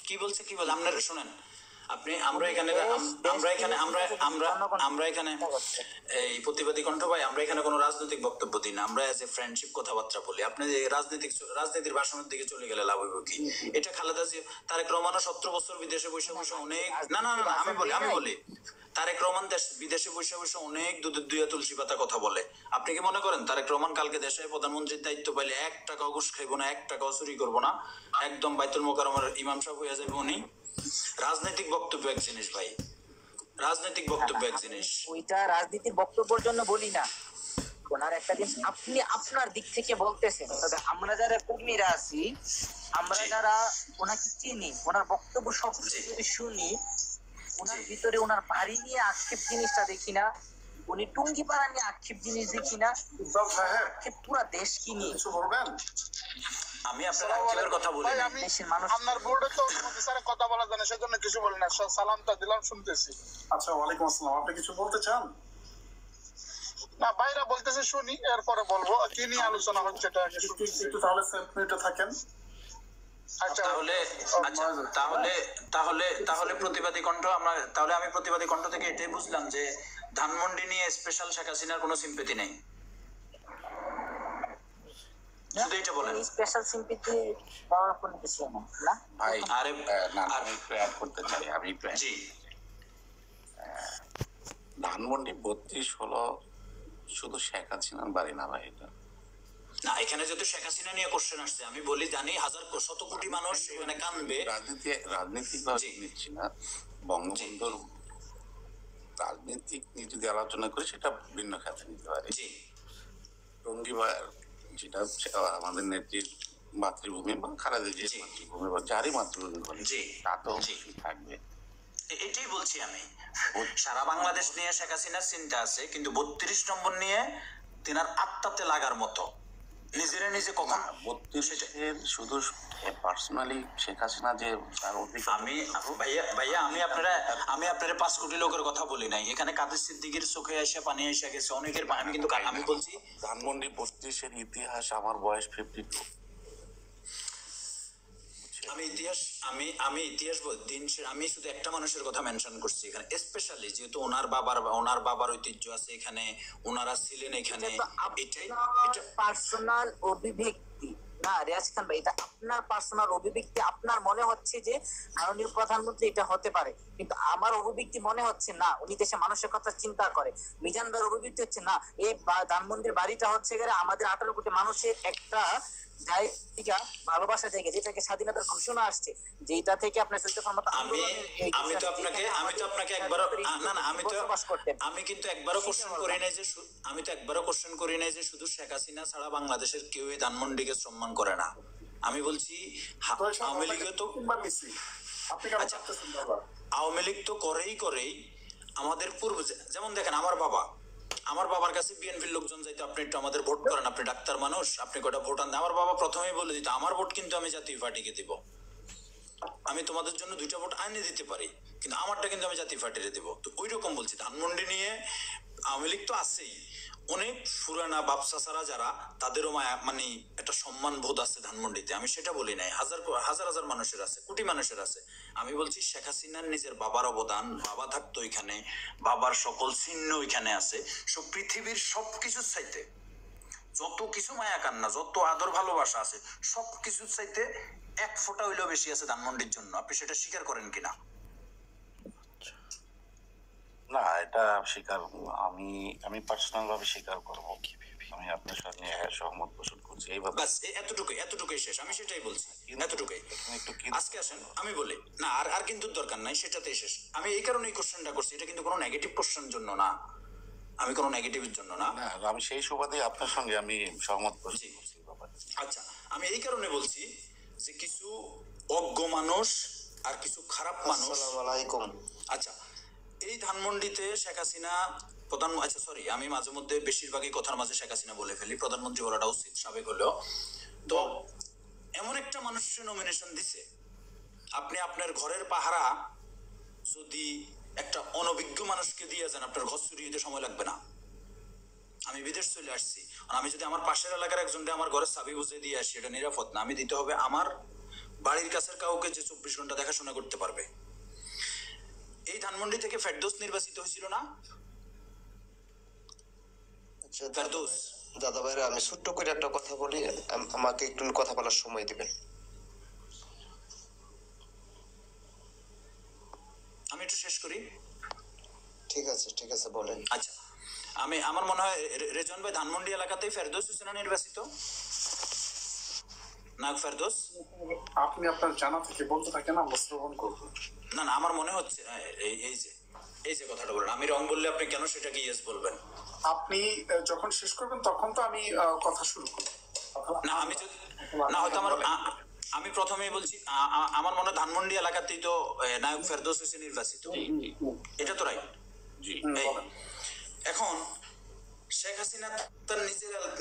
কি বলছে? আপনারা শুনেন, আমরা এখানে এই প্রতিবাদী কণ্ঠ ভাই, আমরা এখানে কোনো রাজনৈতিক বক্তব্য দিই না, আমরা এজ এ ফ্রেন্ডশিপ কথাবার্তা বলি। আপনি যে রাজনীতির ভাষণের দিকে চলে গেলে লাভ হইব কি? এটা খালেদা জিয়া, তারেক রহমানও 17 বছর বিদেশে বসে বসে অনেক না আমি বলি তারেক রহমান বিদেশে বসে বসে অনেক দুধের দুইয়া তুলসী পাতা কথা বলে। আপনি কি মনে করেন তারেক রহমান কালকে দেশে প্রধানমন্ত্রীর দায়িত্ব পাইলে 1 টাকাও ঘুষ খাইবো না, 1 টাকাও চুরি করবো না, একদম বাইতুল মোকাররমের ইমাম সাহেব হয়ে যাবে উনি? রাজনৈতিক বক্তব্য এক জিনিস ভাই, রাজনৈতিক বক্তব্য এক জিনিস। ওইটা রাজনীতির বক্তব্যের জন্য বলি না, ওনার একটা জিনিস আপনি আপনার দিক থেকে বলতেছেন, তবে আমরা যারা কর্মীরা আছি, আমরা যারা ওনাকে চিনি, ওনার বক্তব্য সব যদি শুনি, ওনার ভিতরে ওনার বাড়ি নিয়ে আক্ষেপ জিনিসটা দেখি না, উনি টুঙ্গিপাড়া নিয়ে আক্ষেপ জিনিস দেখি না, আক্ষেপ পুরা দেশ কি নিয়ে। কিছু বলবেন? আমি আপনার আক্ষেপের কথা বলি না, দেশের মানুষ আপনার বোর্ডে তো স্যার কথা বলা জানে, সেজন্য কিছু বলি না, সালামটা দিলাম, শুনতেছি। আচ্ছা, ওয়ালাইকুম আসসালাম। আপনি কিছু বলতে চান? না, ভাইরা বলতেছে শুনি, এরপরে বলবো কি নিয়ে আলোচনা হচ্ছে এটা আগে একটু শুনতেছি। একটু তাহলে সেলফ মিউটে থাকেন। আচ্ছা তাহলে প্রতিবাদী কণ্ঠ তাহলে আমি প্রতিবাদী কণ্ঠ থেকে এটাই বুঝলাম যে ধানমন্ডি নিয়ে স্পেশাল শেখ হাসিনার কোনো সিম্পেথি নেই, শুধু এটা বলেন। স্পেশাল সিম্পথি পাওয়ার কোনো কিছু না ভাই আরে আমি একটু অ্যাড করতে চাই, জি, ধানমন্ডি 32 হলো শুধু শেখ হাসিনার বাড়ি না ভাই, এটা না, এখানে যেহেতু শেখ হাসিনা নিয়ে কোশ্চেন আসছে, আমি বলি জানি শত কোটি মানুষ এখানে কানবে। রাজনৈতিক ভাবে নিচ্ছি না, বঙ্গবন্ধুর রাজনৈতিক নিয়ে যদি আলোচনা করি সেটা ভিন্ন খাতে নিতে পারি। জি, টঙ্গীবার যেটা আমাদের নেত্রীর মাতৃভূমি বা খালেদা জিয়ার মাতৃভূমি বা যারই মাতৃভূমি বলে, জি, তা তো থাকবে। এটাই বলছি আমি, সারা বাংলাদেশ নিয়ে শেখ হাসিনার চিন্তা আছে, কিন্তু 32 নম্বর নিয়ে তিনার আত্মাতে লাগার মতো নিজেরা নিজে কখন 32 শুধু পার্সোনালি শেখ হাসিনা যে তার অধিকার। ভাইয়া আমি আপনারা 5 কোটি লোকের কথা বলি নাই, এখানে কাদের সিদ্দিকীর চোখে এসে পানি এসে গেছে অনেকের, আমি কিন্তু আমি বলছি ধানমন্ডি 32-এর ইতিহাস, আমার বয়স 52। আমি ইতিহাস আমি শুধু একটা মানুষের কথা মেনশন করছি এখানে স্পেশালি, যেহেতু ওনার বাবার ঐতিহ্য আছে এখানে, ওনারা ছিলেন এখানে, এটাই পার্সোনাল অভিব্যক্তি না রিয়াজ খান ভাই, এটা আপনার পার্সোনাল অভিব্যক্তি। আপনার মনে হচ্ছে যে মাননীয় প্রধানমন্ত্রী এটা হতে পারে, কিন্তু আমার অভিব্যক্তি মনে হচ্ছে না উনি দেশের মানুষের কথা চিন্তা করে। মিজান ভাইয়ের অভিব্যক্তি হচ্ছে না এই ধানমন্ডির বাড়িটা হচ্ছে গেলে আমাদের 18 কোটি মানুষের একটা জায়গা, ভালোবাসা জায়গা, যেটাকে স্বাধীনতার ঘোষণা আসছে, যেটা থেকে আপনার আমি কিন্তু একবারও কোশ্চেন করি নাই যে শুধু শেখ হাসিনা ছাড়া বাংলাদেশের কেউ এই ধানমন্ডিকে সম্মান করে না। আমি বলছি আওয়ামী লীগও তো আওয়ামী লীগ তো করেই আমাদের পূর্ব, যেমন দেখেন আমার বাবার কাছে বিএনপির লোকজন যাইতো, আপনি একটু আমাদের ভোট করেন, আপনি ডাক্তার মানুষ, আপনি কটা ভোট আন। আমার বাবা প্রথমেই বলে দিত আমার ভোট কিন্তু আমি জাতীয় পার্টিকে দিব, আমি তোমাদের জন্য 2টা ভোট আইনে দিতে পারি, কিন্তু আমারটা কিন্তু আমি জাতীয় পার্টিতে দিব। তো ওই রকম বলছি, ধানমন্ডি নিয়ে আওয়ামী লীগ তো আছেই, অনেক পুরানা বাপসাসারা যারা, তাদেরও মানে একটা সম্মান বোধ আছে ধানমন্ডিতে, আমি সেটা বলি নাই। হাজার মানুষের আছে, কোটি মানুষের আছে। আমি বলছি শেখ হাসিনার নিজের বাবার অবদান, বাবা থাকতো এখানে, বাবার সকল চিহ্ন এখানে আছে, সব পৃথিবীর সবকিছুর চাইতে যত কিছু মায়া কান্না, যত আদর ভালোবাসা আছে, সবকিছুর চাইতে 1 ফোঁটা হইলেও বেশি আছে ধানমন্ডির জন্য। আপনি সেটা স্বীকার করেন কিনা? না, এটা স্বীকার, আমি পার্সোনাল ভাবে স্বীকার করবো, আমি আপনার সাথে সহমত পোষণ করছি। এইভাবে এতটুকুই শেষ, আমি সেটাই বলছি, এতটুকুই। আজকে আসেন আমি বলি না, আর কিন্তু দরকার নাই, সেটাতেই শেষ। আমি এই কারণেই কোশ্চেনটা করছি, এটা কিন্তু কোনো নেগেটিভ কোশ্চেনের জন্য না, আমি কোনো নেগেটিভের জন্য না, আমি সেই সুবাদে আপনার সঙ্গে আমি সহমত করছি। আচ্ছা, আমি এই কারণে বলছি যে কিছু অজ্ঞ মানুষ আর কিছু খারাপ মানুষ, আচ্ছা এই ধানমন্ডিতে শেখ হাসিনা আমি মাঝে মধ্যে বেশিরভাগই কথার মাঝে শেখ হাসিনা বলে ফেলি, প্রধানমন্ত্রী বলাটা উচিত সাবেক হলেও। তো এমন একটা মানুষের নমিনেশন দিছে, আপনি আপনার ঘরের পাহারা যদি একটা অনভিজ্ঞ মানুষকে দিয়ে যান, আপনার ঘর চুরিয়ে দিতে সময় লাগবে না। আমি বিদেশ চলে আসছি, আমি যদি আমার পাশের এলাকার একজনকে আমার ঘরের চাবি বুঝে দিয়ে আসি, এটা নিরাপদ না। আমি দিতে হবে আমার বাড়ির কাছের কাউকে যে 24 ঘন্টা দেখাশোনা করতে পারবে। এই ধানমন্ডি থেকে ফেরদৌস নির্বাচিত হয়েছিল না? ফেরদৌস দাদা ভাইরা, আমি ছোট্ট করে একটা কথা বলি, আমাকে একটু কথা বলার সময় দিবেন। আমি একটু শেষ করি। ঠিক আছে বলেন। আচ্ছা, আমার মনে হয় রেজন ভাই ধানমন্ডি এলাকাতেই ফেরদৌস হোসেন নির্বাচিত, নায়ক ফেরদৌস। আপনি আপনার জানা থেকে বলতে থাকেন, আমরা শ্রবণ করবো। না আমার মনে হচ্ছে এই যে কথাটা বলেন, আমি রং বললে আপনি কেন সেটাকে ইয়েস বলবেন? আপনি যখন শেষ করবেন তখন তো আমি কথা শুরু করব। না আমি যদি না হয়তো আমি প্রথমেই বলছি, আমার মনে হয় ধানমন্ডি এলাকাতেই তো নায়ক ফেরদৌস হোসেন নির্বাচিত, এটা তো রাইট? এখন শেখ হাসিনা তার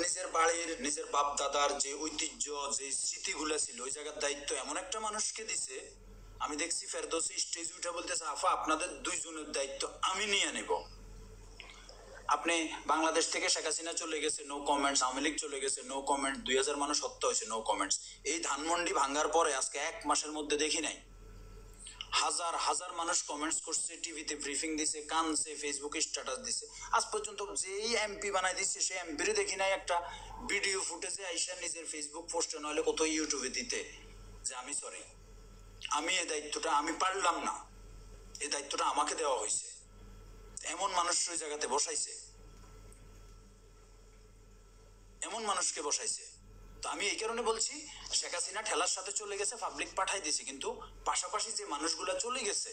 নিজের বাড়ির, নিজের বাপ দাদার যে ঐতিহ্য, যে স্মৃতিগুলা ছিল, ওই জায়গার দায়িত্ব এমন একটা মানুষকে দিছে। আমি দেখছি ফেরদৌসী স্টেজ উঠে বলতেছে, আফা আপনাদের দুইজনের দায়িত্ব আমি নিয়ে নেব। আপনি বাংলাদেশ থেকে শেখ হাসিনা চলে গেছে, নো কমেন্টস। আওয়ামী লীগ চলে গেছে, নো কমেন্ট। 2000 মানুষ হত্যা হয়েছে, নো কমেন্টস। এই ধানমন্ডি ভাঙ্গার পরে আজকে 1 মাসের মধ্যে দেখি নাই হাজার হাজার মানুষ কমেন্টস করছে, টিভিতে ব্রিফিং দিছে, কানছে, ফেসবুকে স্ট্যাটাস দিছে। আজ পর্যন্ত যেই এমপি বানাই দিচ্ছে সেই এমপিরই দেখি নাই একটা ভিডিও ফুটেজে আইসা নিজের ফেসবুক পোস্টে নইলে কোথাও ইউটিউবে দিতে যে আমি সরি, আমি এই দায়িত্বটা আমি পারলাম না, এই দায়িত্বটা আমাকে দেওয়া হয়েছে। এমন মানুষ ওই জায়গাতে বসাইছে, এমন মানুষকে বসাইছে। তো আমি এই কারণে বলছি, শেখ হাসিনা ঠেলার সাথে চলে গেছে, পাবলিক পাঠাই দিয়েছে, কিন্তু পাশাপাশি যে মানুষগুলা চলে গেছে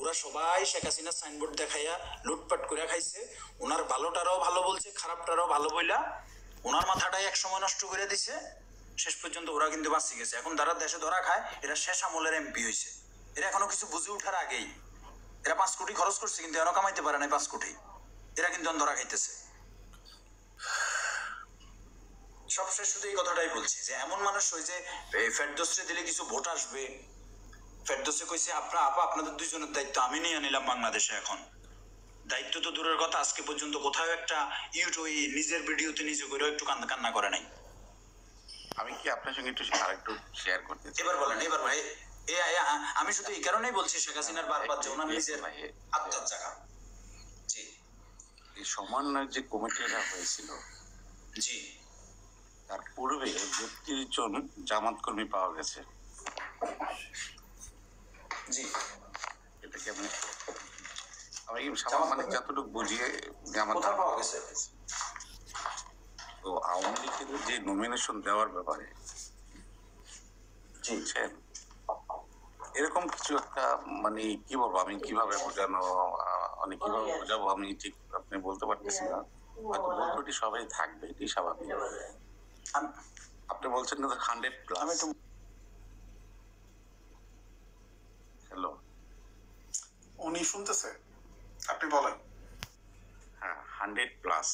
ওরা সবাই শেখ হাসিনার সাইনবোর্ড দেখাইয়া লুটপাট করে খাইছে। ওনার ভালোটারও ভালো বলছে, খারাপটারও ভালো বইলা ওনার মাথাটাই এক সময় নষ্ট করে দিছে। শেষ পর্যন্ত ওরা কিন্তু বাঁচি গেছে। এখন যারা দেশে ধরা খায় এরা শেষ আমলের এমপি হয়েছে। এরা এখনো কিছু বুঝে ওঠার আগেই, এরা 5 কোটি খরচ করছে কিন্তু এখনো কামাইতে পারে নাই 5 কোটি। এরা কিন্তু ধরা খাইতেছে। সবশেষ শুধু এই কথাটাই বলছি যে এমন মানুষ ওই যে ফেরদৌসে দিলে কিছু ভোট আসবে, ফেরদৌসে কইছে আপনাদের দুইজনের দায়িত্ব আমি নিয়ে নিলাম বাংলাদেশে। এখন দায়িত্ব তো দূরের কথা, আজকে পর্যন্ত কোথাও একটা ইউটিউবে নিজের ভিডিওতে নিজে করেও একটু কান্না করে নাই। আমি কি আপনার সঙ্গে একটু আরেকটু শেয়ার করতে চাই? এবার বলেন, এবার ভাই। আমি শুধু এই কারণেই বলছি শেখ হাসিনার বারবার যে ওনার নিজের আত্মার জায়গা। জি, এই সমন্বয়ের যে কমিটিটা হয়েছিল, জি, তার পূর্বে 32 জন জামাত কর্মী পাওয়া গেছে। জি, এটাকে আমি সামান্য যতটুকু বুঝিয়ে জামাত পাওয়া গেছে। তো আওয়ামী লীগের যে নমিনেশন দেওয়ার ব্যাপারে এরকম কিছু একটা, মানে কি বলবো, আমি কিভাবে বোঝাবো, আমি ঠিক আপনি বলতে পারতেছি না। হয়তো বলতে সবাই থাকবে, এটি স্বাভাবিক। আপনি বলছেন না 100+। হ্যালো, উনি শুনতেছে, আপনি বলেন। হ্যাঁ, 100+।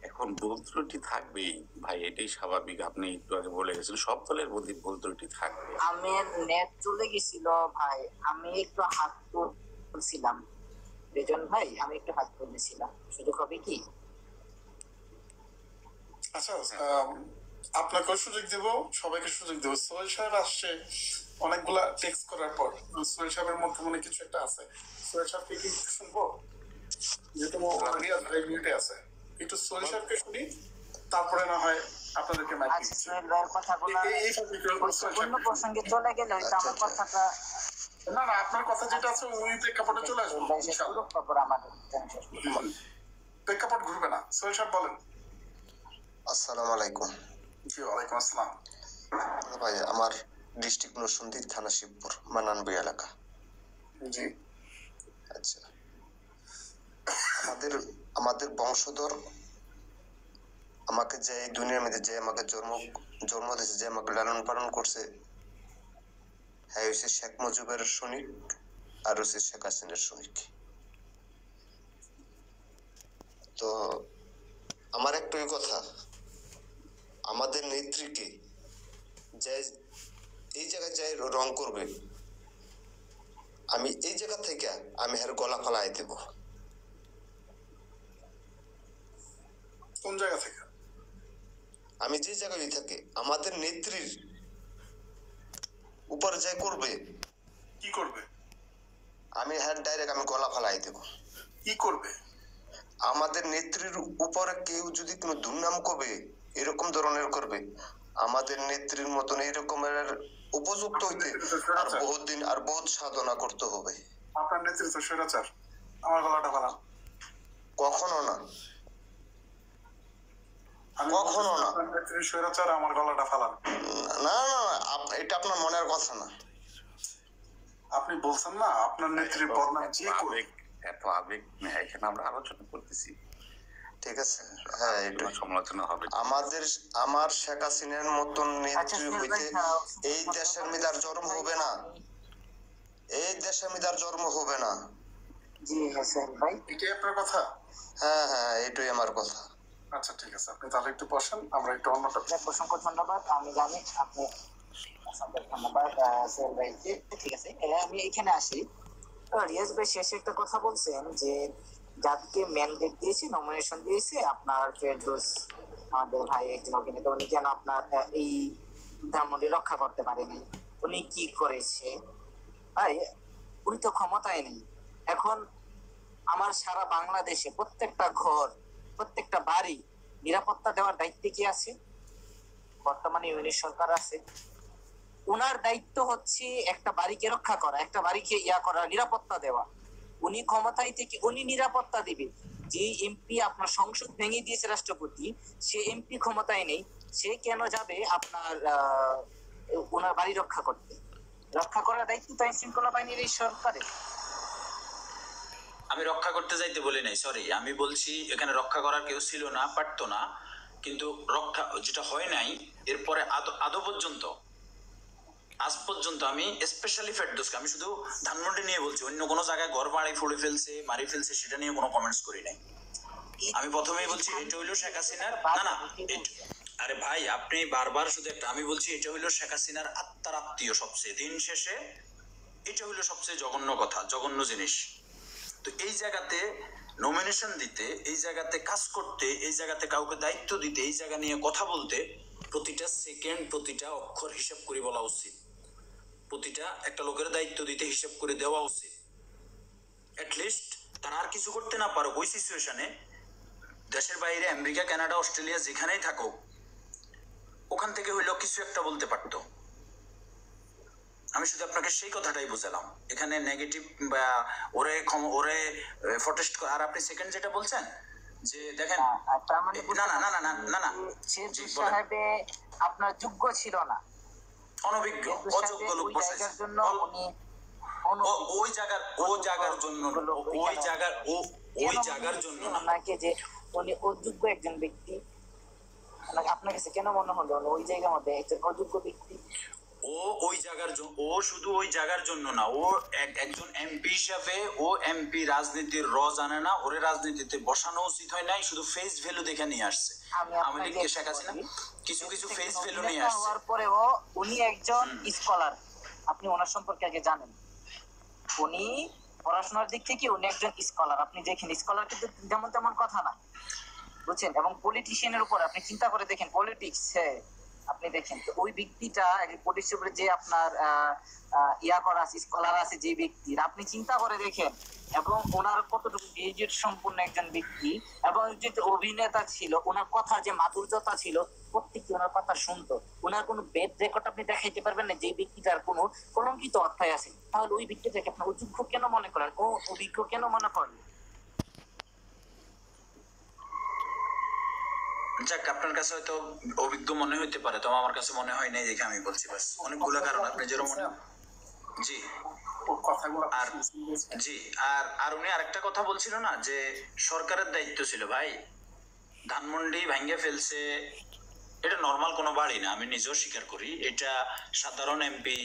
এখন ভুল ত্রুটি থাকবেই ভাই, এটাই স্বাভাবিক। আপনি একটু আগে বলে গেছেন সব দলের মধ্যে ভুল ত্রুটি থাকবে। আমি নেট চলে গেছিল ভাই, আমি একটু হাত তুলছিলাম। রেজন ভাই, আমি একটু হাত তুলেছিলাম, সুযোগ হবে কি? আচ্ছা, আপনাকেও সুযোগ দেব, সবাইকে সুযোগ দেবো। সোহেল সাহেব আসছে অনেকগুলা টেক্সট করার পর। সোহেল সাহেবের মধ্যে মনে কিছু একটা আছে। সোহেল সাহেবকে কি শুনবো? যেহেতু মিউটে আছে, একটু সোহেল সাহেবকে শুনি, তারপরে না হয় আপনাদেরকে মাইক দিচ্ছি। সোহেল ভাইয়ের কথাগুলো অন্য প্রসঙ্গে চলে গেলে হয়তো আমার কথাটা না, আপনার কথা যেটা আছে ওই প্রেক্ষাপটে চলে আসবো ইনশাআল্লাহ। প্রেক্ষাপট ঘুরবে না। সোহেল সাহেব বলেন। আসসালামু আলাইকুম। জি, ওয়ালাইকুম আসসালাম। ভাই, আমার ডিস্ট্রিক্ট নরসিংদী, থানা শিবপুর, মানানবী এলাকা। জি, আচ্ছা। আমাদের বংশধর, আমাকে যে এই দুনিয়ার মধ্যে যে আমাকে জন্ম দিয়েছে, যে আমাকে লালন পালন করছে, হ্যাঁ হচ্ছে শেখ মুজিবের সৈনিক আর হচ্ছে শেখ হাসিনার সৈনিক। তো আমার একটাই কথা, আমাদের নেত্রীকে যে এই জায়গায় যাই রং করবে, আমি এই জায়গা থেকে আমি হের গলা ফালাই দেব। কোন জায়গা থেকে? আমি যে জায়গায় থাকি, আমাদের নেত্রীর উপর যাই করবে, কি করবে? আমি হের ডাইরেক্ট আমি গলা ফালাই দেব। কি করবে? আমাদের নেত্রীর উপরে কেউ যদি কোনো দুর্নাম করবে, এরকম ধরনের করবে, আমাদের নেত্রীর মতন এরকমের উপযুক্ত হইতে আর বহুত দিন আর বহুত সাধনা করতে হবে। আপনার নেতৃত্ব স্বৈরাচার, আমার গলাটা ফালান। কখনো না, কখনো না। আপনার নেত্রী স্বৈরাচার, আমার গলাটা ফালান। না না, এটা আপনার মনের কথা না। আপনি বলছেন না আপনার নেত্রীর বদনাম যে করবে। এত আবেগ এখানে আমরা আলোচনা করতেছি, ঠিক আছে? হ্যাঁ, এটা সমালোচনা হবে। আমার শেখ হাসিনার মতন নেত্রী হইতে এই দেশের মধ্যে আর জন্ম হবে না, এই দেশের মধ্যে আর জন্ম হবে না। জি হাসান ভাই, এটাই আপনার কথা? হ্যাঁ হ্যাঁ, এটাই আমার কথা। আচ্ছা ঠিক আছে, আপনি তাহলে একটু বসেন, আমরা একটু অন্য টপিক। অসংখ্য ধন্যবাদ। আমি জানি আপনি অসংখ্য ধন্যবাদ সোহেল ভাইকে। ঠিক আছে, আমি এখানে আসি। রিয়াজ ভাই শেষে একটা কথা বলছেন যে যাদেরকে ম্যান্ডেট দিয়েছে, নমিনেশন দিয়েছে, আপনার ফেরদৌস আমাদের ভাই একজন অভিনেতা, উনি কেন আপনার এই ধানমন্ডি রক্ষা করতে পারেনি? উনি কি করেছে ভাই? উনি তো ক্ষমতায় নেই। এখন আমার সারা বাংলাদেশে প্রত্যেকটা ঘর, প্রত্যেকটা বাড়ি নিরাপত্তা দেওয়ার দায়িত্বে কি আছে? বর্তমানে ইউনিট সরকার আছে। উনার দায়িত্ব হচ্ছে একটা বাড়িকে রক্ষা করা, একটা বাড়িকে করা, নিরাপত্তা দেওয়া। উনি ক্ষমতায় থেকে উনি নিরাপত্তা দিবে। যে এমপি আপনার সংসদ ভেঙে দিয়েছে রাষ্ট্রপতি, সে এমপি ক্ষমতায় নেই, সে কেন যাবে আপনার ওনার বাড়ি রক্ষা করতে? রক্ষা করার দায়িত্ব তো আইন শৃঙ্খলা বাহিনীর এই সরকারের। আমি রক্ষা করতে যাইতে বলি নাই, সরি, আমি বলছি এখানে রক্ষা করার কেউ ছিল না, পারতো না, কিন্তু রক্ষা যেটা হয় নাই এরপরে আদৌ পর্যন্ত আজ পর্যন্ত আমি স্পেশালি ফেরদৌসকে, আমি শুধু ধানমন্ডি নিয়ে বলছি, অন্য কোনো জায়গায় ঘর বাড়ি ফুলে ফেলছে, মারি ফেলছে, সেটা নিয়ে কোনো কমেন্টস করি নাই। আমি প্রথমেই বলছি এটা হইলো শেখ হাসিনার, না না, আরে ভাই আপনি বারবার শুধু একটা, আমি বলছি এটা হইলো শেখ হাসিনার আত্মার আত্মীয়। সবচেয়ে দিন শেষে এটা হইলো সবচেয়ে জঘন্য কথা, জঘন্য জিনিস। তো এই জায়গাতে নমিনেশন দিতে, এই জায়গাতে কাজ করতে, এই জায়গাতে কাউকে দায়িত্ব দিতে, এই জায়গা নিয়ে কথা বলতে, প্রতিটা সেকেন্ড, প্রতিটা অক্ষর হিসাব করে বলা উচিত। প্রতিটা একটা লোকের দায়িত্ব দিতে হিসাব করে দেওয়া উচিত। অ্যাটলিস্ট তারা আর কিছু করতে না পারো ওই সিচুয়েশনে, দেশের বাইরে আমেরিকা, কানাডা, অস্ট্রেলিয়া যেখানেই থাকো, ওখান থেকে হইলেও কিছু একটা বলতে পারতো। আমি শুধু আপনাকে সেই কথাটাই বুঝালাম। এখানে নেগেটিভ বা ওরে প্রটেস্ট। আর আপনি সেকেন্ড যেটা বলছেন যে দেখেন, না না না না না না না, সাহেবে আপনার যোগ্য ছিল না, অনভিজ্ঞ, অযোগ্য লোক বসাইছে ওই জায়গার জন্য, ওই জায়গার জন্য আপনাকে যে উনি অযোগ্য একজন ব্যক্তি, আপনার কাছে কেন মনে হলো ওই জায়গার মধ্যে একজন অযোগ্য ব্যক্তি? ও শুধু ওই জায়গার জন্য না, ও একজন এমপি হিসাবে, ও এমপি রাজনীতির জানে না, ওরে রাজনীতিতে বসানো উচিত হয় নাই, শুধু ফেস ভ্যালু দেখে নিয়ে আসছে। আমি লিখে শেখ হাসিনা কিছু কিছু ফেস ভ্যালু নিয়ে আসছে। হওয়ার পরেও উনি একজন স্কলার, আপনি ওনার সম্পর্কে আগে জানেন। উনি পড়াশোনার দিক থেকে উনি একজন স্কলার। আপনি দেখেন স্কলার কিন্তু যেমন তেমন কথা না, বুঝছেন? এবং পলিটিশিয়ানের উপর আপনি চিন্তা করে দেখেন, পলিটিক্স আপনি দেখেন তো ওই ব্যক্তিটা পলিটিক্সের উপরে যে আপনার করা আছে, স্কলার আছে যে ব্যক্তির, আপনি চিন্তা করে দেখেন। এবং ওনার কতটুকু গ্রাজুয়েট সম্পূর্ণ একজন ব্যক্তি, এবং যে অভিনেতা ছিল, ওনার কথা যে মাধুর্যতা ছিল, প্রত্যেকটি ওনার কথা শুনতো। ওনার কোনো বেড রেকর্ড আপনি দেখাইতে পারবেন না যে ব্যক্তিটার কোনো কলঙ্কিত অধ্যায় আছে। তাহলে ওই ব্যক্তিটাকে আপনি অযোগ্য কেন মনে করেন, ও অভিজ্ঞ কেন মনে করেন? যাক, আপনার কাছে হয়তো অভিজ্ঞ মনে হইতে পারে, তো আমার কাছে মনে হয় নাই, দেখে আমি বলছি বাস। অনেকগুলো কারণ আপনি যেরকম মনে, জি আর জি আর উনি আরেকটা কথা বলছিল না যে সরকারের দায়িত্ব ছিল। ভাই ধানমন্ডি ভাঙ্গে ফেলছে, এটা নর্মাল কোনো বাড়ি না, আমি নিজেও স্বীকার করি। এটা সাধারণ এমপি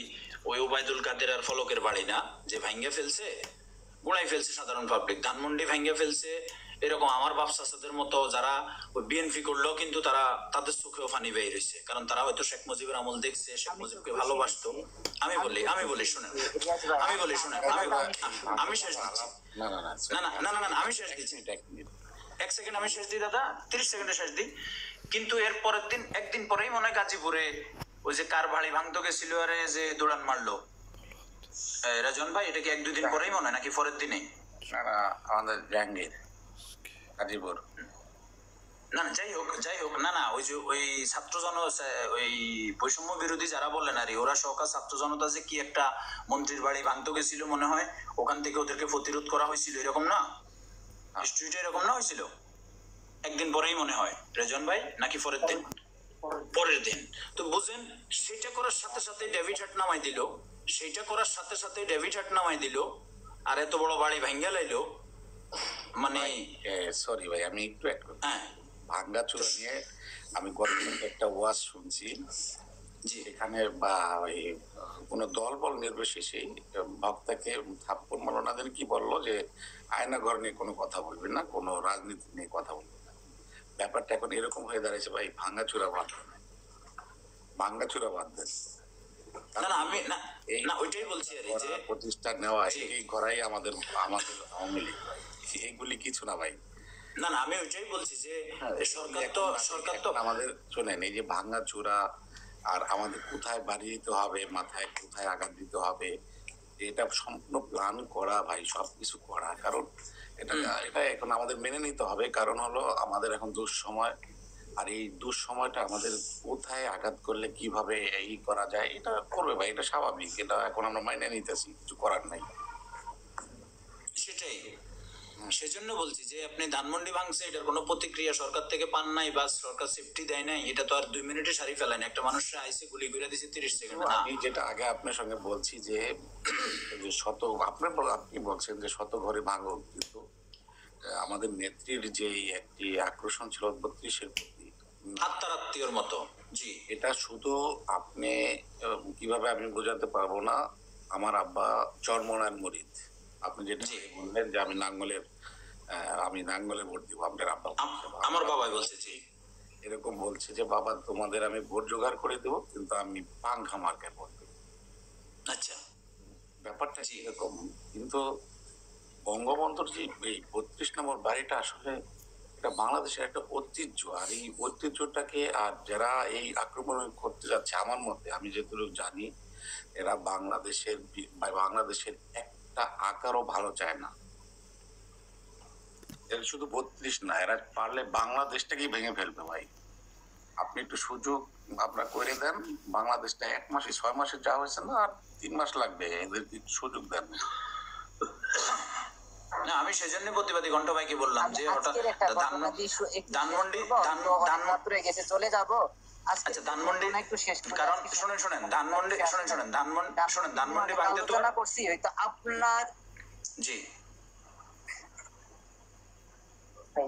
ওই ওবায়দুল কাদের আর ফলকের বাড়ি না যে ভাঙ্গে ফেলছে, গুড়াই ফেলছে সাধারণ পাবলিক। ধানমন্ডি ভাঙ্গে ফেলছে এরকম আমার বাপ চাচাদের মতো যারা ওই বিএনপি করলেও কিন্তু তারা তাদের চোখেও ফানি বের হয়েছে, কারণ তারা হয়তো শেখ মুজিবের আমল দেখছে, শেখ মুজিবকে ভালোবাসতো। আমি বলি শুনেন, আমি শেষ দিচ্ছি, না না না না না, আমি শেষ দিচ্ছি, এক সেকেন্ড আমি শেষ দিই দাদা, 30 সেকেন্ডে শেষ দিই। কিন্তু এর পরের দিন, একদিন পরেই মনে হয় গাজীপুরে ওই যে কার বাড়ি ভাঙতে গেছিল, আরে যে দৌড়ান মারলো, রাজন ভাই, এটা কি 1-2 দিন পরেই মনে হয় নাকি পরের দিনে? না না, আমাদের জাহাঙ্গীর গাজীপুর। না না, যাই হোক, না না, ওই যে ওই ওই বৈষম্য বিরোধী যারা বললেন আর ওরা সহকার ছাত্র জনতা যে কি একটা মন্ত্রীর বাড়ি ভাঙতে গেছিল মনে হয়, ওখান থেকে ওদেরকে প্রতিরোধ করা হয়েছিল, এরকম না? স্ট্রিটে এরকম না হয়েছিল? একদিন পরেই মনে হয় রেজন ভাই, নাকি পরের দিন? পরের দিন। তো বুঝেন, সেটা করার সাথে সাথে ডেভিড হাট নামাই দিল, আর এত বড় বাড়ি ভাঙ্গা লাইলো। মানে সরি ভাই, আমি একটু ভাঙ্গাচুরা নিয়ে আমি গতকাল একটা ওয়াজ শুনছি, যে এখানে বা ওই কোনো দল বল নির্বিশেষে বক্তাকে থাপ্পড় মারলো না, দেন কি বললো যে আয়না ঘর নিয়ে কোনো কথা বলবেন না, কোনো রাজনীতি নিয়ে কথা বলবেন না। ব্যাপারটা এখন এরকম হয়ে দাঁড়িয়েছে ভাই, ভাঙ্গাচুরা বাদ দেন। না না, আমি না ওইটাই বলছি আর যে প্রতিষ্ঠান নেওয়া এই করাই আমাদের আওয়ামী লীগ, এইগুলি কিছু না ভাই। না না, আমি ওইটাই বলছি যে সরকার তো আমাদের শোনেন, এই যে ভাঙ্গাচুরা আর আমাদের কোথায় বাড়ি দিতে হবে, মাথায় কোথায় আঘাত দিতে হবে, এটা সম্পূর্ণ প্ল্যান করা ভাই, সবকিছু করা। কারণ এটা এখন আমাদের মেনে নিতে হবে, কারণ হলো আমাদের এখন দুঃসময়, আর এই দুঃসময়টা আমাদের কোথায় আঘাত করলে কিভাবে এই করা যায় এটা করবে ভাই, এটা স্বাভাবিক, এটা এখন আমরা মাইনে নিতেছি, কিছু করার নাই। সেটাই, সেজন্য বলছি যে আপনি ধানমন্ডি ভাঙছে, এটার কোনো প্রতিক্রিয়া সরকার থেকে পান নাই, বা সরকার সেফটি দেয় নাই, এটা তো আর 2 মিনিটে সারি ফেলেন। একটা মানুষের আইসে গুলি করে দিয়েছে 30 সেকেন্ড। আমি যেটা আগে আপনার সঙ্গে বলছি যে আপনি বলছেন যে শত ঘরে ভাঙো, কিন্তু আমাদের নেত্রীর যে একটি আকর্ষণ ছিল 32-এর প্রতি, আত্মার মতো। জি, এটা শুধু আপনি কিভাবে আমি বোঝাতে পারবো না। আমার আব্বা চরমনার মরিদ, আপনি যেটা বললেন যে আমি নাঙ্গলে ভোট দিব, আপনার আব্বা, আমার বাবাই বলছে জি, এরকম বলছে যে বাবা তোমাদের আমি ভোট জোগাড় করে দেবো, কিন্তু আমি পাংখা মার্কায় ভোট দেবো। আচ্ছা, ব্যাপারটা এরকম। কিন্তু বঙ্গবন্ধুর যে এই 32 নম্বর বাড়িটা আসলে এটা বাংলাদেশের একটা ঐতিহ্য, আর এই ঐতিহ্যটাকে আর যারা এই আক্রমণ করতে যাচ্ছে, আমার মতে আমি যেটুকু জানি, এরা বাংলাদেশের একটা আকারও ভালো চায় না। এরা শুধু 32 না, এরা পারলে বাংলাদেশটাকেই ভেঙে ফেলবে ভাই। আপনি একটু সুযোগ আপনার করে দেন, বাংলাদেশটা 1 মাসে 6 মাসে যা হয়েছে না, আর 3 মাস লাগবে, এদেরকে সুযোগ দেন। না, আমি সেজন্য প্রতিবাদী ঘন্টা ভাইকে বললাম যে হঠাৎ ধানমন্ডি গেছে চলে যাব। আচ্ছা, ধানমন্ডি একটু শেষ, কারণ শুনেন ধানমন্ডি ধানমন্ডি ভাঙতে তো আলোচনা করছি, হয়তো আপনার জি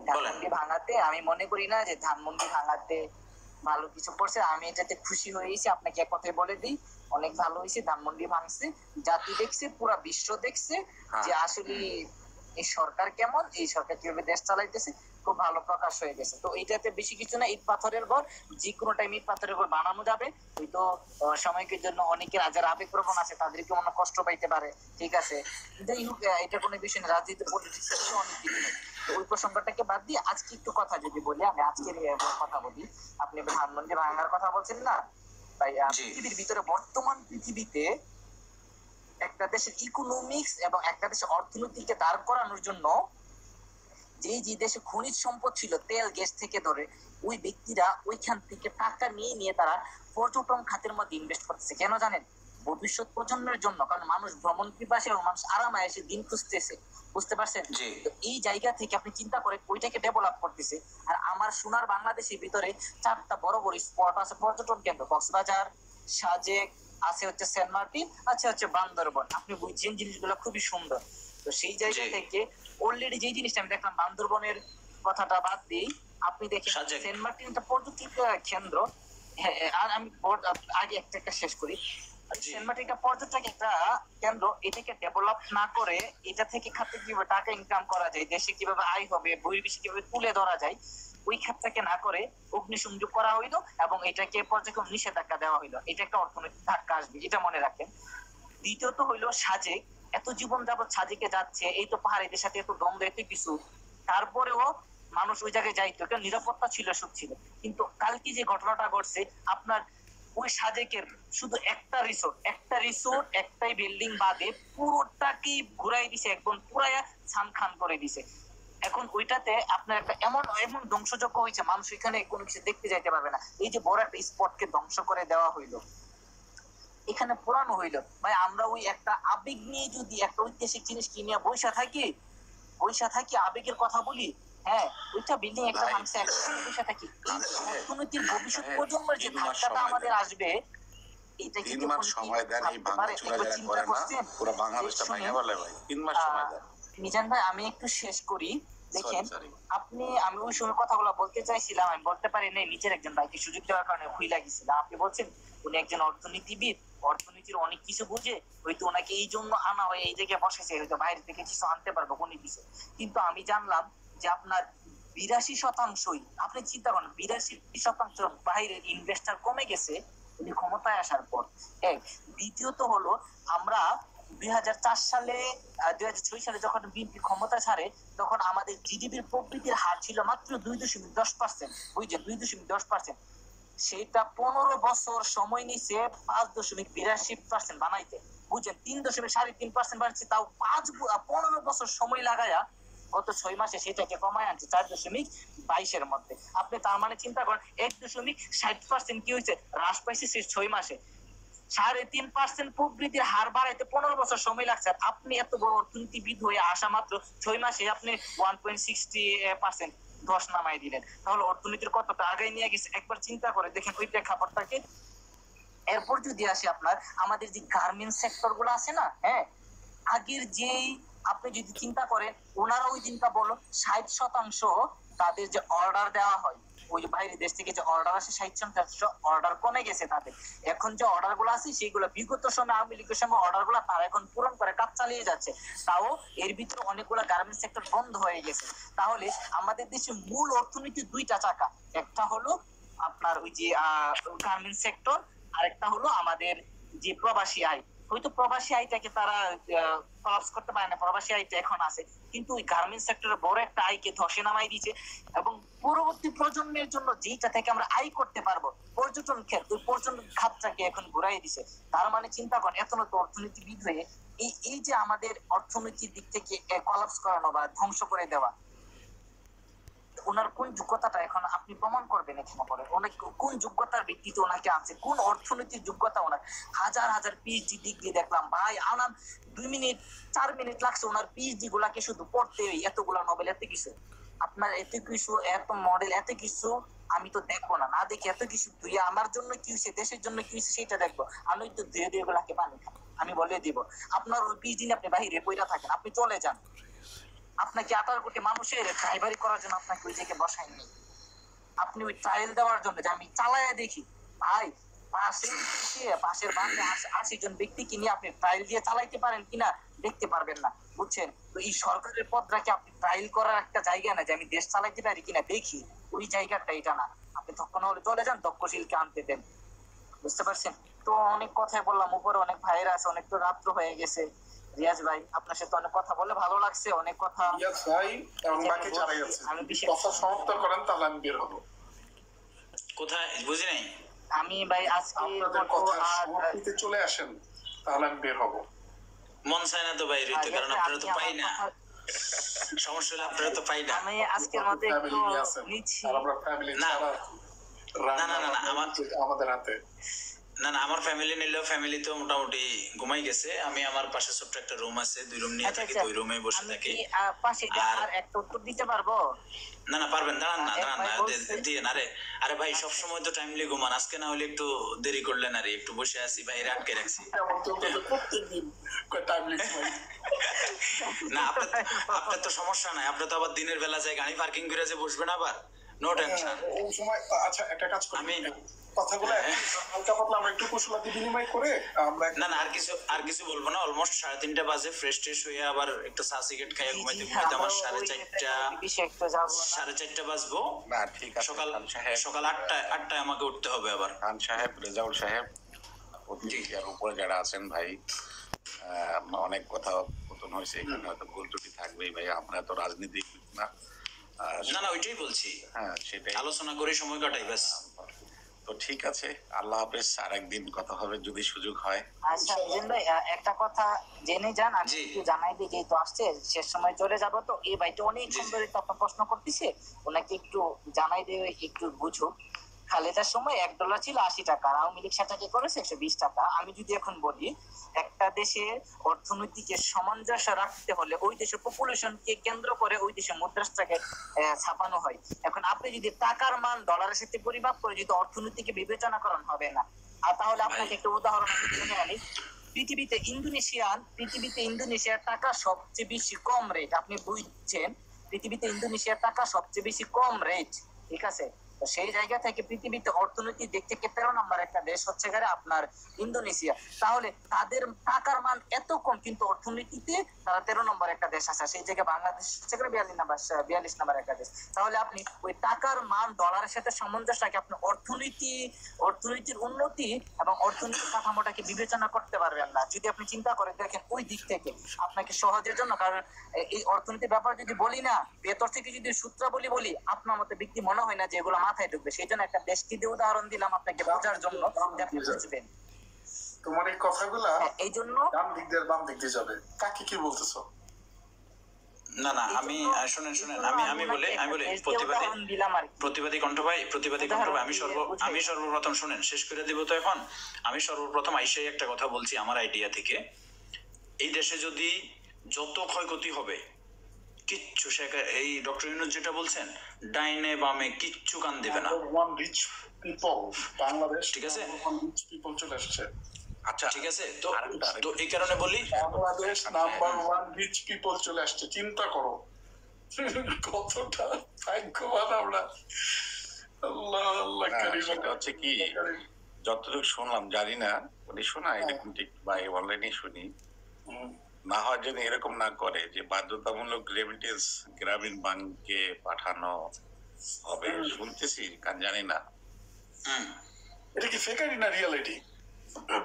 ধানমন্ডি ভাঙাতে আমি মনে করি না যে ধানমন্ডি ভাঙাতে ভালো কিছু করছে। আমি এটাতে খুশি হয়েছি, আপনাকে এক কথায় বলে দিই, অনেক ভালো হয়েছে। ধানমন্ডি ভাঙছে, জাতি দেখছে, পুরা বিশ্ব দেখছে যে আসলে এই সরকার কেমন, এই সরকার কিভাবে দেশ চালাইতেছে, খুব ভালো প্রকাশ হয়ে গেছে। তো এইটাতে বেশি কিছু না, ইট পাথরের ঘর, যে কোনো টাইম ইট পাথরের ঘর বানানো যাবে। হয়তো সাময়িকের জন্য অনেকের যারা আবেগপ্রবণ আছে তাদেরকে অনেক কষ্ট পাইতে পারে, ঠিক আছে, যাই হোক, এটা কোনো বিষয় না, রাজনীতি পলিটিক্স অনেক কিছু নেই। তো ওই প্রসঙ্গটাকে বাদ দিয়ে আজকে একটু কথা যদি বলি, আমি আজকের কথা বলি। আপনি ধানমন্ডি ভাঙার কথা বলছেন না ভাই, পৃথিবীর ভিতরে বর্তমান পৃথিবীতে একটা দেশের ইকোনমিক্স এবং একটা দেশের অর্থনীতিকে দাঁড় করানোর জন্য যে দেশে খনিজ সম্পদ ছিল, তেল গ্যাস থেকে ধরে, ওই ব্যক্তিরা ওইখান থেকে টাকা নিয়ে তারা পর্যটন খাতের মধ্যে ইনভেস্ট করতেছে। কেন জানেন? ভবিষ্যৎ প্রজন্মের জন্য, কারণ মানুষ ভ্রমণ পিপাসী এবং মানুষ আরামায় এসে দিন খুঁজতেছে, বুঝতে পারছেন? তো এই জায়গা থেকে আপনি চিন্তা করে ওইটাকে ডেভেলপ করতেছে। আর আমার সোনার বাংলাদেশের ভিতরে 4টা বড় বড় স্পট আছে, পর্যটন কেন্দ্র, কক্সবাজার, সাজেক আছে, হচ্ছে সেন্ট মার্টিন আছে, হচ্ছে বান্দরবন। আপনি বুঝছেন জিনিসগুলো খুবই সুন্দর। তো সেই জায়গা থেকে অলরেডি যে জিনিসটা আমি দেখলাম, বান্দরবনের কথাটা বাদ দিই, আপনি দেখেন সেন্ট মার্টিন একটা পর্যটন কেন্দ্র। হ্যাঁ, আর আমি আগে একটা শেষ করি। সেন্ট মার্টিন একটা পর্যটক একটা কেন্দ্র, এটাকে ডেভেলপ না করে এটা থেকে খাতে কিভাবে টাকা ইনকাম করা যায়, দেশে কিভাবে আয় হবে, বহির্বিশ্বে কিভাবে তুলে ধরা যায়, ওই খাতটাকে না করে অগ্নিসংযোগ করা হইলো এবং এটাকে পর্যায়ক্রমে নিষেধাজ্ঞা দেওয়া হইলো। এটা একটা অর্থনৈতিক ধাক্কা আসবে, এটা মনে রাখেন। দ্বিতীয়ত হইলো সাজেক, এত জীবন যাবৎ সাজেকে যাচ্ছে, এই তো পাহাড়িদের সাথে এত দ্বন্দ্ব, এত কিছু, তারপরেও মানুষ ওই জায়গায় যাইতো, কারণ নিরাপত্তা ছিল, সব ছিল। কিন্তু কালকে যে ঘটনাটা ঘটছে, আপনার ওই সাজেকের শুধু একটা রিসোর্ট একটাই বিল্ডিং বাদে পুরোটাকেই ঘুরাই দিছে, একদম পুরাইয়া ছানখান করে দিছে। এখন ওইটাতে আপনার একটা এমন এমন ধ্বংসযজ্ঞ হয়েছে, মানুষ এখানে কোনো কিছু দেখতে যাইতে পারবে না। এই যে বড় একটা স্পটকে ধ্বংস করে দেওয়া হইলো, এখানে পুরানো হইলো ভাই। আমরা ওই একটা আবেগ নিয়ে যদি একটা ঐতিহাসিক জিনিস কিনে বৈশা থাকি আবেগের কথা বলি, হ্যাঁ ওইটা বিল্ডিং একটা ভাঙছে, একটা বৈশা থাকি, এই অর্থনীতির ভবিষ্যৎ প্রজন্মের যে ধাক্কাটা আমাদের আসবে, এটা কি 3 মাস সময় দেন এই ভাঙচুরা যারা করে না পুরো বাংলাদেশটা ভেঙে ফেলে ভাই। 3 মাস সময় দেন। মিজান ভাই আমি একটু শেষ করি। দেখেন আমি ওই সময় কথাগুলো বলতে চাইছিলাম, আমি বলতে পারি নাই, নিচের একজন ভাইকে সুযোগ দেওয়ার কারণে ভুলে গেছিলাম। আপনি বলছেন উনি একজন অর্থনীতিবিদ, অর্থনীতির অনেক কিছু বুঝে, হয়তো ওনাকে এই জন্য আনা হয়, এই জায়গায় বসেছে, হয়তো বাইরে থেকে কিছু আনতে পারবো কোনো কিছু। কিন্তু আমি জানলাম যে আপনার 82%, আপনি চিন্তা করেন 82% বাইরের ইনভেস্টার কমে গেছে উনি ক্ষমতায় আসার পর। এক, দ্বিতীয়ত হলো আমরা 2004 সালে 2006 সালে যখন বিএনপি ক্ষমতা ছাড়ে, তখন আমাদের জিডিপির প্রবৃদ্ধির হার ছিল মাত্র 2.10%, বুঝছেন, 2.10%। সেটা 15 বছর সময় নিছে 5.82% বানাইতে, বুঝছেন, 3.3.5% বাড়ছে, তাও 15 বছর সময় লাগায়া গত 6 মাসে সেটাকে কমায় আনছে 4.22 মধ্যে। আপনি তার মানে চিন্তা করেন 1.60% কি হয়েছে, হ্রাস পাইছে সেই 6 মাসে। 3.5% প্রবৃদ্ধির হার বাড়াইতে 15 বছর সময় লাগছে। আর আপনি এত বড় অর্থনীতিবিদ হয়ে আসা মাত্র 6 মাসে আপনি 1.60% ধস নামাই দিলেন। তাহলে অর্থনীতির কতটা আগে নিয়ে গেছে একবার চিন্তা করে দেখেন ওই প্রেক্ষাপটটাকে। এরপর যদি আসে আপনার আমাদের যে গার্মেন্টস সেক্টর গুলো আছে না, হ্যাঁ, আগের যেই আপনি যদি চিন্তা করেন, ওনারা ওই দিনটা বলো 60% তাদের যে অর্ডার দেওয়া হয়, ওই বাইরের দেশ থেকে যে অর্ডার আসে 60% অর্ডার কমে গেছে তাদের। এখন যে অর্ডার গুলো আছে সেগুলো বিগত সময় আওয়ামী লীগের সময় অর্ডার গুলো তারা এখন পূরণ করে কাজ চালিয়ে যাচ্ছে, তাও এর ভিতরে অনেকগুলো গার্মেন্টস সেক্টর বন্ধ হয়ে গেছে। তাহলে আমাদের দেশে মূল অর্থনীতির দুইটা চাকা, একটা হলো আপনার ওই যে গার্মেন্টস সেক্টর, আরেকটা হলো আমাদের যে প্রবাসী আয়। হয়তো প্রবাসী আয়টাকে তারা কলাপস করতে পারে না, প্রবাসী আয়টা এখন আছে, কিন্তু ওই গার্মেন্টস সেক্টরের বড় একটা আয়কে ধসে নামাই দিয়েছে। এবং পরবর্তী প্রজন্মের জন্য যেটা থেকে আমরা আয় করতে পারবো, পর্যটন ক্ষেত্র, ওই পর্যটন খাতটাকে এখন ঘুরাই দিছে। তার মানে চিন্তা করেন এত নতুন অর্থনীতিবিদ হয়ে এই যে আমাদের অর্থনীতির দিক থেকে কলাপস করানো বা ধ্বংস করে দেওয়া, ওনার কোন যোগ্যতাটা এখন আপনি প্রমাণ করবেন এখানে পরে, অনেক কোন যোগ্যতার ভিত্তিতে ওনাকে আনছে, কোন অর্থনীতির যোগ্যতা ওনার। হাজার হাজার পিএইচডি ডিগ্রি দেখলাম ভাই, আনাম 2 মিনিট 4 মিনিট লাগছে ওনার পিএইচডি গুলাকে শুধু পড়তে, এতগুলা নোবেল, এত কিছু। আপনার এত কিছু, এত মডেল, এত কিছু আমি তো দেখবো না, না দেখি এত কিছু তুই আমার জন্য কি হয়েছে, দেশের জন্য কি হয়েছে সেটা দেখবো। আমি তো ধীরে ধীরে গুলাকে পানি খাবো, আমি বলে দিব। আপনার ওই পিএইচডি আপনি বাহিরে পয়রা থাকেন, আপনি চলে যান, আপনাকে 18 কোটি মানুষের ড্রাইভারি করার জন্য আপনাকে ওই জায়গায় বসায়নি, আপনি ওই ট্রায়াল দেওয়ার জন্য যে আমি চালায়া দেখি। ভাই পাশের বাসে 80 জন ব্যক্তিকে নিয়ে আপনি ট্রায়াল দিয়ে চালাইতে পারেন কিনা দেখতে পারবেন না, বুঝছেন। তো এই সরকারের পদটাকে আপনি ট্রায়াল করার একটা জায়গা না, যে আমি দেশ চালাইতে পারি কিনা দেখি, ওই জায়গাটা এটা না। আপনি তখন হলে চলে যান, দক্ষশীলকে আনতে দেন, বুঝতে পারছেন। তো অনেক কথাই বললাম, উপরে অনেক ভাইরা আছে, অনেক তো রাত্র হয়ে গেছে। রিয়াজ ভাই আপনার সাথে অনেক কথা বলে ভালো লাগছে, অনেক কথা। রিয়াজ ভাই এবং বাকি যারাই আছে কথা সমাপ্ত করেন, তাহলে আমি বের হবো। কোথায় বুঝি নাই আমি ভাই আজকে আপনাদের কথা সমাপ্তিতে চলে আসেন, তাহলে আমি বের হবো। মন চায় না তো বাইরে হইতে, কারণ আপনারা তো পাই না, সমস্যা হলে আপনারা তো পাই না। আমি আজকের মতো একটু নিচ্ছি, আমরা ফ্যামিলি ছাড়া আমাদের হাতে না না, আমার ফ্যামিলি নিলেও ফ্যামিলি তো মোটামুটি ঘুমাই গেছে। আমি আমার পাশে ছোট্ট একটা রুম আছে, 2 রুম নিয়ে থাকি, 2 রুমে বসে থাকি। পাশে আর একটা উত্তর দিতে পারবো? না না পারবেন, দাঁড়ান না দিয়ে না রে। আরে ভাই সবসময় তো টাইমলি ঘুমান, আজকে না হলে একটু দেরি করলেন, আরে একটু বসে আছি, বাইরে আটকে রাখছি। না আপনার তো সমস্যা নাই, আপনি তো আবার দিনের বেলা যায় গাড়ি পার্কিং করে যে বসবেন, আবার নো টেনশন। ওই সময় আচ্ছা একটা কাজ করি, আমি কথাগুলো হালকা পাতলা আমরা একটু কুশলাদি বিনিময় করে আমরা না না আর কিছু বলবো না। অলমোস্ট 3:30 বাজে, ফ্রেশ ট্রেশ হয়ে আবার একটা চা সিগারেট খাইয়ে ঘুমাইতে আমার 4:30 বাজবো। না ঠিক আছে, সকাল 8টায় আমাকে উঠতে হবে আবার। খান সাহেব, রেজাউল সাহেব, আর উপরে যারা আছেন ভাই, অনেক কথা পতন হয়েছে, এখানে হয়তো ভুল ত্রুটি থাকবেই ভাই, আমরা তো রাজনীতি না। না না ওইটাই বলছি, হ্যাঁ সেটাই আলোচনা করে সময় কাটাই ব্যাস। তো ঠিক আছে, আল্লাহ হাফেজ, আর একদিন কথা হবে যদি সুযোগ হয়। আচ্ছা মিজান ভাই, একটা কথা জেনে যান, আমি একটু জানাই দিই, যেহেতু আসছে শেষ সময় চলে যাব, তো এই ভাইটা অনেক সুন্দর একটা আপনার প্রশ্ন করতেছে, ওনাকে একটু জানাই দিয়ে একটু বুঝুক। খালেদার সময় $1 ছিল 80 টাকা, আর আওয়ামী লীগ সেটাকে করেছে 120 টাকা। আমি যদি এখন বলি একটা দেশের অর্থনৈতিকের সামঞ্জস্য রাখতে হলে ওই দেশের পপুলেশনকে কেন্দ্র করে ওই দেশের মুদ্রাটাকে ছাপানো হয়। এখন আপনি যদি টাকার মান ডলারের সাথে পরিমাপ করে যদি অর্থনীতিকে বিবেচনা করেন হবে না। আর তাহলে আপনাকে একটা উদাহরণ আমি জেনে আনি। পৃথিবীতে ইন্দোনেশিয়ার টাকা সবচেয়ে বেশি কম রেট, আপনি বুঝছেন, পৃথিবীতে ইন্দোনেশিয়ার টাকা সবচেয়ে বেশি কম রেট, ঠিক আছে? তো সেই জায়গা থেকে পৃথিবীতে অর্থনৈতিক দিক থেকে 13 নম্বর একটা দেশ হচ্ছে আপনার ইন্দোনেশিয়া। তাহলে তাদের টাকার মান এত কম, কিন্তু অর্থনীতিতে তারা 13 নম্বর একটা দেশ আছে। সেই জায়গায় বাংলাদেশ হচ্ছে 42 নম্বর একটা দেশ। তাহলে আপনি ওই টাকার মান ডলারের সাথে সামঞ্জস্য রাখে আপনি অর্থনীতির উন্নতি এবং অর্থনৈতিক কাঠামোটাকে বিবেচনা করতে পারবেন না যদি আপনি চিন্তা করে দেখেন ওই দিক থেকে আপনাকে সহজের জন্য। কারণ এই অর্থনীতির ব্যাপার যদি বলি না, ভেতর থেকে যদি সূত্রাবলী বলি, আপনার মতো ব্যক্তি মনে হয় না যে এগুলো মাথায় ঢুকবে। সেই জন্য একটা দেশকে দিয়ে উদাহরণ দিলাম আপনাকে বোঝার জন্য, আপনি বুঝবেন। তোমার এই কথাগুলা এই জন্য ডান দিক দিয়ে বাম দিক দিয়ে যাবে। কাকে কি বলতেছো? না আমি শুনেন আমি বলি প্রতিবাদী কণ্ঠ ভাই, আমি সর্বপ্রথম শুনেন, শেষ করে দিব তো এখন। আমি সর্বপ্রথম আইসাই একটা কথা বলছি আমার আইডিয়া থেকে। এই দেশে যদি যত ক্ষয়ক্ষতি হবে কিচ্ছু এই ডক্টর ইউনূস যেটা বলছেন ডাইনে বামে কিচ্ছু কান দেবে না। বাংলাদেশ, ঠিক আছে, রিচ পিপল চলে আসছে। আচ্ছা ঠিক আছে, তো এই কারণে বলি বাংলাদেশ নাম্বার 1 রিচ পিপল চলে আসছে। চিন্তা করো কতটা ভাগ্যবান আমরা। আল্লাহ আল্লাহ কারীম। সেটা হচ্ছে কি, যতটুকু শুনলাম জানি না উনি শোনা এরকম ঠিক বা অনলাইনে শুনি, না হয় যদি এরকম না করে যে বাধ্যতামূলক রেমিটেন্স গ্রামীণ ব্যাংকে পাঠানো হবে, শুনতেছি কারণ জানি না। এটা কি ফেকারি না reality?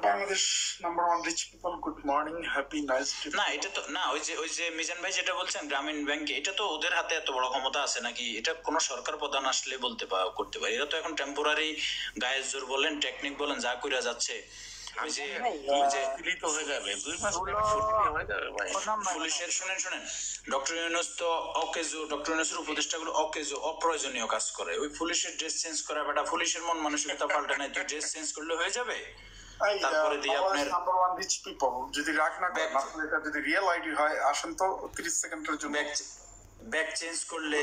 Bangladesh number 1 rich people, good morning, happy nice day. না এটা তো না, ওই যে মিজান ভাই যেটা বলছেন গ্রামীণ ব্যাংকে, এটা তো ওদের হাতে এত বড় ক্ষমতা আছে নাকি? এটা কোন সরকার প্রধান আসলে করতে পারে। এরা তো এখন টেম্পোরারি গায়ের জোর বলেন, টেকনিক বলেন, যা কইরা যাচ্ছে। পুলিশের শুনেন ডক্টর ইউনূস তো ডক্টর ইউনূসের উপদেষ্টাগুলো অপ্রয়োজনীয় কাজ করে। ওই পুলিশের ড্রেস চেঞ্জ করা, বেটা পুলিশের মন মানসিকতা পাল্টা নাই, তুই ড্রেস চেঞ্জ করলে হয়ে যাবে। তারপরে দিয়ে আপনার নাম্বার 1 রিচ পিপল যদি রাগ না করেন, আপনার এটা যদি রিয়েল আইডি হয়, আসেন তো 30 সেকেন্ডের জন্য। ব্যাক চেঞ্জ করলে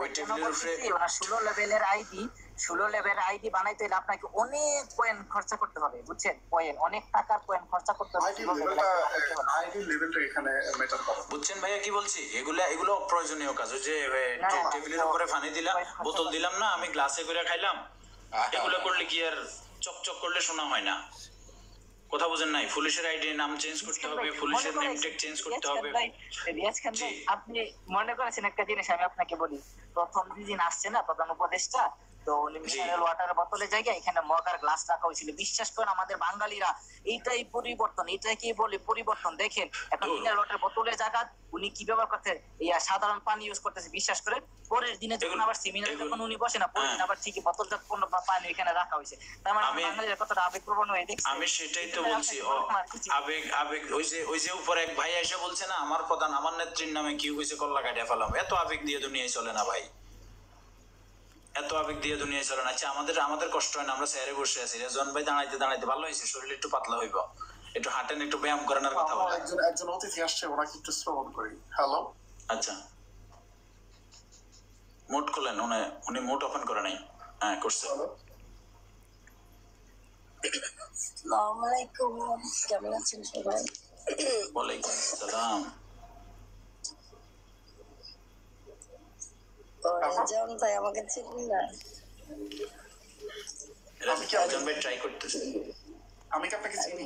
ওই টেবিলের উপরে 16 লেভেলের আইডি বানাইতে হলে আপনাকে অনেক পয়েন্ট খরচা করতে হবে, বুঝছেন? অনেক টাকার পয়েন্ট খরচা করতে হবে। আইডি লেভেলটা এখানে ম্যাটার করে, বুঝছেন ভাইয়া কি বলছি? এগুলো অপ্রয়োজনীয় কাজ। ওই যে টেবিলের উপরে পানি দিলাম, বোতল দিলাম না, আমি গ্লাসে করে খাইলাম, এগুলো করলে কি আর চকচক করলে শোনা হয় না? কথা বুঝেন নাই? পুলিশের আইডি নাম চেঞ্জ করতে হবে, পুলিশের নেম ট্যাগ চেঞ্জ করতে হবে। আপনি মনে করেছেন একটা জিনিস আমি আপনাকে বলি, প্রথম যেদিন আসছে না প্রধান উপদেষ্টা, তো মিনারেল ওয়াটারের বোতলে জায়গায় এখানে মগার গ্লাস রাখা হয়েছিল। বিশ্বাস করেন আমাদের বাঙালিরা এইটাই পরিবর্তন, এটাকে বলে পরিবর্তন। দেখেন এখন মিনারেল ওয়াটার বোতলের জায়গা উনি কি ব্যবহার করতে, সাধারণ পানি ইউজ করতেছে। বিশ্বাস করেন পরের দিনে যখন আবার সেমিনারে যখন উনি বসে না, পরের দিন আবার ঠিকই বোতলজাত পণ্য বা পানি এখানে রাখা হয়েছে। তার মানে বাঙালিরা কতটা আবেগপ্রবণ হয়ে দেখছে। আমি সেটাই তো বলছি, আবেগ। ওই যে উপরে এক ভাই এসে বলছে না, আমার প্রধান আমার নেত্রীর নামে কি হয়েছে কল্লা কাটিয়ে ফেলাম। এত আবেগ দিয়ে দুনিয়ায় চলে না ভাই, এত আবেগ দিয়ে দুনিয়ায় চলে না। আচ্ছা আমাদের কষ্ট হয় না? আমরা চেয়ারে বসে আছি, রেজন ভাই দাঁড়াইতে ভালো হয়েছে, শরীর একটু পাতলা হইব, একটু হাঁটেন, একটু ব্যায়াম করেন। আর কথা বলেন। একজন অতিথি আসছে, ওনাকে একটু শ্রবণ করি। হ্যালো, আচ্ছা মোট খোলেন। উনি মোট ওপেন করে নাই। হ্যাঁ করছে। আসসালামু আলাইকুম, কেমন আছেন সবাই? ওয়ালাইকুম আসসালাম। রেজন ভাই আমাকে চিনেন না? ট্রাই করতেছি। আমি কি আপনাকে চিনি?